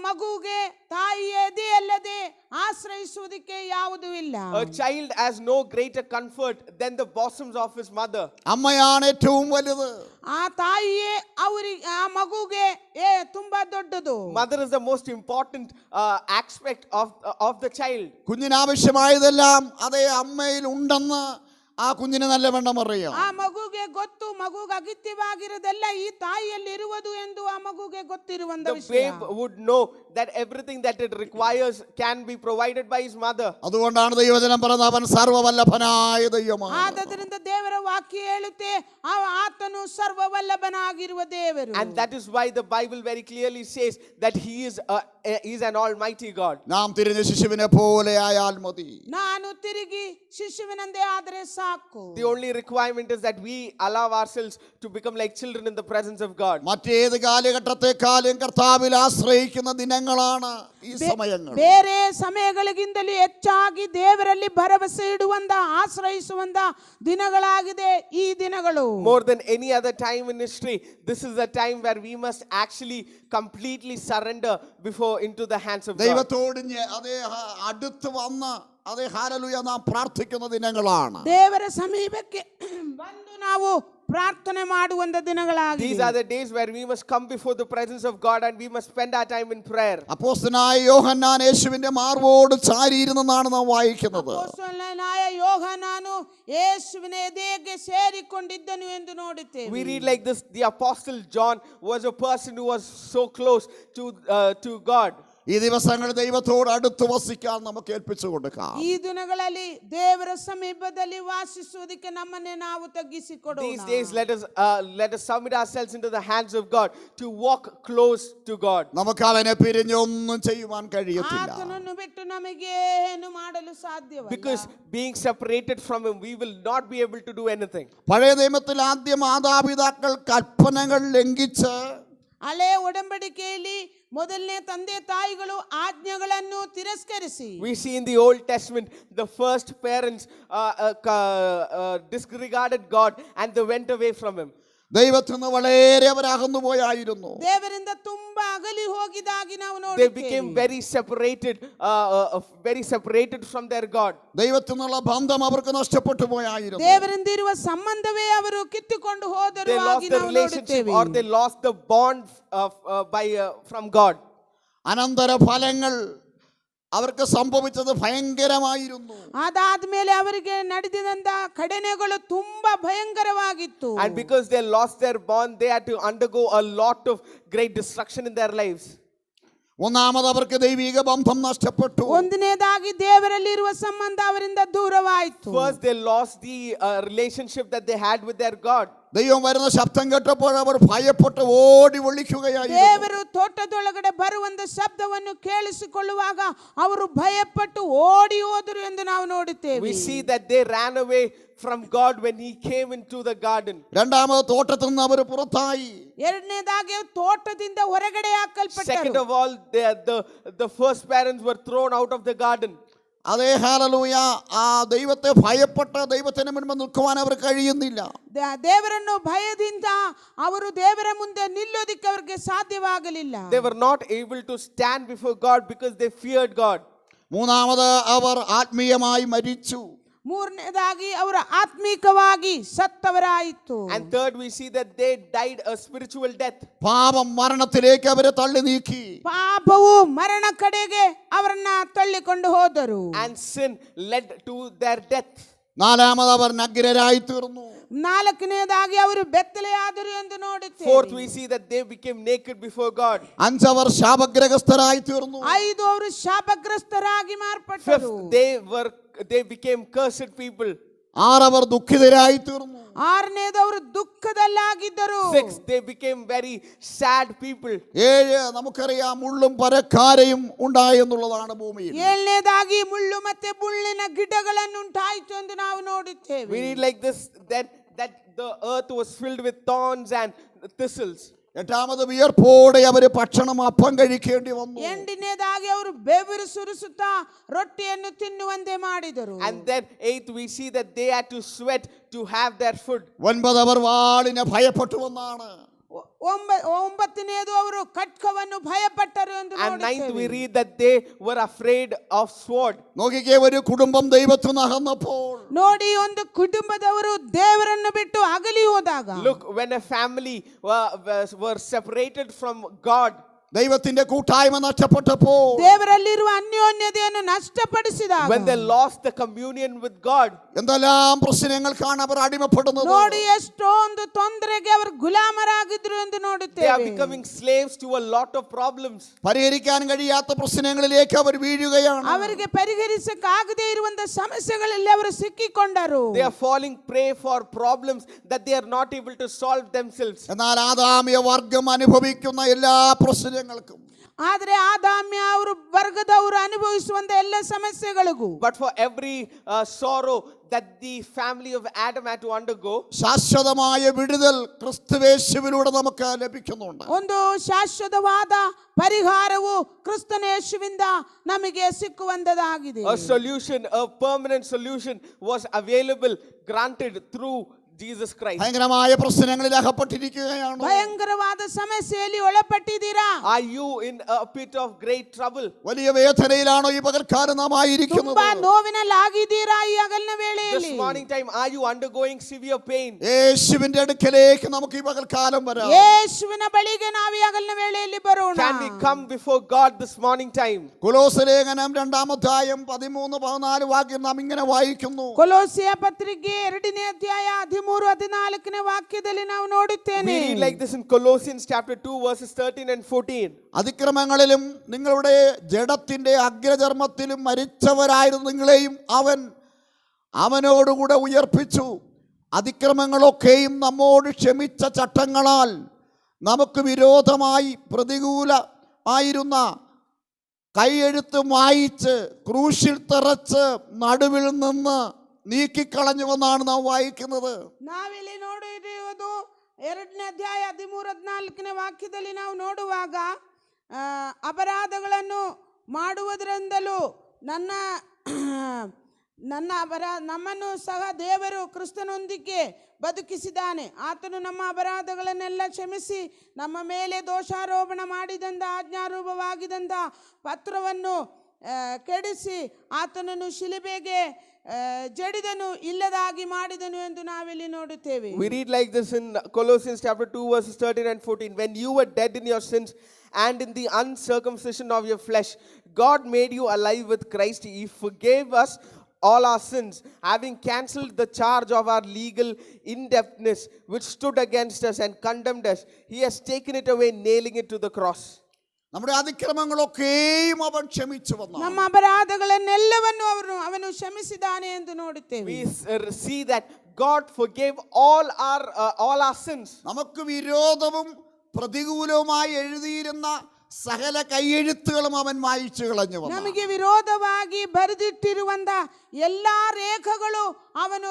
ಮಗುಗೆ ತಾಯಿಯ ಎದೆಯಲ್ಲದೆ ಆಶ್ರಯಿಸುವುದಕ್ಕೆ ಯಾವುದೂ ಇಲ್ಲ. A child has no greater comfort than the bosoms of his mother. അമ്മയാണ് ഏറ്റവും വലുത്. ಆ ತಾಯಿಯೇ ಆ ಮಗುಗೆ ತುಂಬಾ ದೊಡ್ಡದು. Mother is the most important aspect of the child. കുഞ്ഞിനാവശ്യമായതെല്ലാം അതേ അമ്മയിൽ ഉണ്ടെന്ന് ആ കുഞ്ഞിന് നല്ലവണ്ണം അറിയാം. ಆ ಮಗುಗೆ ಗೊತ್ತು, ಮಗುಗೆ ಅಗತ್ಯವಾಗಿರೋದೆಲ್ಲ ಈ ತಾಯಿಯಲ್ಲಿ ಇರುವುದು ಎಂದು ಆ ಮಗುಗೆ ಗೊತ್ತಿರುವಂತ The ವಿಷಯ. babe would know that everything that it requires can be provided by his mother. അതുകൊണ്ടാണ് ദൈവവചനം പറയുന്നത്, അവൻ സർവവല്ലഭനായ ദൈവമാണ്. ಆದ್ದರಿಂದ ದೇವರ ವಾಕ್ಯ ಹೇಳುತ್ತೆ, ಆತನು ಸರ್ವವಲ್ಲಭನಾಗಿರುವ ದೇವರು. And that is why the Bible very clearly says that he is an almighty God. നാം തിരിഞ്ഞ ശിശുവിനെ പോലെ ആയാൽ മതി. ನಾನು ತಿರುಗಿ ಶಿಶುವಿನಂತೆ ಆದರೆ ಸಾಕು. The only requirement is that we allow ourselves to become like children in the presence of God. മറ്റേത് കാലഘട്ടത്തെക്കാളും കർത്താവിൽ ആശ്രയിക്കുന്ന ദിനങ്ങളാണ് ഈ സമയങ്ങൾ. ಬೇರೆ ಸಮಯಗಳಿಗಿಂತಲೂ ಹೆಚ್ಚಾಗಿ ದೇವರಲ್ಲಿ ಭರವಸೆ ಇಡುವಂತ, ಆಶ್ರಯಿಸುವಂತ ದಿನಗಳಾಗಿದೆ ಈ ದಿನಗಳು. More than any other time in history, this is the time where we must actually completely surrender into the hands of God. ദൈവത്തോട് അതേ അടുത്ത് വന്ന് അതേ ഹല്ലേലൂയ നാം പ്രാർത്ഥിക്കുന്ന ദിനങ്ങളാണ്. ದೇವರ ಸಮೀಪಕ್ಕೆ ಬಂದು ನಾವು ಪ್ರಾರ್ಥನೆ ಮಾಡುವಂತ ದಿನಗಳಾಗಿದೆ. These are the days where we must come before the presence of God and we must spend our time in prayer. അപ്പോസ്തലനായ യോഹന്നാൻ യേശുവിന്റെ മാർവോട് ചാരിയിരുന്നെന്നാണ് നാം വായിക്കുന്നത്. ಅಪೊಸ್ತಲನಾയ ಯೋಹಾನನು ಯೇಸುವಿನ ಎದೆಗೆ ಸೇರಿಕೊಂಡಿದ್ದನು ಎಂದು ನೋಡುತ್ತೇವೆ. We read like this: the apostle John was a person who was so close to God. ഈ ദിവസങ്ങൾ ദൈവത്തോട് അടുത്ത് വസിക്കാൻ നമുക്ക് ഏൽപ്പിച്ചു കൊടുക്കാം. ಈ ದಿನಗಳಲ್ಲಿ ದೇವರ ಸಮೀಪದಲ್ಲಿ ವಾಸಿಸುವುದಕ್ಕೆ ನಮ್ಮನ್ನೇ ನಾವು ತಗ್ಗಿಸಿಕೊಡೋಣ. These days let us submit ourselves into the hands of God to walk close to God. നമുക്ക് അവനെ പിരിഞ്ഞ് ഒന്നും ചെയ്യുവാൻ കഴിയത്തില്ല. ಆತನನ್ನು ಬಿಟ್ಟು ನಮಗೆ ಏನು ಮಾಡಲು ಸಾಧ್ಯವಿಲ್ಲ. Because being separated from him, we will not be able to do anything. പഴയ നിയമത്തിൽ ആദ്യ മാതാപിതാക്കൾ കൽപ്പനകൾ ലംഘിച്ച് ಹಳೆ ಒಡಂಬಡಿಕೆಯಲ್ಲಿ ಮೊದಲನೇ ತಂದೆ ತಾಯಿಗಳು ಆಜ್ಞೆಗಳನ್ನು ತಿರಸ್ಕರಿಸಿ, we see in the Old Testament the first parents disregarded God and they went away from him. ദൈവത്തിൽ നിന്ന് വളരെ അവർ അകന്നു പോയായിരുന്നു. ದೇವರಿಂದ ತುಂಬಾ ಅಗಲಿ ಹೋಗಿದಾಗಿ ನಾವು They became ನೋಡುತ್ತೇವೆ. very separated from their God. ദൈവത്തിൽ നിന്നുള്ള ബന്ധം അവർക്ക് നഷ്ടപ്പെട്ടു പോയായിരുന്നു. ದೇವರಿಂದ ಇರುವ ಸಂಬಂಧವೇ ಅವರು ಕಿತ್ತುಕೊಂಡು ಹೋದರು They lost ಆಗಿ the ನಾವು relationship, ನೋಡುತ್ತೇವೆ. or they lost the bond from God. അനന്തര ഫലങ്ങൾ അവർക്ക് സംഭവിച്ചത് ഭയങ്കരമായിരുന്നു. ಅದಾದ್ಮೇಲೆ ಅವರಿಗೆ ನಡೆದಿದಂತ ಘಟನೆಗಳು ತುಂಬಾ ಭಯಂಕರವಾಗಿತ್ತು. And because they lost their bond, they had to undergo a lot of great destruction in their lives. ഒന്നാമത് അവർക്ക് ദൈവിക ബന്ധം നഷ്ടപ്പെട്ടു. ಒಂದನೇದಾಗಿ ದೇವರಲ್ಲಿರುವ ಸಂಬಂಧ ಅವರಿಂದ ದೂರವಾಯಿತು. First, they lost the relationship that they had with their God. ദൈവം വരുന്ന ശബ്ദം കേട്ടപ്പോൾ അവർ ഭയപ്പെട്ട് ഓടി ഒളിക്കുകയായിരുന്നു. ದೇವರು ತೋಟದೊಳಗಡೆ ಬರುವಂತ ಶಬ್ದವನ್ನು ಕೇಳಿಸಿಕೊಳ್ಳುವಾಗ ಅವರು ಭಯಪಟ್ಟು ಓಡಿ ಹೋದರು ಎಂದು ನಾವು ನೋಡುತ್ತೇವೆ. We see that they ran away from God when he came into the garden. രണ്ടാമത് തോട്ടത്തിൽ നിന്ന് അവർ പുറത്തായി. ಎರಡನೇದಾಗಿ ತೋಟದಿಂದ ಹೊರಗಡೆ Second ಹಾಕಲ್ಪಟ್ಟರು. of all, the first parents were thrown out of the garden. അതേ ഹല്ലേലൂയ. ആ ദൈവത്തെ ഭയപ്പെട്ട് ദൈവത്തിന് മുൻപ് നിൽക്കുവാൻ അവർ കഴിയുന്നില്ല. ದೇವರನ್ನು ಭಯದಿಂದ ಅವರು ದೇವರ ಮುಂದೆ ನಿಲ್ಲೋದಿಕ್ಕೆ ಅವರಿಗೆ ಸಾಧ್ಯವಾಗಲಿಲ್ಲ. They were not able to stand before God because they feared God. മൂന്നാമത് അവർ ആത്മീയമായി മരിച്ചു. ಮೂರನೇದಾಗಿ ಅವರು ಆತ್ಮಿಕವಾಗಿ ಸತ್ತವರಾಯಿತು. And third, we see that they died a spiritual death. പാപം മരണത്തിലേക്ക് അവരെ തള്ളി നീക്കി. ಪಾಪವು ಮರಣ ಕಡೆಗೆ ಅವರನ್ನ ತಳ್ಳಿಕೊಂಡು ಹೋದರು. And sin led to their death. നാലാമത് അവർ നഗ്നരായി തീർന്നു. ನಾಲ್ಕನೇದಾಗಿ ಅವರು ಬೆತ್ತಲೆಯಾದರು ಎಂದು ನೋಡುತ್ತೇವೆ. Fourth, we see that they became naked before God. അഞ്ചവർ ശാപഗ്രസ്തരായി തീർന്നു. 5 ಅವರು ಶಾಪಗ್ರಸ್ತರಾಗಿ ಮಾರ್ಪಟ್ಟರು. Fifth, they became cursed people. ആറവർ ദുഃഖിതരായി തീർന്നു. 6ನೇದವರು ದುಃಖದಲ್ಲಾಗಿದ್ದರು. Sixth, they became very sad people. 7 നമുക്കറിയാം മുള്ളും പരക്കാരയും ഉണ്ടായി എന്നുള്ളതാണ് ഭൂമിയിൽ. 7ನೇದಾಗಿ ಮುಳ್ಳು ಮತ್ತೆ ಮುಳ್ಳಿನ ಗಿಡಗಳನ್ನು ಉಂಟಾಯಿತು ಎಂದು ನಾವು ನೋಡುತ್ತೇವೆ. We read like this, that the earth was filled with thorns and thistles. എട്ടാമത് വിയർപ്പോടെ അവര് ഭക്ഷണം അപ്പം കഴിക്കേണ്ടി വന്നു. 8ನೇದಾಗಿ ಅವರು ಬೆವರು ಸುರಿಸುತ್ತಾ ರೊಟ್ಟಿಯನ್ನು ತಿನ್ನುವಂತೆ ಮಾಡಿದರು. And then eighth, we see that they had to sweat to have their food. 9 അവർ വാളിനെ ഭയപ്പെട്ടു എന്നാണ്. 9ನೇದು ಅವರು ಖಡ್ಗವನ್ನು ಭಯಪಟ್ಟರು ಎಂದು And ninth, we ನೋಡುತ್ತೇವೆ. read that they were afraid of sword. നോക്കിക്കേ, ഒരു കുടുംബം ദൈവത്തിൽ നിന്ന് അകന്നപ്പോൾ ನೋಡಿ, ಒಂದು ಕುಟುಂಬದವರು ದೇವರನ್ನು ಬಿಟ್ಟು ಅಗಲಿ ಹೋದಾಗ, Look, when a family were separated from God, ദൈവത്തിന്റെ കൂട്ടായ്മ നഷ്ടപ്പെട്ടപ്പോൾ, ದೇವರಲ್ಲಿರುವ ಅನ್ಯೋನ್ಯತೆಯನ್ನು ನಷ್ಟಪಡಿಸಿದಾಗ, when they lost the communion with God, എന്തെല്ലാം പ്രശ്നങ്ങൾക്കാണ് അവർ അടിമപ്പെടുന്നത്. ನೋಡಿ ಎಷ್ಟೊಂದು ತೊಂದರೆಗೆ ಅವರು ಗುಲಾಮರಾಗಿದ್ರು ಎಂದು they are ನೋಡುತ್ತೇವೆ. becoming slaves to a lot of problems. പരിഹരിക്കാൻ കഴിയാത്ത പ്രശ്നങ്ങളിലേക്ക് അവർ വീഴുകയാണ്. ಅವರಿಗೆ ಪರಿಹರಿಸಕ್ಕಾಗದೇ ಇರುವಂತ ಸಮಸ್ಯೆಗಳಲ್ಲಿ ಅವರು ಸಿಕ್ಕಿಕೊಂಡರು. They are falling prey for problems that they are not able to solve themselves. എന്നാൽ ആദാമ്യ വർഗം അനുഭവിക്കുന്ന എല്ലാ പ്രശ്നങ്ങൾക്കും, ಆದರೆ ಆದಾಮ್ಯ ಅವರು ವರ್ಗದವರು ಅನುಭವಿಸುವಂತ ಎಲ್ಲ ಸಮಸ್ಯೆಗಳಿಗೂ, But for every sorrow that the family of Adam had to undergo, ശാശ്വതമായ വിടുതൽ ക്രിസ്തുവേശുവിലൂടെ നമുക്ക് ലഭിക്കുന്നുണ്ട്. ಒಂದು ಶಾಶ್ವತವಾದ ಪರಿಹಾರವು ಕ್ರಿಸ್ತನ ಯೇಸುವಿನಿಂದ ನಮಗೆ ಸಿಕ್ಕುವಂತದಾಗಿದೆ. a solution, a permanent solution was available, granted through Jesus Christ. ഭയങ്കരമായ പ്രശ്നങ്ങളിൽ അകപ്പെട്ടിരിക്കുകയാണ്. ಭಯಂಕರವಾದ ಸಮಸ್ಯೆಯಲ್ಲಿ ಒಳಪಟ್ಟಿದ್ದೀರಾ? Are you in a pit of great trouble? വലിയ വേദനയിലാണോ ഈ പകൽക്കാലം നാം ആയിരിക്കുന്നത്? ತುಂಬಾ ನೋವಿನಲ್ಲಾಗಿದ್ದೀರಾ ಈ ಹಗಲಿನ This ವೇಳೆಯಲ್ಲಿ? morning time, are you undergoing severe pain? യേശുവിന്റെ അടുക്കലേക്ക് നമുക്ക് ഈ പകൽക്കാലം വരാം. ಯೇಸುವಿನ ಬಳಿಗೆ ನಾವು ಈ ಹಗಲಿನ ವೇಳೆಯಲ್ಲಿ ಬರೋಣ. Can we come before God this morning time? കൊലോസ്യലേഖനം 2-ാം അധ്യായം 13-14 വാക്യം നാം ഇങ്ങനെ വായിക്കുന്നു. ಕೊಲೋಸಿಯ ಪತ್ರಿಕೆ 2ನೇ ಅಧ್ಯಾಯ 13-14ನೇ ವಾಕ್ಯದಲ್ಲಿ ನಾವು ನೋಡುತ್ತೇನೆ. We read like this in Colossians chapter 2 verses 13 and 14. അതിക്രമങ്ങളിലും നിങ്ങളുടെ ജഡത്തിന്റെ അഗ്രചർമ്മത്തിലും മരിച്ചവരായിരുന്നു നിങ്ങളെയും അവനോടുകൂടെ ഉയർപ്പിച്ചു. അതിക്രമങ്ങളൊക്കെയും നമ്മോട് ക്ഷമിച്ച ചട്ടങ്ങളാൽ നമുക്ക് വിരോധമായി പ്രതികൂലമായിരുന്ന കൈയെഴുത്ത് മായിച്ച് ക്രൂശിൽ തറച്ച് നടുവിൽ നിന്ന് നീക്കിക്കളഞ്ഞുവെന്നാണ് നാം വായിക്കുന്നത്. ನಾವಿಲ್ಲಿ ನೋಡಿರುವುದು 2ನೇ ಅಧ್ಯಾಯ 13-14ನೇ ವಾಕ್ಯದಲ್ಲಿ ನಾವು ನೋಡುವಾಗ, ಅಪರಾಧಗಳನ್ನು ಮಾಡುವುದರಿಂದಲೂ ನನ್ನ ನಮ್ಮನ್ನು ಸಹ ದೇವರು ಕ್ರಿಸ್ತನೊಂದಿಗೆ ಬದುಕಿಸಿದ್ದಾನೆ. ಆತನು ನಮ್ಮ ಅಪರಾಧಗಳನ್ನೆಲ್ಲ ಕ್ಷಮಿಸಿ ನಮ್ಮ ಮೇಲೆ ದೋಷಾರೋಪಣ ಮಾಡಿದಂಥ ಆಜ್ಞಾರೂಪವಾಗಿದ್ದಂಥ ಪತ್ರವನ್ನು ಕೆಡಿಸಿ ಆತನನ್ನು ಶಿಲುಬೆಗೆ ಜಡಿದನು, ಇಲ್ಲದಾಗಿ ಮಾಡಿದನು ಎಂದು ನಾವಿಲ್ಲಿ ನೋಡುತ್ತೇವೆ. We read like this in Colossians chapter 2 verses 13 and 14. When you were dead in your sins and in the uncircumcision of your flesh, God made you alive with Christ. He forgave us all our sins, having cancelled the charge of our legal indebtedness which stood against us and condemned us. He has taken it away, nailing it to the cross. നമ്മുടെ അതിക്രമങ്ങളൊക്കെയും അവൻ ക്ഷമിച്ചു വന്നു. ನಮ್ಮ ಅಪರಾಧಗಳನ್ನೆಲ್ಲವನ್ನು ಅವನು ಕ್ಷಮಿಸಿದ್ದಾನೆ ಎಂದು ನೋಡುತ್ತೇವೆ. We see that God forgave all our sins. നമുക്ക് വിരോധവും പ്രതികൂലവുമായി എഴുതിയിരുന്ന സകല കൈയെഴുത്തുകളും അവൻ മായിച്ചു കളഞ്ഞു. ನಮಗೆ ವಿರೋಧವಾಗಿ ಬರೆದಿಟ್ಟಿರುವಂತ ಎಲ್ಲಾ ರೇಖೆಗಳು ಅವನು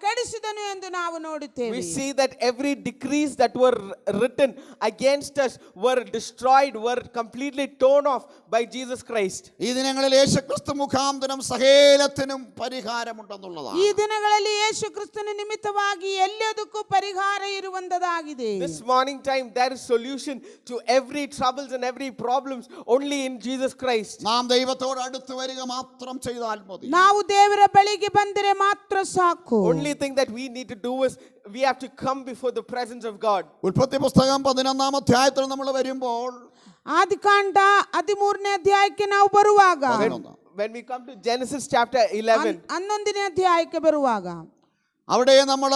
ಕೆಡಿಸಿದನು ಎಂದು ನಾವು ನೋಡುತ್ತೇವೆ. We see that every decrees that were written against us were destroyed, were completely torn off by Jesus Christ. ഈ ദിനങ്ങളിൽ യേശുക്രിസ്തു മുഖാന്തരം സകലത്തിനും പരിഹാരമുണ്ടെന്നുള്ളതാണ്. ಈ ದಿನಗಳಲ್ಲಿ ಯೇಸು ಕ್ರಿಸ್ತನ ನಿಮಿತ್ತವಾಗಿ ಎಲ್ಲದಕ್ಕೂ ಪರಿಹಾರ ಇರುವಂತದಾಗಿದೆ. This morning time there is solution to every troubles and every problems only in Jesus Christ. നാം ദൈവത്തോട് അടുത്ത് വരിക മാത്രം ചെയ്താൽ മതി. ನಾವು ದೇವರ ಬಳಿಗೆ ಬಂದರೆ ಮಾತ್ರ ಸಾಕು. Only thing that we need to do is we have to come before the presence of God. ഉൽപ്പത്തി പുസ്തകം 11-ാം അധ്യായത്തിൽ നമ്മൾ വരുമ്പോൾ ಆದಿಕಾಂಡ 13ನೇ ಅಧ್ಯಾಯಕ್ಕೆ ನಾವು ಬರುವಾಗ, When we come to Genesis chapter 11, 11ನೇ ಅಧ್ಯಾಯಕ್ಕೆ ಬರುವಾಗ അവിടെ നമ്മൾ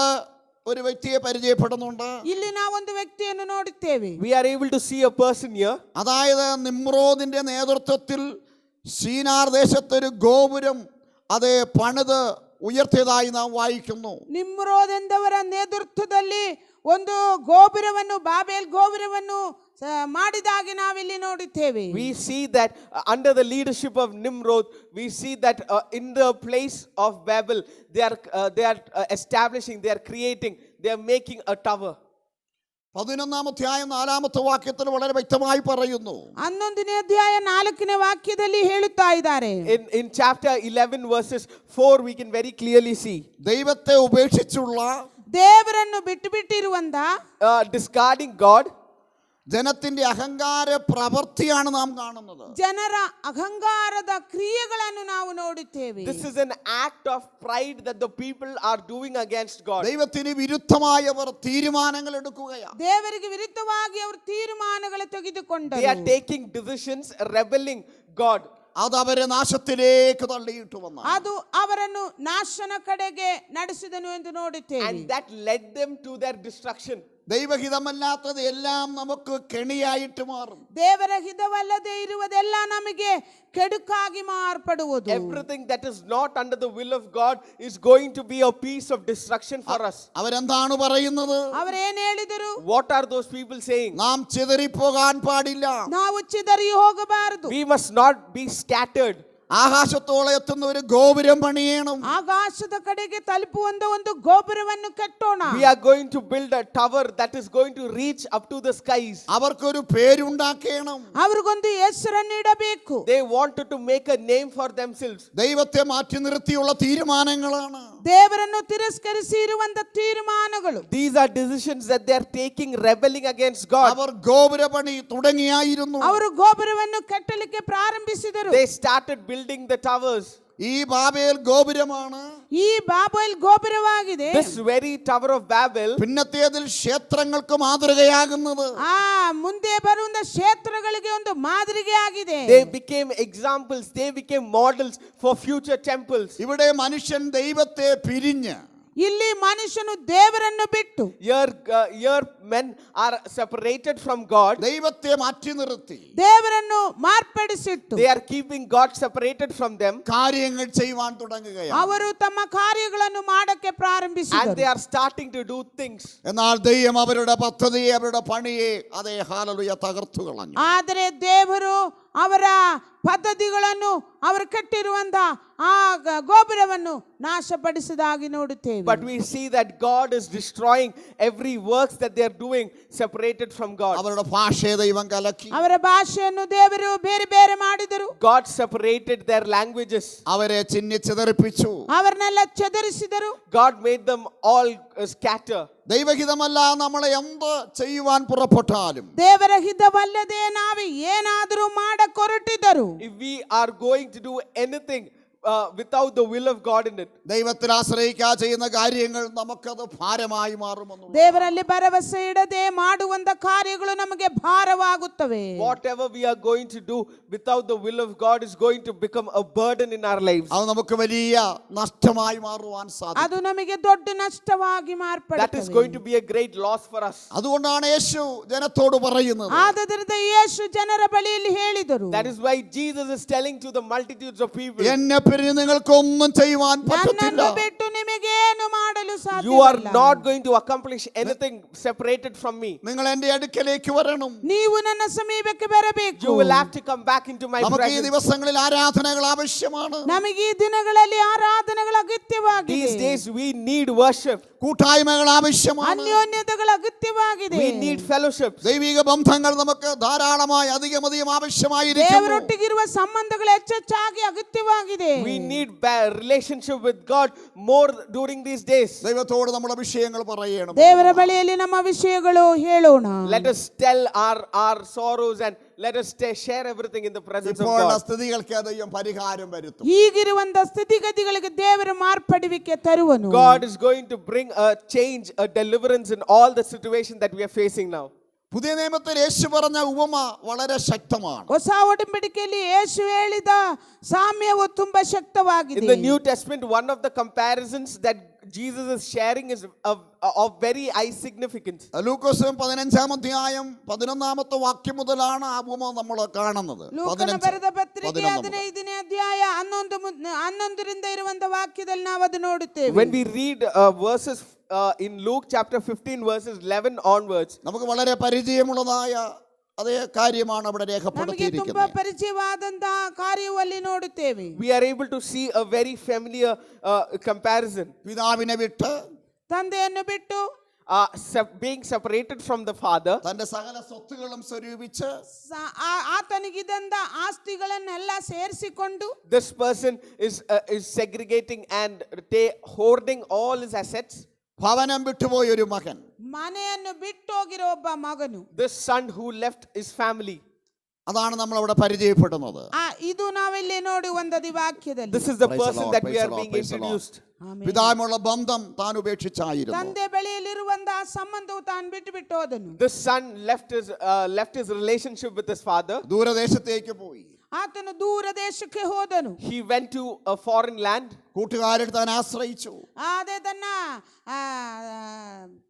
ഒരു വ്യക്തിയെ പരിചയപ്പെടുന്നുണ്ട്. ಇಲ್ಲಿ ನಾವು ಒಂದು ವ್ಯಕ್ತಿಯನ್ನು ನೋಡುತ್ತೇವೆ. we are able to see a person here. അതായത് നിമ്രോദിന്റെ നേതൃത്വത്തിൽ സീനാർ ദേശത്തൊരു ഗോപുരം അത് പണിത് ഉയർത്തിയതായി നാം വായിക്കുന്നു. ನಿಮ್ರೋದ್ ಎಂದವರ ನೇತೃತ್ವದಲ್ಲಿ ಒಂದು ಗೋಪುರವನ್ನು, ಬಾಬೆಲ್ ಗೋಪುರವನ್ನು ಮಾಡಿದಾಗಿ ನಾವಿಲ್ಲಿ ನೋಡುತ್ತೇವೆ. We see that under the leadership of Nimrod, we see that in the place of Babel, they are establishing, they are creating, they are making a tower. 11-ാം അധ്യായം 4-ാമത്തെ വാക്യത്തിൽ വളരെ വ്യക്തമായി പറയുന്നു. 11ನೇ ಅಧ್ಯಾಯ 4ನೇ ವಾಕ್ಯದಲ್ಲಿ ಹೇಳುತ್ತಾ ಇದ್ದಾರೆ. In chapter 11 verses 4 we can very clearly see ദൈവത്തെ ഉപേക്ഷിച്ചുള്ള, ದೇವರನ್ನು ಬಿಟ್ಟುಬಿಟ್ಟಿರುವಂತ, discarding God, ജനത്തിന്റെ അഹങ്കാര പ്രവൃത്തിയാണ് നാം കാണുന്നത്. ಜನರ ಅಹಂಕಾರದ ಕ್ರಿಯೆಗಳನ್ನು ನಾವು ನೋಡುತ್ತೇವೆ. This is an act of pride that the people are doing against God. ദൈവത്തിന് വിരുദ്ധമായി അവർ തീരുമാനങ്ങൾ എടുക്കുകയാണ്. ದೇವರಿಗೆ ವಿರುದ್ಧವಾಗಿ ಅವರು ತೀರ್ಮಾನಗಳು ತೆಗೆದುಕೊಂಡರು. They are taking decisions, rebelling God. അത് അവരെ നാശത്തിലേക്ക് തള്ളിയിട്ടു വന്നു. ಅದು ಅವರನ್ನು ನಾಶನ ಕಡೆಗೆ ನಡೆಸಿದನು ಎಂದು ನೋಡುತ್ತೇವೆ. And that led them to their destruction. ദൈവഹിതമല്ലാത്തത് എല്ലാം നമുക്ക് കെണിയായിട്ട് മാറും. ದೇವರ ಹಿತವಲ್ಲದೆ ಇರುವುದೆಲ್ಲ ನಮಗೆ ಕೆಡುಕಾಗಿ ಮಾರ್ಪಡುವುದು. Everything that is not under the will of God is going to be a piece of destruction for us. അവരെന്താണ് പറയുന്നത്? ಅವರೇನು ಹೇಳಿದರು? What are those people saying? നാം ചിതറിപ്പോകാൻ പാടില്ല. ನಾವು ಚಿದರಿ ಹೋಗಬಾರದು. We must not be scattered. ആകാശത്തോളം എത്തുന്ന ഒരു ഗോപുരം പണിയണം. ಆಕಾಶದ ಕಡೆಗೆ ತಲುಪುವಂತ ಒಂದು ಗೋಪುರವನ್ನು ಕಟ್ಟೋಣ. We are going to build a tower that is going to reach up to the skies. അവർക്കൊരു പേരുണ്ടാക്കണം. ಅವರಿಗೊಂದು ಹೆಸರನ್ನು ಇಡಬೇಕು. They wanted to make a name for themselves. ദൈവത്തെ മാറ്റി നിർത്തിയുള്ള തീരുമാനങ്ങളാണ്. ದೇವರನ್ನು ತಿರಸ್ಕರಿಸಿ ಇರುವಂತ ತೀರ್ಮಾನಗಳು. These are decisions that they are taking, rebelling against God. അവർ ഗോപുര പണി തുടങ്ങിയായിരുന്നു. ಅವರು ಗೋಪುರವನ್ನು ಕಟ್ಟಲಿಕ್ಕೆ ಪ್ರಾರಂಭಿಸಿದರು. They started building the towers. ഈ ബാബേൽ ഗോപുരമാണ്. ಈ Babel ಗೋಪುರವಾಗಿದೆ. This very tower of Babel. പിന്നത്തേതിൽ ക്ഷേത്രങ്ങൾക്ക് മാതൃകയാകുന്നത്. ಮುಂದೆ ಬರುವಂತ ಕ್ಷೇತ್ರಗಳಿಗೆ ಒಂದು ಮಾದರಿಗೆ ಆಗಿದೆ. They became examples, they became models for future temples. ഇവിടെ മനുഷ്യൻ ദൈവത്തെ പിരിഞ്ഞ്, ಇಲ್ಲಿ ಮನುಷ್ಯನು ದೇವರನ್ನು ಬಿಟ್ಟು, Here men are separated from God. ദൈവത്തെ മാറ്റി നിർത്തി ದೇವರನ್ನು ಮಾರ್ಪಡಿಸಿಟ್ಟು They are keeping God separated from them. കാര്യങ്ങൾ ചെയ്യുവാൻ തുടങ്ങുകയാണ്. ಅವರು ತಮ್ಮ ಕಾರ್ಯಗಳನ್ನು ಮಾಡಕ್ಕೆ And ಪ್ರಾರಂಭಿಸಿದರು. they are starting to do things. എന്നാൽ ദൈവം അവരുടെ പദ്ധതിയെ, അവരുടെ പണിയെ അതേ ഹല്ലേലൂയ തകർത്തു കളഞ്ഞു. ಆದರೆ ದೇವರು ಅವರ ಪದ್ಧತಿಗಳನ್ನು ಅವರು ಕಟ್ಟಿರುವಂತ ಆ ಗೋಪುರವನ್ನು ನಾಶಪಡಿಸಿದಾಗಿ ನೋಡುತ್ತೇವೆ. But we see that God is destroying every works that they are doing separated from God. അവരുടെ ഭാഷയെ ദൈവം കലക്കി. ಅವರ ಭಾಷೆಯನ್ನು ದೇವರು ಬೇರೆ ಬೇರೆ ಮಾಡಿದರು. God separated their languages. അവരെ ചിന്നിച്ചിതറിപ്പിച്ചു. ಅವರನ್ನೆಲ್ಲ ಚದರಿಸಿದರು. God made them all scatter. ദൈവഹിതമല്ല നമ്മളെ എന്ത് ചെയ്യുവാൻ പുറപ്പെട്ടാലും, ದೇವರ ಹಿತವಲ್ಲದೆ ನಾವು ಏನಾದರೂ ಮಾಡಕೊರಟಿದರು, If we are going to do anything without the will of God in it, ദൈവത്തിൽ ആശ്രയിക്കാ ചെയ്യുന്ന കാര്യങ്ങൾ നമുക്കത് ഭാരമായി മാറുമെന്ന്. ದೇವರಲ್ಲಿ ಭರವಸೆ ಇಡದೆ ಮಾಡುವಂತ ಕಾರ್ಯಗಳು ನಮಗೆ ಭಾರವಾಗುತ್ತವೆ. whatever we are going to do without the will of God is going to become a burden in our lives. അത് നമുക്ക് വലിയ നഷ്ടമായി മാറുവാൻ സാധിക്കും. ಅದು ನಮಗೆ ದೊಡ್ಡ ನಷ್ಟವಾಗಿ That is going to ಮಾರ್ಪಡುತ್ತದೆ. be a great loss for us. അതുകൊണ്ടാണ് യേശു ജനത്തോട് പറയുന്നത്. ಆದ್ದರಿಂದ ಯೇಸು ಜನರ ಬಳಿಯಲ್ಲಿ ಹೇಳಿದರು, That is why Jesus is telling to the multitudes of people, എന്നെ പിരിഞ്ഞ് നിങ്ങൾക്കൊന്നും ചെയ്യുവാൻ പറ്റത്തില്ല. ನನ್ನನ್ನು ಬಿಟ್ಟು ನಿಮಗೇನು ಮಾಡಲು you are ಸಾಧ್ಯವಿಲ್ಲ. not going to accomplish anything separated from me. നിങ്ങൾ എന്റെ അടുക്കലേക്ക് വരണം. ನೀವು ನನ್ನ ಸಮೀಪಕ್ಕೆ ಬರಬೇಕು. You will have to come back into my നമുക്ക് ഈ presence. ദിവസങ്ങളിൽ ആരാധനകൾ ആവശ്യമാണ്. ನಮಗೆ ಈ ದಿನಗಳಲ್ಲಿ ಆರಾಧನೆಗಳ ಅಗತ್ಯವಾಗಿದೆ. These days we need worship. കൂട്ടായ്മകൾ ആവശ്യമാണ്. ಅನ್ಯೋನ್ಯತೆಗಳ ಅಗತ್ಯವಾಗಿದೆ. We need fellowship. ദൈവിക ബന്ധങ്ങൾ നമുക്ക് ധാരാളമായി അധികം ആവശ്യമായിരിക്കുന്നു. ದೇವರೊಟ್ಟಿಗಿರುವ ಸಂಬಂಧಗಳು ಹೆಚ್ಚೆಚ್ಚಾಗಿ ಅಗತ್ಯವಾಗಿದೆ. We need relationship with God more during these days. ദൈവത്തോട് നമ്മുടെ വിഷയങ്ങൾ പറയണം. ದೇವರ ಬಳಿಯಲ್ಲಿ ನಮ್ಮ ವಿಷಯಗಳು ಹೇಳೋಣ. Let us tell our sorrows and let us share everything in the presence of ഇപ്പോഴുള്ള God. സ്ഥിതികൾക്ക് ദൈവം പരിഹാരം വരുത്തും. ಈಗಿರುವಂತ ಸ್ಥಿತಿಗತಿಗಳಿಗೆ ದೇವರು ಮಾರ್ಪಡುವಿಕೆ ತರುವನು. God is going to bring a change, a deliverance in all the situation that we are facing now. പുതിയ നിയമത്തിൽ യേശു പറഞ്ഞ ഉപമ വളരെ ശക്തമാണ്. ಹೊಸ ಒಡಂಬಡಿಕೆಯಲ್ಲಿ ಯೇಸು ಹೇಳಿದ ಸಾಮ್ಯವು ತುಂಬಾ ಶಕ್ತವಾಗಿದೆ. In the New Testament, one of the comparisons that Jesus is sharing is of very high significance. ലൂക്കോസ് 15-ാം അധ്യായം 11-ാമത്തെ വാക്യം മുതലാണ് ആ ഉപമ നമ്മൾ കാണുന്നത്. ಲೂಕನ ಬರೆದ ಪತ್ರಿಕೆ 15ನೇ ಅಧ್ಯಾಯ 11ರಿಂದ ಇರುವಂತ ವಾಕ್ಯದಲ್ಲಿ ನಾವು ಅದು ನೋಡುತ್ತೇವೆ. When we read verses in Luke chapter 15 verses 11 onwards, നമുക്ക് വളരെ പരിചയമുള്ളതായ അതേ കാര്യമാണ് അവിടെ ನಮಗೆ ತುಂಬಾ രേഖപ്പെടുത്തിയിരിക്കുന്നത്. ಪರಿಚಯವಾದಂತಹ ಕಾರ್ಯವು ಅಲ್ಲಿ ನೋಡುತ್ತೇವೆ. we are able to see a very familiar comparison. പിതാവിനെ വിട്ട് ತಂದೆಯನ್ನು ಬಿಟ್ಟು being separated from the father, തന്റെ സകല സ്വത്തുകളും സ്വരൂപിച്ച് ಆತನಿಗಿದ್ದಂತ ಆಸ್ತಿಗಳನ್ನೆಲ್ಲ ಸೇರಿಸಿಕೊಂಡು this person is segregating and hoarding all his assets. ഭവനം വിട്ടുപോയ ഒരു മകൻ, ಮನೆಯನ್ನು ಬಿಟ್ಟೋಗಿರೋ ಒಬ್ಬ ಮಗನು, This son who left his family. അതാണ് നമ്മൾ അവിടെ പരിചയപ്പെടുന്നത്. ಇದು ನಾವಿಲ್ಲಿ ನೋಡುವಂತದ್ದು ಈ ವಾಕ್ಯದಲ್ಲಿ. This is the Praise the person Lord, that we praise are the Lord, being praise the Lord. introduced. ಆಮೆನ್. പിതാവുമുള്ള ബന്ധം താൻ ഉപേക്ഷിച്ചായിരുന്നു. ತಂದೆ ಬಳಿಯಲ್ಲಿರುವಂತಹ ಸಂಬಂಧವು ತಾನು ಬಿಟ್ಟು ಬಿಟ್ಟು ಹೋದನು. This son left his relationship with his father. ദൂരദേശത്തേക്ക് പോയി. ಆತನು ದೂರ ದೇಶಕ್ಕೆ ಹೋದನು. He went to a foreign land. കൂട്ടുകാരിൽ താൻ ആശ്രയിച്ചു. ಅದೇ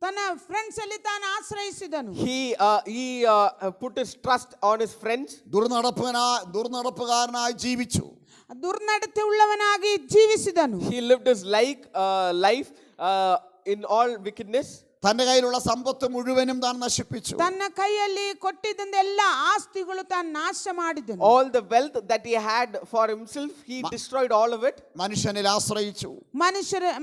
ತನ್ನ ಫ್ರೆಂಡ್ಸ್ ಅಲ್ಲಿ ತಾನು ಆಶ್ರಯಿಸಿದನು. He put his trust on his friends. ദുർനടപ്പുകാരനായി ജീവിച്ചു. ದುರ್ನಡತೆ ಉಳ್ಳವನಾಗಿ ಜೀವಿಸಿದನು. He lived his life in all wickedness. തന്റെ കയ്യിലുള്ള സമ്പത്ത് മുഴുവനും താൻ നശിപ്പിച്ചു. ತನ್ನ ಕೈಯಲ್ಲಿ ಕೊಟ್ಟಿದ್ದ ಎಲ್ಲ ಆಸ್ತಿಗಳು ತಾನು ನಾಶ ಮಾಡಿದನು. All the wealth that he had for himself, he destroyed all of it. മനുഷ്യനിൽ ആശ്രയിച്ചു.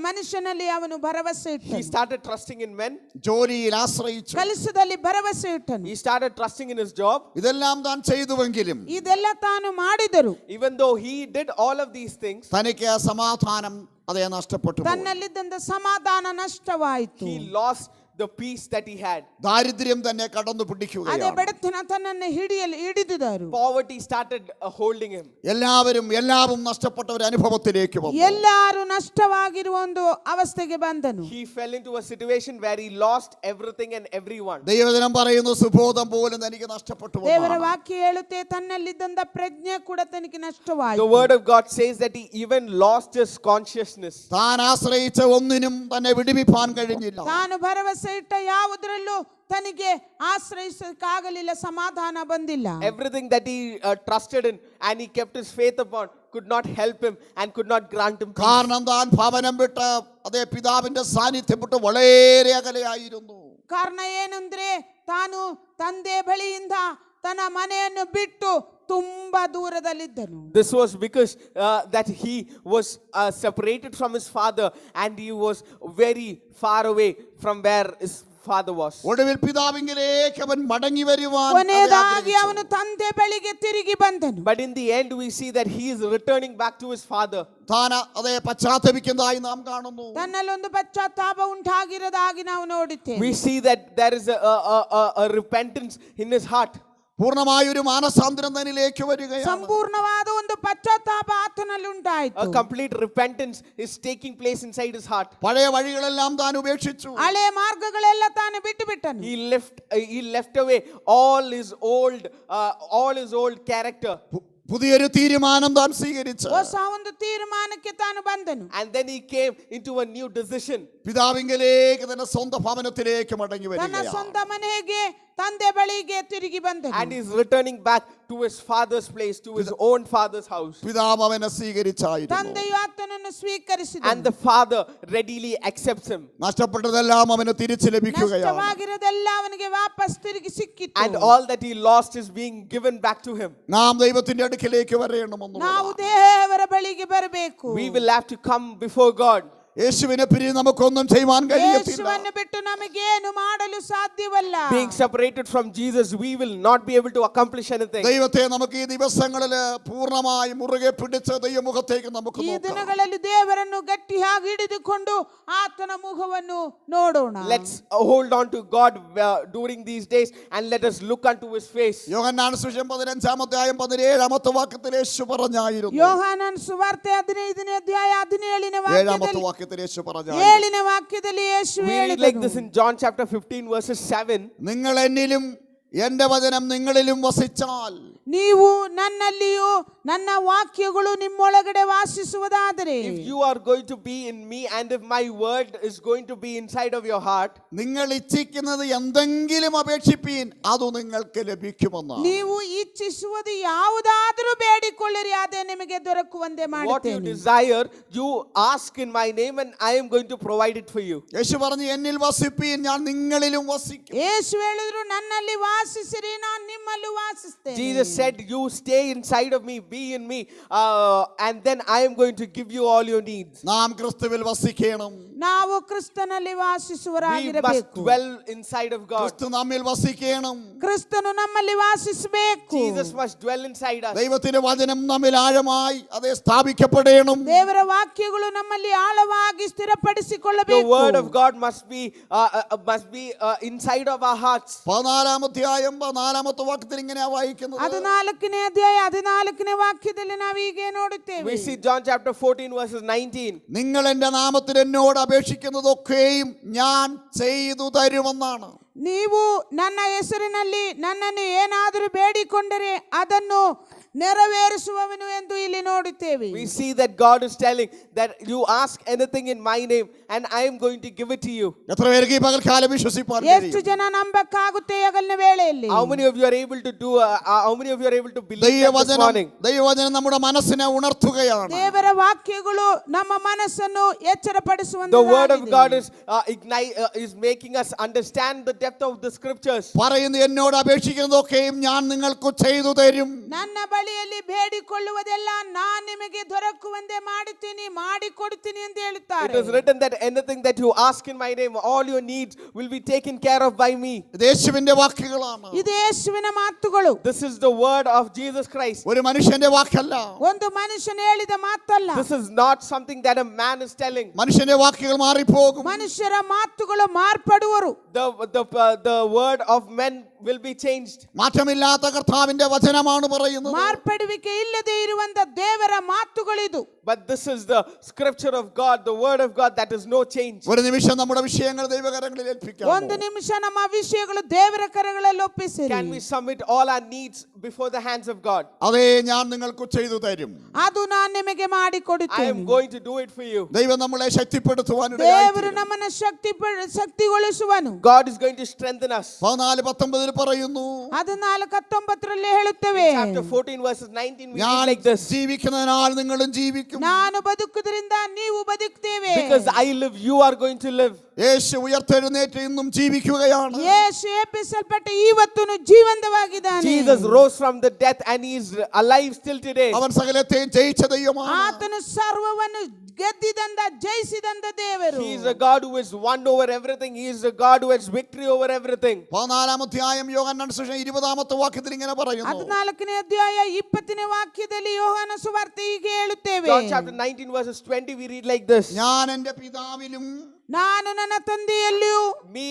ಮನುಷ್ಯನಲ್ಲಿ ಅವನು ಭರವಸೆ He ಇಟ್ಟನು. started trusting in men. ജോലിയിൽ ആശ്രയിച്ചു. ಕೆಲಸದಲ್ಲಿ ಭರವಸೆ ಇಟ್ಟನು. He started trusting in his job. ഇതെല്ലാം താൻ ചെയ്തുവെങ്കിലും ಇದೆಲ್ಲ ತಾನು ಮಾಡಿದರು. Even though he did all of these things, തനിക്ക് സമാധാനം അതേ നഷ്ടപ്പെട്ടു പോയി. ತನ್ನಲ್ಲಿದ್ದಂತ ಸಮಾಧಾನ ನಷ್ಟವಾಯಿತು. he lost the peace that he had. ദാരിദ്ര്യം തന്നെ കടന്നു ಅದೇ പിടിക്കുകയാണ്. ಬಡತನ ತನ್ನನ್ನು ಹಿಡಿದಿದರು. Poverty started holding him. എല്ലാവും നഷ്ടപ്പെട്ട ഒരു അനുഭവത്തിലേക്ക് വന്നു. ಎಲ್ಲರೂ ನಷ್ಟವಾಗಿರುವ ಒಂದು ಅವಸ್ಥೆಗೆ ಬಂದನು. He fell into a situation where he lost everything and everyone. ദൈവജനം പറയുന്നു സുബോധം പോലും തനിക്ക് നഷ്ടപ്പെട്ടു ದೇವರ വന്നു. ವಾಕ್ಯ ಹೇಳುತ್ತೆ ತನ್ನಲ್ಲಿದ್ದಂತ ಪ್ರಜ್ಞೆ ಕೂಡ ತನಗೆ The ನಷ್ಟವಾಯಿತು. word of God says that he even lost his consciousness. താൻ ആശ്രയിച്ച ഒന്നിനും തന്നെ വിടുവിപ്പാൻ കഴിഞ്ഞില്ല. ತಾನು ಭರವಸೆ ಇಟ್ಟ ಯಾವುದರಲ್ಲೂ ತನಗೆ ಆಶ್ರಯಿಸಕ್ಕಾಗಲಿಲ್ಲ, ಸಮಾಧಾನ ಬಂದಿಲ್ಲ. Everything that he trusted in and he kept his faith upon could not help him and could not grant him peace. കാരണം താൻ ഭവനം വിട്ട് അതേ പിതാവിന്റെ സാന്നിധ്യം വിട്ട് വളരെ അകലെയായിരുന്നു. ಕಾರಣ ಏನಂದ್ರೆ ತಾನು ತಂದೆ ಬಳಿಯಿಂದ ತನ್ನ ಮನೆಯನ್ನು ಬಿಟ್ಟು ತುಂಬಾ ದೂರದಲ್ಲಿದ್ದನು. This was because that he was separated from his father and he was very far away from where his father was. ഒടുവിൽ പിതാവിങ്കിലേക്ക് അവൻ മടങ്ങി വരുവാൻ ಕೊನೆಯದಾಗಿ ಅವನು ತಂದೆ ಬಳಿಗೆ ತಿರುಗಿ ಬಂದನು. But in the end we see that he is returning back to his father. താൻ അതേ പശ്ചാത്തപിക്കുന്നതായി നാം കാണുന്നു. ತನ್ನಲ್ಲೊಂದು ಪಶ್ಚಾತ್ತಾಪ ಉಂಟಾಗಿರೋದಾಗಿ ನಾವು ನೋಡುತ್ತೇವೆ. We see that there is a repentance in his heart. പൂർണ്ണമായ ഒരു മാനസാന്തരം തന്നിലേക്ക് വരികയാണ്. ಸಂಪೂರ್ಣವಾದ ಒಂದು ಪಶ್ಚಾತ್ತಾಪ ಆತನಲ್ಲಿ ಉಂಟಾಯಿತು. A complete repentance is taking place inside his heart. പഴയ വഴികളെല്ലാം താൻ ഉപേക്ഷിച്ചു. ಹಳೆ ಮಾರ್ಗಗಳೆಲ್ಲ ತಾನು ಬಿಟ್ಟು ಬಿಟ್ಟನು. He left away all his old character. പുതിയൊരു തീരുമാനം താൻ സ്വീകരിച്ചു. ಹೊಸ ಒಂದು ತೀರ್ಮಾನಕ್ಕೆ ತಾನು ಬಂದನು. And then he came into a new decision. പിതാവിങ്കിലേക്ക് തന്റെ സ്വന്തം ഭവനത്തിലേക്ക് മടങ്ങി ತನ್ನ വരികയാണ്. ಸ್ವಂತ ಮನೆಗೆ ತಂದೆ ಬಳಿಗೆ ತಿರುಗಿ ಬಂದನು. And he's returning back to his father's place, to his own father's house. പിതാവ് അവനെ സ്വീകരിച്ചായിരുന്നു. ತಂದೆಯು ಆತನನ್ನು ಸ್ವೀಕರಿಸಿದನು. And the father readily accepts him. നഷ്ടപ്പെട്ടതെല്ലാം അവന് തിരിച്ചു ലഭിക്കുകയാണ്. ನಷ್ಟವಾಗಿರೋದೆಲ್ಲ ಅವನಿಗೆ ವಾಪಸ್ ತಿರುಗಿ ಸಿಕ್ಕಿತು. And all that he lost is being given back to him. നാം ദൈവത്തിന്റെ അടുക്കിലേക്ക് വരേണമെന്ന് ನಾವು ದೇವರ ಬಳಿಗೆ ಬರಬೇಕು. We will have to come before God. യേശുവിനെ പിരിഞ്ഞ് നമുക്കൊന്നും ചെയ്യുവാൻ കഴിയത്തില്ല. ಯೇಸುವನ್ನು ಬಿಟ್ಟು ನಮಗೇನು ಮಾಡಲು ಸಾಧ್ಯವಲ್ಲ. Being separated from Jesus, we will not be able to accomplish anything. ദൈവത്തെ നമുക്ക് ഈ ദിവസങ്ങളിൽ പൂർണ്ണമായി മുറുകെ പിടിച്ച് ദൈവമുഖത്തേക്ക് നമുക്ക് ಈ നോക്കാം. ದಿನಗಳಲ್ಲಿ ದೇವರನ್ನು ಗಟ್ಟಿಯಾಗಿ ಹಿಡಿದುಕೊಂಡು ಆತನ ಮುಖವನ್ನು ನೋಡೋಣ. Let's hold on to God during these days and let us look unto his face. യോഹന്നാൻ സുവിശേഷം 15-17 വാക്യത്തിൽ യേശു പറഞ്ഞായിരുന്നു. ಯೋಹಾನನ ಸುವಾರ್ತೆ 15ನೇ ಅಧ್ಯಾಯ 17ನೇ ವಾಕ್ಯದಲ್ಲಿ 7 യേശു പറഞ്ഞായിരുന്നു. 7ನೇ ವಾಕ್ಯದಲ್ಲಿ ಯೇಸು We read like this in John chapter 15 verses 7. നിങ്ങൾ എന്നിലും എന്റെ വചനം നിങ്ങളിലും വസിച്ചാൽ ನೀವು ನನ್ನಲ್ಲಿಯೂ ನನ್ನ ವಾಕ್ಯಗಳು ನಿಮ್ಮೊಳಗಡೆ ವಾಸಿಸುವುದಾದರೆ, If you are going to be in me and if my word is going to be inside of your heart, നിങ്ങൾ ഇച്ഛിക്കുന്നത് എന്തെങ്കിലും അപേക്ഷിപ്പീൻ അത് നിങ്ങൾക്ക് ലഭിക്കുമെന്ന്. ನೀವು ಇಚ್ಛಿಸುವುದು ಯಾವುದಾದರೂ ಬೇಡಿಕೊಳ್ಳಿರಿ, ಅದೇ ನಿಮಗೆ ದೊರಕುವಂತೆ what you ಮಾಡುತ್ತೇನೆ. desire, you ask in my name and I am going to provide it for you. യേശു പറഞ്ഞു എന്നിൽ വസിപ്പീൻ ഞാൻ നിങ്ങളിലും വസിക്കും. ಯೇಸು ಹೇಳಿದ್ರು ನನ್ನಲ್ಲಿ ವಾಸಿಸಿರಿ, ನಾನು ನಿಮ್ಮಲ್ಲೂ ವಾಸಿಸ್ತೇನೆ. Jesus said, you stay inside of me, be in me, and then I am going to give you all your needs. നാം ക്രിസ്തുവിൽ വസിക്കണം. ನಾವು ಕ್ರಿಸ್ತನಲ್ಲಿ We must ವಾಸಿಸುವರಾಗಿರಬೇಕು. dwell inside of God. ക്രിസ്തു നമ്മിൽ വസിക്കണം. ಕ್ರಿಸ್ತನು ನಮ್ಮಲ್ಲಿ ವಾಸಿಸಬೇಕು. Jesus must dwell inside us. ദൈവത്തിന്റെ വചനം നമ്മിൽ ആഴമായി അതേ സ്ഥാപിക്കപ്പെടണം. ದೇವರ ವಾಕ್ಯಗಳು ನಮ್ಮಲ್ಲಿ ಆಳವಾಗಿ The ಸ್ಥಿರಪಡಿಸಿಕೊಳ್ಳಬೇಕು. word of God must be inside of our hearts. 14 അധ്യായം 14 വാക്യത്തിൽ ഇങ്ങനെയാ വായിക്കുന്നത്. 14ನೇ ಅಧ್ಯಾಯ 14ನೇ ವಾಕ್ಯದಲ್ಲಿ ನಾವು ಹೀಗೆ ನೋಡುತ್ತೇವೆ. We see John chapter 14 verses 19. നിങ്ങൾ എന്റെ നാമത്തിൽ എന്നോട് അപേക്ഷിക്കുന്നതൊക്കെയും ഞാൻ ചെയ്തു തരുമെന്നാണ്. ನೀವು ನನ್ನ ಹೆಸರಿನಲ್ಲಿ ನನ್ನನ್ನು ಏನಾದರೂ ಬೇಡಿಕೊಂಡರೆ ಅದನ್ನು ನೆರವೇರಿಸುವವನು ಎಂದು ಇಲ್ಲಿ ನೋಡುತ್ತೇವೆ. We see that God is telling that you ask anything in my name and I am going to give it to you. എത്ര പേർക്ക് ഈ പകൽക്കാലം വിശ്വസിപ്പാൻ ಎಷ್ಟು കഴിയും? ಜನ ನಂಬಕ್ಕಾಗುತ್ತೆ ಹಗಲಿನ ವೇಳೆಯಲ್ಲಿ? How many of you are able to do how many of you are able to believe that this morning? ദൈവവചനം നമ്മുടെ മനസ്സിനെ ഉണർത്തുകയാണ്. ದೇವರ ವಾಕ್ಯಗಳು ನಮ್ಮ ಮನಸ್ಸನ್ನು The word of ಎಚ್ಚರಪಡಿಸುವಂತದ್ದಾಗಿದೆ. God is making us understand the depth of the scriptures. പറയുന്നു എന്നോട് അപേക്ഷിക്കുന്നതൊക്കെയും ഞാൻ നിങ്ങൾക്ക് ചെയ്തു തരും. ನನ್ನ ಬಳಿಯಲ್ಲಿ ಬೇಡಿಕೊಳ್ಳುವುದೆಲ್ಲ ನಾನು ನಿಮಗೆ ದೊರಕುವಂತೆ ಮಾಡುತ್ತೀನಿ, ಮಾಡಿಕೊಡುತ್ತೀನಿ ಎಂದು It ಹೇಳುತ್ತಾರೆ. is written that anything that you ask in my name, all your needs will be taken care of by me. ഇത് യേശുവിന്റെ വാക്കുകളാണ്. ಇದು ಯೇಸುವಿನ ಮಾತುಗಳು. This is the word of Jesus Christ. ഒരു മനുഷ്യന്റെ വാക്കല്ല. ಒಂದು ಮನುಷ್ಯನು ಹೇಳಿದ ಮಾತಲ್ಲ. This is not something that a man is telling. മനുഷ്യന്റെ വാക്കുകൾ മാറിപ്പോകും. ಮನುಷ್ಯರ ಮಾತುಗಳು ಮಾರ್ಪಡುವರು. The word of men will be changed. മാറ്റമില്ലാത്ത കർത്താവിന്റെ വചനമാണ് പറയുന്നത്. ಮಾರ್ಪಡುವಿಕೆ ಇಲ್ಲದೆ ಇರುವಂತ ದೇವರ ಮಾತುಗಳಿದು. But this is the scripture of God, the word of God, that is no change. ഒരു നിമിഷം നമ്മുടെ വിഷയങ്ങൾ ദൈവകരങ്ങളിൽ ഏൽപ്പിക്കാം. ಒಂದು ನಿಮಿಷ ನಮ್ಮ ವಿಷಯಗಳು ದೇವರ ಕರಗಳಲ್ಲಿ ಒಪ್ಪಿಸಿರಿ. Can we submit all our needs before the hands of God? അതേ ഞാൻ നിങ്ങൾക്ക് ചെയ്തു തരും. ಅದು ನಾನು ನಿಮಗೆ I ಮಾಡಿಕೊಡುತ್ತೇನೆ. am going to do it for you. ദൈവം നമ്മളെ ശക്തിപ്പെടുത്തുവാൻ ದೇವರು ನಮ್ಮನ್ನು ಶಕ್ತಿಗೊಳಿಸುವನು. God is going to strengthen us. 14-19 പറയുന്നു. ಅದು 4:19 ಹೇಳುತ್ತವೆ. Chapter 14 verses 19 we ഞാൻ read like this. ജീവിക്കുന്നതിനാൽ നിങ്ങളും ജീവിക്കും. ನಾನು ಬದುಕುವುದರಿಂದ ನೀವು ಬದುಕ್ತೇವೆ. Because I live, you are going to live. യേശു ഉയർത്തെഴുന്നേറ്റ് ഇന്നും ജീവിക്കുകയാണ്. ಯೇಸು ಎಬ್ಬಿಸಲ್ಪಟ್ಟ ಇವತ್ತೂ ಜೀವಂತವಾಗಿದ್ದಾನೆ. Jesus rose from the death and he is alive still today. അവൻ സകലത്തെയും ജയിച്ച ദൈവമാണ്. ಆತನು ಸರ್ವವನ್ನು ಗೆದ್ದಿದಂತ ಜಯಿಸಿದಂತ ದೇವರು. He is a God who has won over everything. He is a God who has victory over everything. 14-ാം അധ്യായം യോഹന്നാൻ സുവിശേഷം 20-ാമത്തെ വാക്യത്തിൽ ഇങ്ങനെ പറയുന്നു. 14ನೇ ಅಧ್ಯಾಯ 20ನೇ ವಾಕ್ಯದಲ್ಲಿ ಯೋಹಾನ ಸುವಾರ್ತೆ ಹೀಗೆ ಹೇಳುತ್ತೇವೆ. John chapter 19 verses 20 we read like this. ഞാൻ എൻ്റെ പിതാവിലും ನಾನು ನನ್ನ ತಂದೆಯಲ್ಲಿಯೂ, Me,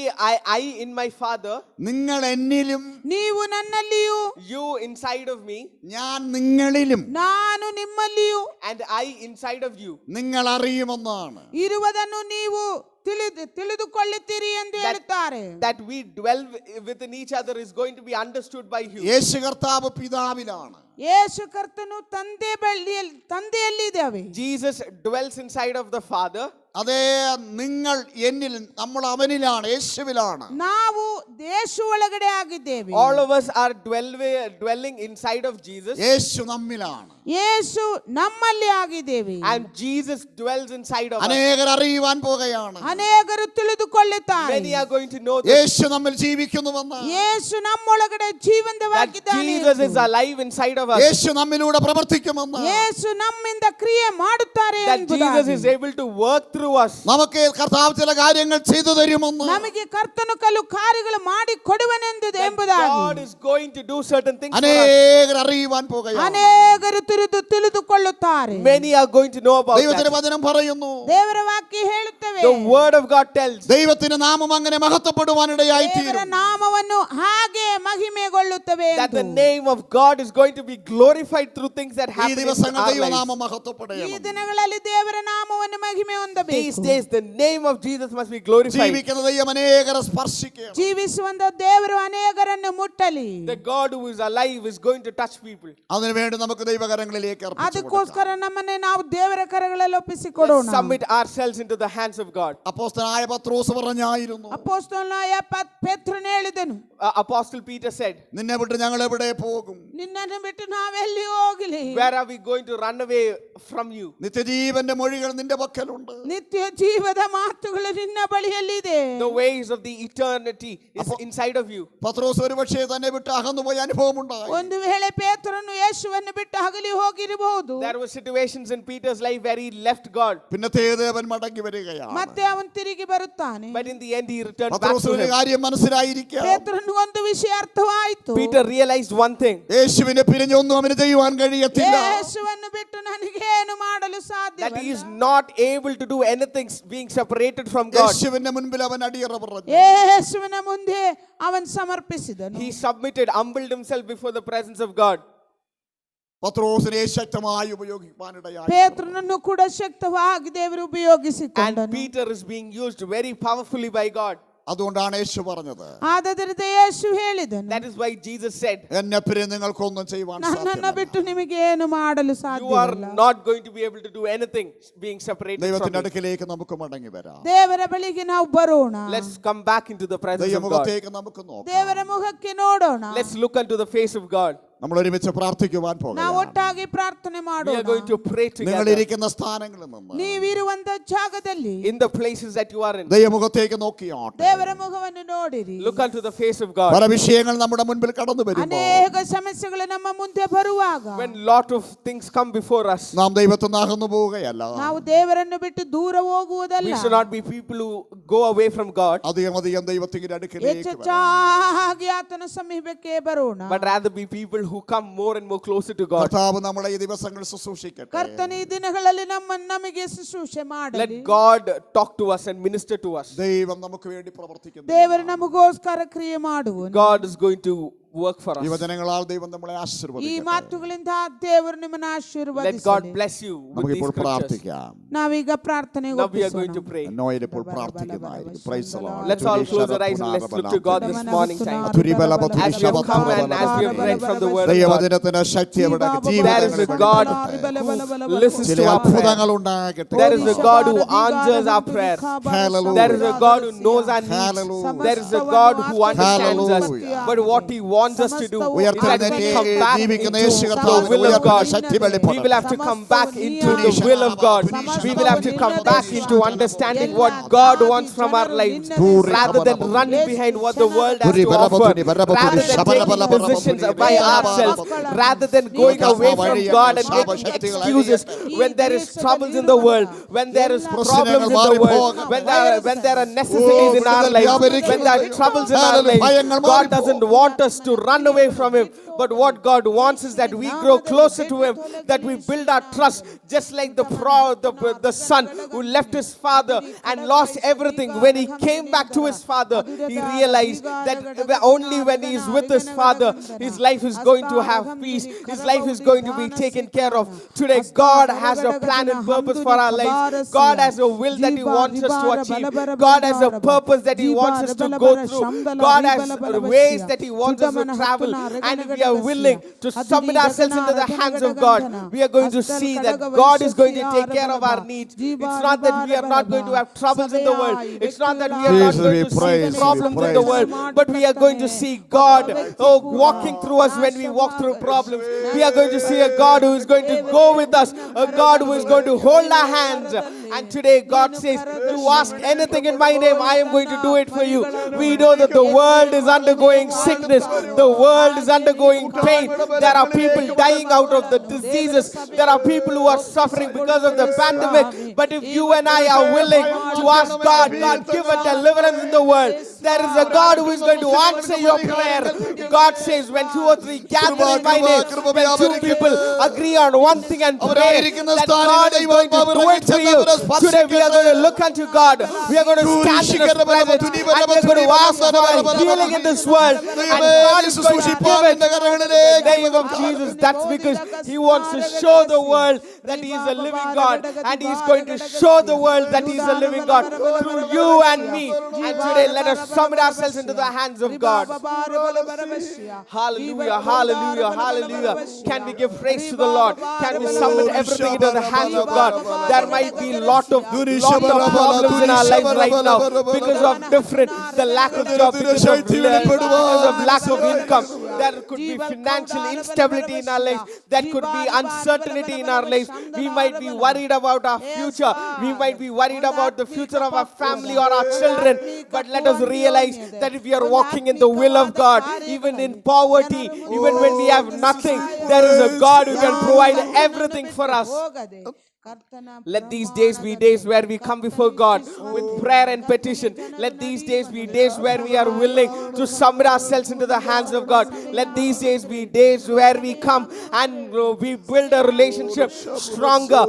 I in my Father, നിങ്ങൾ എന്നിലും ನೀವು ನನ್ನಲ್ಲಿಯೂ, you inside of me, ഞാൻ നിങ്ങളിലും ನಾನು ನಿಮ್ಮಲ್ಲಿಯೂ and I inside of you. നിങ്ങൾ അറിയുമെന്നാണ്. ಇರುವುದನ್ನು ನೀವು ತಿಳಿದುಕೊಳ್ಳುತ್ತೀರಿ ಎಂದು ಹೇಳುತ್ತಾರೆ. That we dwell within each other is going to be understood by you. യേശു കർത്താവ് പിതാവിലാണ്. ಯೇಸು ಕರ್ತನು ತಂದೆಯಲ್ಲಿದ್ದಾವೆ. Jesus dwells inside of the Father. അതേ, നിങ്ങൾ എന്നിൽ, നമ്മൾ അവനിലാണ്, യേശുവിലാണ്. ನಾವು ಯೇಸು ಒಳಗಡೆ ಆಗಿದ್ದೇವೆ. All of us are dwelling inside of Jesus. യേശു നമ്മിലാണ്. ಯೇಸು ನಮ್ಮಲ್ಲಿ ಆಗಿದ್ದೇವೆ. And Jesus dwells inside of us. അനേകർ അറിയുവാൻ പോകുകയാണ്. ಅನೇಕರು ತಿಳಿದುಕೊಳ್ಳುತ್ತಾರೆ. Many are going to know this, യേശു നമ്മിൽ ജീവിക്കുന്നുവെന്ന്. ಯೇಸು ನಮ್ಮೊಳಗಡೆ that ಜೀವಂತವಾಗಿದ್ದಾನೆ. Jesus is alive inside of us. യേശು നമ്മിലൂടെ പ്രവർത്തിക്കുമെന്ന്. ಯೇಸು ನಮ್ಮಿಂದ ಕ್ರಿಯೆ ಮಾಡುತ್ತಾರೆ That Jesus ಎಂಬುದಾಗಿ. is able to work through us. നമുക്ക് കർത്താവ് ചില കാര്യങ്ങൾ ചെയ്തു തരുമെന്ന്. ನಮಗೆ ಕರ್ತನು ಕೆಲವು ಕಾರ್ಯಗಳು ಮಾಡಿ ಕೊಡುವನೆಂದು That ಎಂಬುದಾಗಿ. God is going to do certain things for us. അനേകർ അറിയുവാൻ പോകുകയാണ്. ಅನೇಕರು ತಿಳಿದುಕೊಳ್ಳುತ್ತಾರೆ. Many are going to know about ദൈവത്തിന്റെ that. വചനം പറയുന്നു, ದೇವರ ವಾಕ್ಯ ಹೇಳುತ್ತವೆ, The word of God tells ദൈവത്തിന്റെ നാമം അങ്ങനെ മഹത്വപ്പെടുവാനിടയായി ದೇವರ തീരും. ನಾಮವನ್ನು ಹಾಗೆ ಮಹಿಮೆಗೊಳ್ಳುತ್ತವೆ that the ಎಂದು. name of God is going to be glorified through things that ഈ happen in ദിവസങ്ങൾ our lives. ദൈവനാമം ಈ മഹത്വപ്പെടണം. ದಿನಗಳಲ್ಲಿ ದೇವರ ನಾಮವನ್ನು ಮಹಿಮೆ ಹೊಂದಬೇಕು. These days the name of Jesus must be glorified. ജീവിക്കുന്ന ദൈവം അനേകരെ സ്പർശിക്കണം. ಜೀವಿಸುವಂತ ದೇವರು ಅನೇಕರನ್ನು ಮುಟ್ಟಲಿ. The God who is alive is going to touch people. അതിനുവേണ്ടി നമുക്ക് ദൈവകരങ്ങളിലേക്ക് അർപ്പിച്ചു കൊടുക്കാം. ಅದಕ್ಕೋಸ್ಕರ ನಮ್ಮನ್ನೇ ನಾವು ದೇವರ ಕರಗಳಲ್ಲಿ ಒಪ್ಪಿಸಿಕೊಡೋಣ. Let's submit ourselves into the hands of God. അപ്പോസ്തലനായ പത്രോസ് പറഞ്ഞായിരുന്നു, ಅಪೊಸ್ತಲನಾയ ಪೇತ್ರನು ಹೇಳಿದನು, Apostle Peter said, നിന്നെ വിട്ട് ഞങ്ങൾ എവിടെ പോകും? ನಿನ್ನನ್ನು ಬಿಟ್ಟು ನಾವೆಲ್ಲಿ ಹೋಗಲಿ? where are we going to run away from you? നിത്യജീവന്റെ മൊഴികൾ നിന്റെ പക്കലുണ്ട്. ನಿತ್ಯ ಜೀವದ ಮಾತುಗಳು ನಿನ್ನ ಬಳಿಯಲ್ಲಿದೆ. The ways of the eternity is inside of you. പത്രോസ് ഒരുപക്ഷേ തന്നെ വിട്ട് അകന്നുപോയ അനുഭവമുണ്ടായി. ಒಂದು ವೇಳೆ ಪೇತ್ರನು ಯೇಸುವನ್ನು ಬಿಟ್ಟು ಅಗಲಿ ಹೋಗಿರಬಹುದು. There were situations in Peter's life where he left God, പിന്നത്തേത് അവൻ മടങ്ങി വരികയാണ്. ಮತ್ತೆ ಅವನು ತಿರುಗಿ ಬರುತ್ತಾನೆ. but in the end he returned back Pathros to ഒരു him. കാര്യം മനസ്സിലായിരിക്കാം. ಪೇತ್ರನು ಒಂದು ವಿಷಯ ಅರ್ಥವಾಯಿತು. Peter realized one thing, യേശുവിനെ പിരിഞ്ഞൊന്നും അവന് ചെയ്യുവാൻ കഴിയത്തില്ല. ಯೇಸುವನ್ನು ಬಿಟ್ಟು ನನಗೇನು ಮಾಡಲು that ಸಾಧ್ಯವಿಲ್ಲ. he is not able to do anything being separated from God. യേശുവിന്റെ മുൻപിൽ അവൻ അടിയറ പറഞ്ഞു. ಯೇಸುವಿನ ಮುಂದೆ ಅವನು ಸಮರ್ಪಿಸಿದನು. He submitted, humbled himself before the presence of God. പത്രോസിനെ ശക്തമായി ഉപയോഗിക്കാനിടയായി. ಪೇತ್ರನನ್ನು ಕೂಡ ಶಕ್ತವಾಗಿ ದೇವರು And ಉಪಯೋಗಿಸಿಕೊಂಡನು. Peter is being used very powerfully by God. അതുകൊണ്ടാണ് യേശു പറഞ്ഞത്, ಆದದರಿಂದ ಯೇಸು ಹೇಳಿದನು, That is why Jesus said, എന്നെ പിരിഞ്ഞ് നിങ്ങൾക്കൊന്നും ചെയ്യുവാൻ ನನ್ನನ್ನು സാധ്യമല്ല. ಬಿಟ್ಟು ನಿಮಗೆ ಏನು ಮಾಡಲು you are ಸಾಧ್ಯವಿಲ್ಲ. not going to be able to do anything being separated from ദൈവത്തിന്റെ me. അടുക്കിലേക്ക് നമുക്ക് മടങ്ങി വരാം. ದೇವರ ಬಳಿಗೆ ನಾವು ಬರೋಣ. Let's come back into the presence of God. ദൈവമുഖത്തേക്ക് നമുക്ക് നോക്കാം. ದೇವರ ಮುಖಕ್ಕೆ ನೋಡೋಣ. Let's look unto the face of God. നമ്മൾ ഒരുമിച്ച് പ്രാർത്ഥിക്കുവാൻ ನಾವು പോകും. ಒಟ್ಟಾಗಿ ಪ್ರಾರ್ಥನೆ We ಮಾಡೋಣ. are going to pray നിങ്ങൾ together ഇരിക്കുന്ന സ്ഥാനങ്ങളിൽ നിന്ന് ನೀವಿರುವಂತ ಜಾಗದಲ್ಲಿ in the places that you are in. ദൈവമുഖത്തേക്ക് നോക്കിയാട്ടെ. ದೇವರ ಮುಖವನ್ನು ನೋಡಿರಿ. Look unto the face of God. പല വിഷയങ്ങൾ നമ്മുടെ മുൻപിൽ കടന്നു വരുമ്പോൾ ಅನೇಕ ಸಮಸ್ಯೆಗಳು ನಮ್ಮ ಮುಂದೆ ಬರುವಾಗ When lot of things come before us, നാം ദൈവത്തിൽ നിന്ന് അകന്നു പോവുകയല്ല. ನಾವು ದೇವರನ್ನು ಬಿಟ್ಟು ದೂರ ಹೋಗುವುದಲ್ಲ. we should not be people who go away from God, അധികം ദൈവത്തിന്റെ അടുക്കിലേക്ക് വരാം. ಹೆಚ್ಚಾಗಿ ಆತನ ಸಮೀಪಕ್ಕೆ ಬರೋಣ. but rather be people who come more and more closer to God. കർത്താവ് നമ്മളെ ഈ ദിവസങ്ങൾ ശുശ്രൂഷിക്കട്ടെ. ಕರ್ತನ ಈ ದಿನಗಳಲ್ಲಿ ನಮಗೆ ಶುಶ್ರೂಷೆ Let ಮಾಡಲಿ. God talk to us and minister to us. ദൈവം നമുക്ക് വേണ്ടി പ്രവർത്തിക്കുന്നു. ದೇವರು ನಮಗೋಸ್ಕರ ಕ್ರಿಯೆ ಮಾಡುವನು. God is going to work for ഈ us. വചനങ്ങളാൽ ദൈവം നമ്മളെ ಈ ആശീർവദിക്കട്ടെ. ಮಾತುಗಳಿಂದ ದೇವರು ನಿಮ್ಮನ್ನು Let ಆಶೀರ್ವದಿಸಲಿ. God bless you with നമുക്കിപ്പോൾ these scriptures. പ്രാർത്ഥിക്കാം. ನಾವೀಗ ಪ್ರಾರ್ಥನೆಗೆ Now we are going ಒಪ್ಪಿಸೋಣ. to pray. നോയിൽ ഇപ്പോൾ പ്രാർത്ഥിക്കുന്നതായിരിക്കും. Praise the Lord. Let's all close our eyes and let's look to God this morning time. As we have come and as we have read from the word of God, ദൈവവചനത്തിന്റെ ശക്തി അവിടെ there is a God who listens ചില to our prayer. അത്ഭുതങ്ങൾ ഉണ്ടാകട്ടെ. There is a God who answers our prayer. Hallelujah. There is a God who knows our needs. Hallelujah. There is a God who understands us. Hallelujah. But what He wants us to do is that we ഉയർത്തെഴുന്നേറ്റ് come back ജീവിക്കുന്ന into Yeshu the കർത്താവിന്റെ will of ഉയർപ്പിന്റെ God. Shakti We will വെളിപ്പെടട്ടെ. have to come back into the will of God. We will have to come back into understanding what God wants from our lives, rather than running behind what the world has to offer, rather than taking decisions by ourselves, rather than going away from God and making excuses when there is troubles in the world, when there is problems in the world, when there are necessities in our lives, when there are troubles in our lives. God doesn't want us to run away from Him, but what God wants is that we grow closer to Him, that we build our trust, just like the son who left his father and lost everything. When he came back to his father, he realized that only when he is with his father, his life is going to have peace, his life is going to be taken care of. Today, God has a plan and purpose for our lives. God has a will that He wants us to achieve. God has a purpose that He wants us to go through. God has ways that He wants us to travel. And if we are willing to submit ourselves into the hands of God, we are going to see that God is going to take care of our needs. It's not that we are not going to have troubles in the world. It's not that we are not Jesus, going we to see praise, problems we in the world. But we are going to see God walking through us when we walk through problems. We are going to see a God who is going to go with us, a God who is going to hold our hands. And today God says, to ask anything in my name, I am going to do it for you. We know that the world is undergoing sickness. The world is undergoing pain. There are people dying out of the diseases. There are people who are suffering because of the pandemic. But if you and I are willing to ask God, God, give a deliverance in the world, there is a God who is going to answer your prayer. God says, when 2 or 3 gather in my name, when 2 people agree on one thing and pray, that God is going to do it for you. Today we are going to look unto God. We are going to stand in His presence and we are going to ask for a healing in this world. And God is going to give it in the name of Jesus. That's because He wants to show the world that He is a living God. And He is going to show the world that He is a living God through you and me. And today let us submit ourselves into the hands of God. Hallelujah, hallelujah, hallelujah. Can we give praise to the Lord? Can we submit everything into the hands of God? There might be lot of problems in our lives right now because of the lack of job, because of lack of income. There could be financial instability in our lives. There could be uncertainty in our lives. We might be worried about our future. We might be worried about the future of our family or our children. But let us realize that if we are walking in the will of God, even in poverty, even when we have nothing, there is a God who can provide everything for us. Let these days be days where we come before God with prayer and petition. Let these days be days where we are willing to submit ourselves into the hands of God. Let these days be days where we come and we build a relationship stronger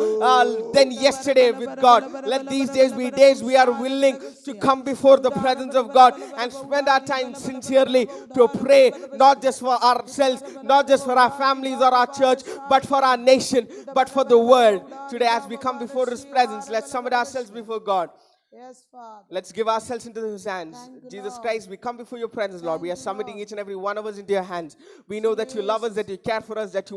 than yesterday with God. Let these days be days we are willing to come before the presence of God and spend our time sincerely to pray, not just for ourselves, not just for our families or our church, but for our nation, but for the world. Today, as we come before His presence, let's submit ourselves before God. Yes, Father. Let's give ourselves into His hands. Jesus Christ, we come before your presence, Lord. We are submitting each and every one of us into your hands. We know that you love us, that you care for us, that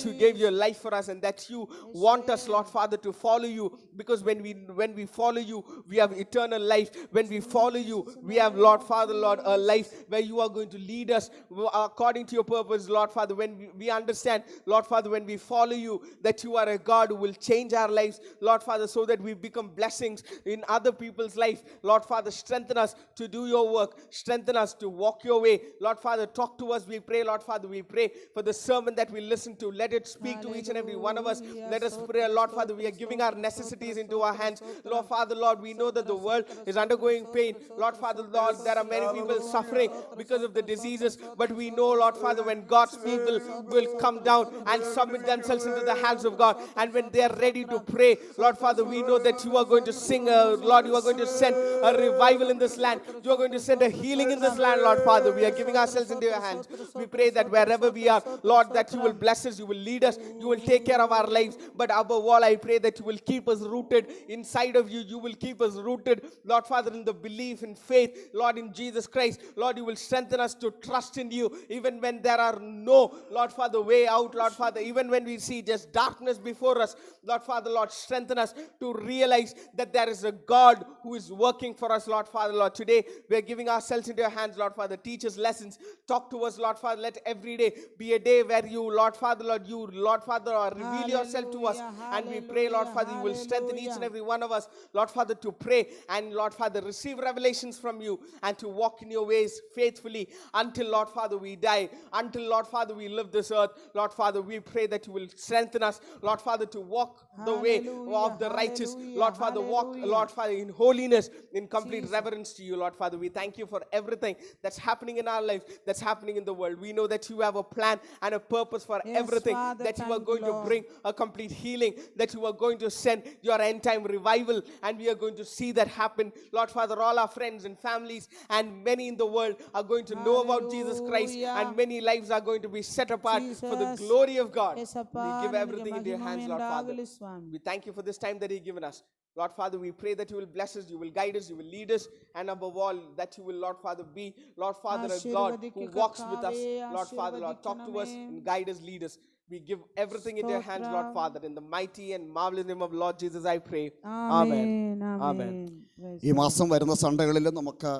you gave your life for us, and that you want us, Lord Father, to follow you. Because when we follow you, we have eternal life. When we follow you, we have, Lord Father, Lord, a life where you are going to lead us according to your purpose, Lord Father. When we understand, Lord Father, when we follow you, that you are a God who will change our lives, Lord Father, so that we become blessings in other people's life. Lord Father, strengthen us to do your work. Strengthen us to walk your way. Lord Father, talk to us, we pray. Lord Father, we pray for the sermon that we listen to. Let it speak to each and every one of us. Let us pray, Lord Father, we are giving our necessities into our hands. Lord Father, Lord, we know that the world is undergoing pain. Lord Father, Lord, there are many people suffering because of the diseases. But we know, Lord Father, when God's people will come down and submit themselves into the hands of God, and when they are ready to pray, Lord Father, we know that you are going to sing Lord, you are going to send a revival in this land. You are going to send a healing in this land, Lord Father. We are giving ourselves into your hands. We pray that wherever we are, Lord, that you will bless us, you will lead us, you will take care of our lives. But above all, I pray that you will keep us rooted inside of you. You will keep us rooted, Lord Father, in the belief and faith, Lord, in Jesus Christ. Lord, you will strengthen us to trust in you, even when there are no, Lord Father, way out, Lord Father, even when we see just darkness before us, Lord Father, Lord, strengthen us to realize that there is a God who is working for us, Lord Father, Lord. Today, we are giving ourselves into your hands, Lord Father. Teach us lessons. Talk to us, Lord Father. Let every day be a day where you, Lord Father, Lord, you, Lord Father, reveal yourself to us. And we pray, Lord Father, you will strengthen each and every one of us, Lord Father, to pray and, Lord Father, receive revelations from you and to walk in your ways faithfully until, Lord Father, we die, until, Lord Father, we live this earth. Lord Father, we pray that you will strengthen us, Lord Father, to walk the way of the righteous. Hallelujah, Lord Father, walk, hallelujah. Lord Father, in holiness, in complete reverence to you, Lord Father. We thank you for everything that's happening in our lives, that's happening in the world. We know that you have a plan and a purpose for Yes, everything, Father, that you are thank you, going to Lord. bring a complete healing, that you are going to send your end time revival, and we are going to see that happen. Lord Father, all our friends and families and many in the world are going to know about Jesus Christ, Hallelujah. and many lives are going to be set apart for the Jesus. glory of God. Yesappa, We give ನಿನಗೆ everything into your hands, ಮಹಿಮೆ Lord Father. ಉಂಟಾಗಲಿ Swami. We thank you for this time that you've given us. Lord Father, we pray that you will bless us, you will guide us, you will lead us, and above all, that you will, Lord Father, be, Lord Father, a God who walks with us. Lord Father, Lord, talk to us and guide us, lead us. We give everything into your hands, Lord Father. In the mighty and marvelous name of Lord Jesus, I pray. Amen. Amen, Amen. Amen. Praise ഈ the Lord. മാസം വരുന്ന സൺഡേകളിൽ നമുക്ക്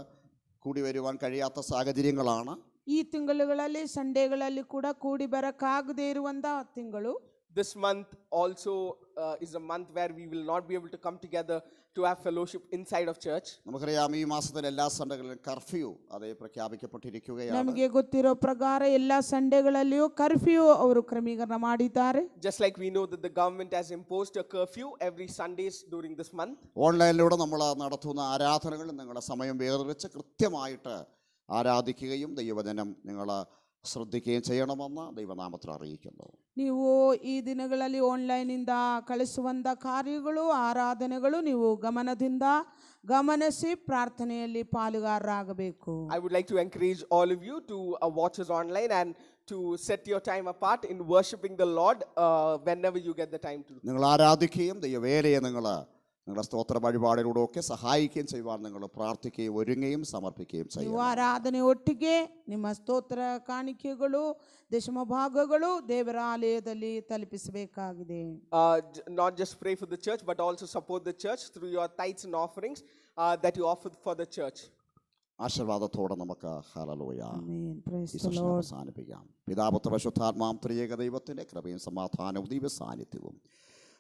കൂടി വരുവാൻ കഴിയാത്ത സാഹചര്യങ്ങളാണ്. ಈ ತಿಂಗಳುಗಳಲ್ಲಿ ಸಂಡೇಗಳಲ್ಲಿ ಕೂಡ ಕೂಡಿ ಬರಕ್ಕಾಗದೇ ಇರುವಂತ ತಿಂಗಳು. This month also is a month where we will not be able to come together to have fellowship inside of church. നമുക്കറിയാം ഈ മാസത്തിൽ എല്ലാ സൺഡേകളിലും കർഫ്യൂ അത് പ്രഖ്യാപിക്കപ്പെട്ടിരിക്കുകയാണ്. ನಮಗೆ ಗೊತ್ತಿರೋ ಪ್ರಕಾರ ಎಲ್ಲ ಸಂಡೇಗಳಲ್ಲಿಯೂ ಕರ್ಫ್ಯೂ ಅವರು ಕ್ರಮೀಕರಣ ಮಾಡಿದ್ದಾರೆ. Just like we know that the government has imposed a curfew every Sundays during this month. ഓൺലൈനിലൂടെ നമ്മൾ നടത്തുന്ന ആരാധനകളിൽ നിങ്ങളുടെ സമയം വേർതിരിച്ച് കൃത്യമായിട്ട് ആരാധിക്കുകയും ദൈവവചനം നിങ്ങൾ ശ്രദ്ധിക്കുകയും ചെയ്യണമെന്ന് ദൈവനാമത്തിൽ അറിയിക്കുന്നു. ನೀವು ಈ ದಿನಗಳಲ್ಲಿ ಆನ್ಲೈನಿಂದ ಕಳಿಸುವಂಥ ಕಾರ್ಯಗಳು ಆರಾಧನೆಗಳು ನೀವು ಗಮನಿಸಿ ಪ್ರಾರ್ಥನೆಯಲ್ಲಿ ಪಾಲುಗಾರರಾಗಬೇಕು. I would like to encourage all of you to watch us online and to set your time apart in worshiping the Lord whenever you get the time to. നിങ്ങൾ ആരാധിക്കുകയും ദൈവവേലയെ നിങ്ങളുടെ സ്തോത്ര വഴിപാടിലൂടെ ഒക്കെ സഹായിക്കുകയും ചെയ്യുവാൻ നിങ്ങൾ പ്രാർത്ഥിക്കുകയും ഒരുങ്ങുകയും സമർപ്പിക്കുകയും ನೀವು ചെയ്യും. ಆರಾಧನೆ ಒಟ್ಟಿಗೆ ನಿಮ್ಮ ಸ್ತೋತ್ರ ಕಾಣಿಕೆಗಳು ದಶಮ ಭಾಗಗಳು ದೇವರ ಆಲಯದಲ್ಲಿ ತಲುಪಿಸಬೇಕಾಗಿದೆ. Not just pray for the church, but also support the church through your tithes and offerings that you offer for the church. ആശീർവാദത്തോടെ നമുക്ക് ഹല്ലേലൂയ ആമേൻ. Praise ഈ the സെഷൻ Lord. അവസാനിപ്പിക്കാം. പിതാപുത്ര പരിശുദ്ധാത്മാവ് ത്രിയേക ദൈവത്തിന്റെ കൃപയും സമാധാനവും ദൈവ സാന്നിധ്യവും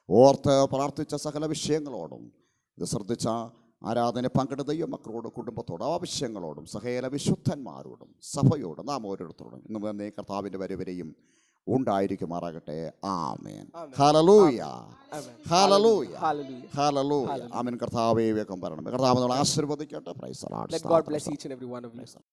ഓർത്ത് പ്രാർത്ഥിച്ച സകല വിഷയങ്ങളോടും ഇത് ശ്രദ്ധിച്ച ആരാധന പങ്കെടുത്ത മക്കളോടും കുടുംബത്തോടും ആവശ്യങ്ങളോടും സകല വിശുദ്ധന്മാരോടും സഭയോടും നാം ഓരോരുത്തരോടും ഇന്ന് തന്നെ കർത്താവിൻ്റെ വരവരെയും ഉണ്ടായിരിക്കുമാറാകട്ടെ. ആമേൻ. ഹല്ലേലൂയ. ഹല്ലേലൂയ. ഹല്ലേലൂയ. ആമേൻ. കർത്താവേ വേഗം വരണമേ. കർത്താവ് നമ്മളെ ആശീർവദിക്കട്ടെ. Praise the Lord. Let God bless each and every one of you.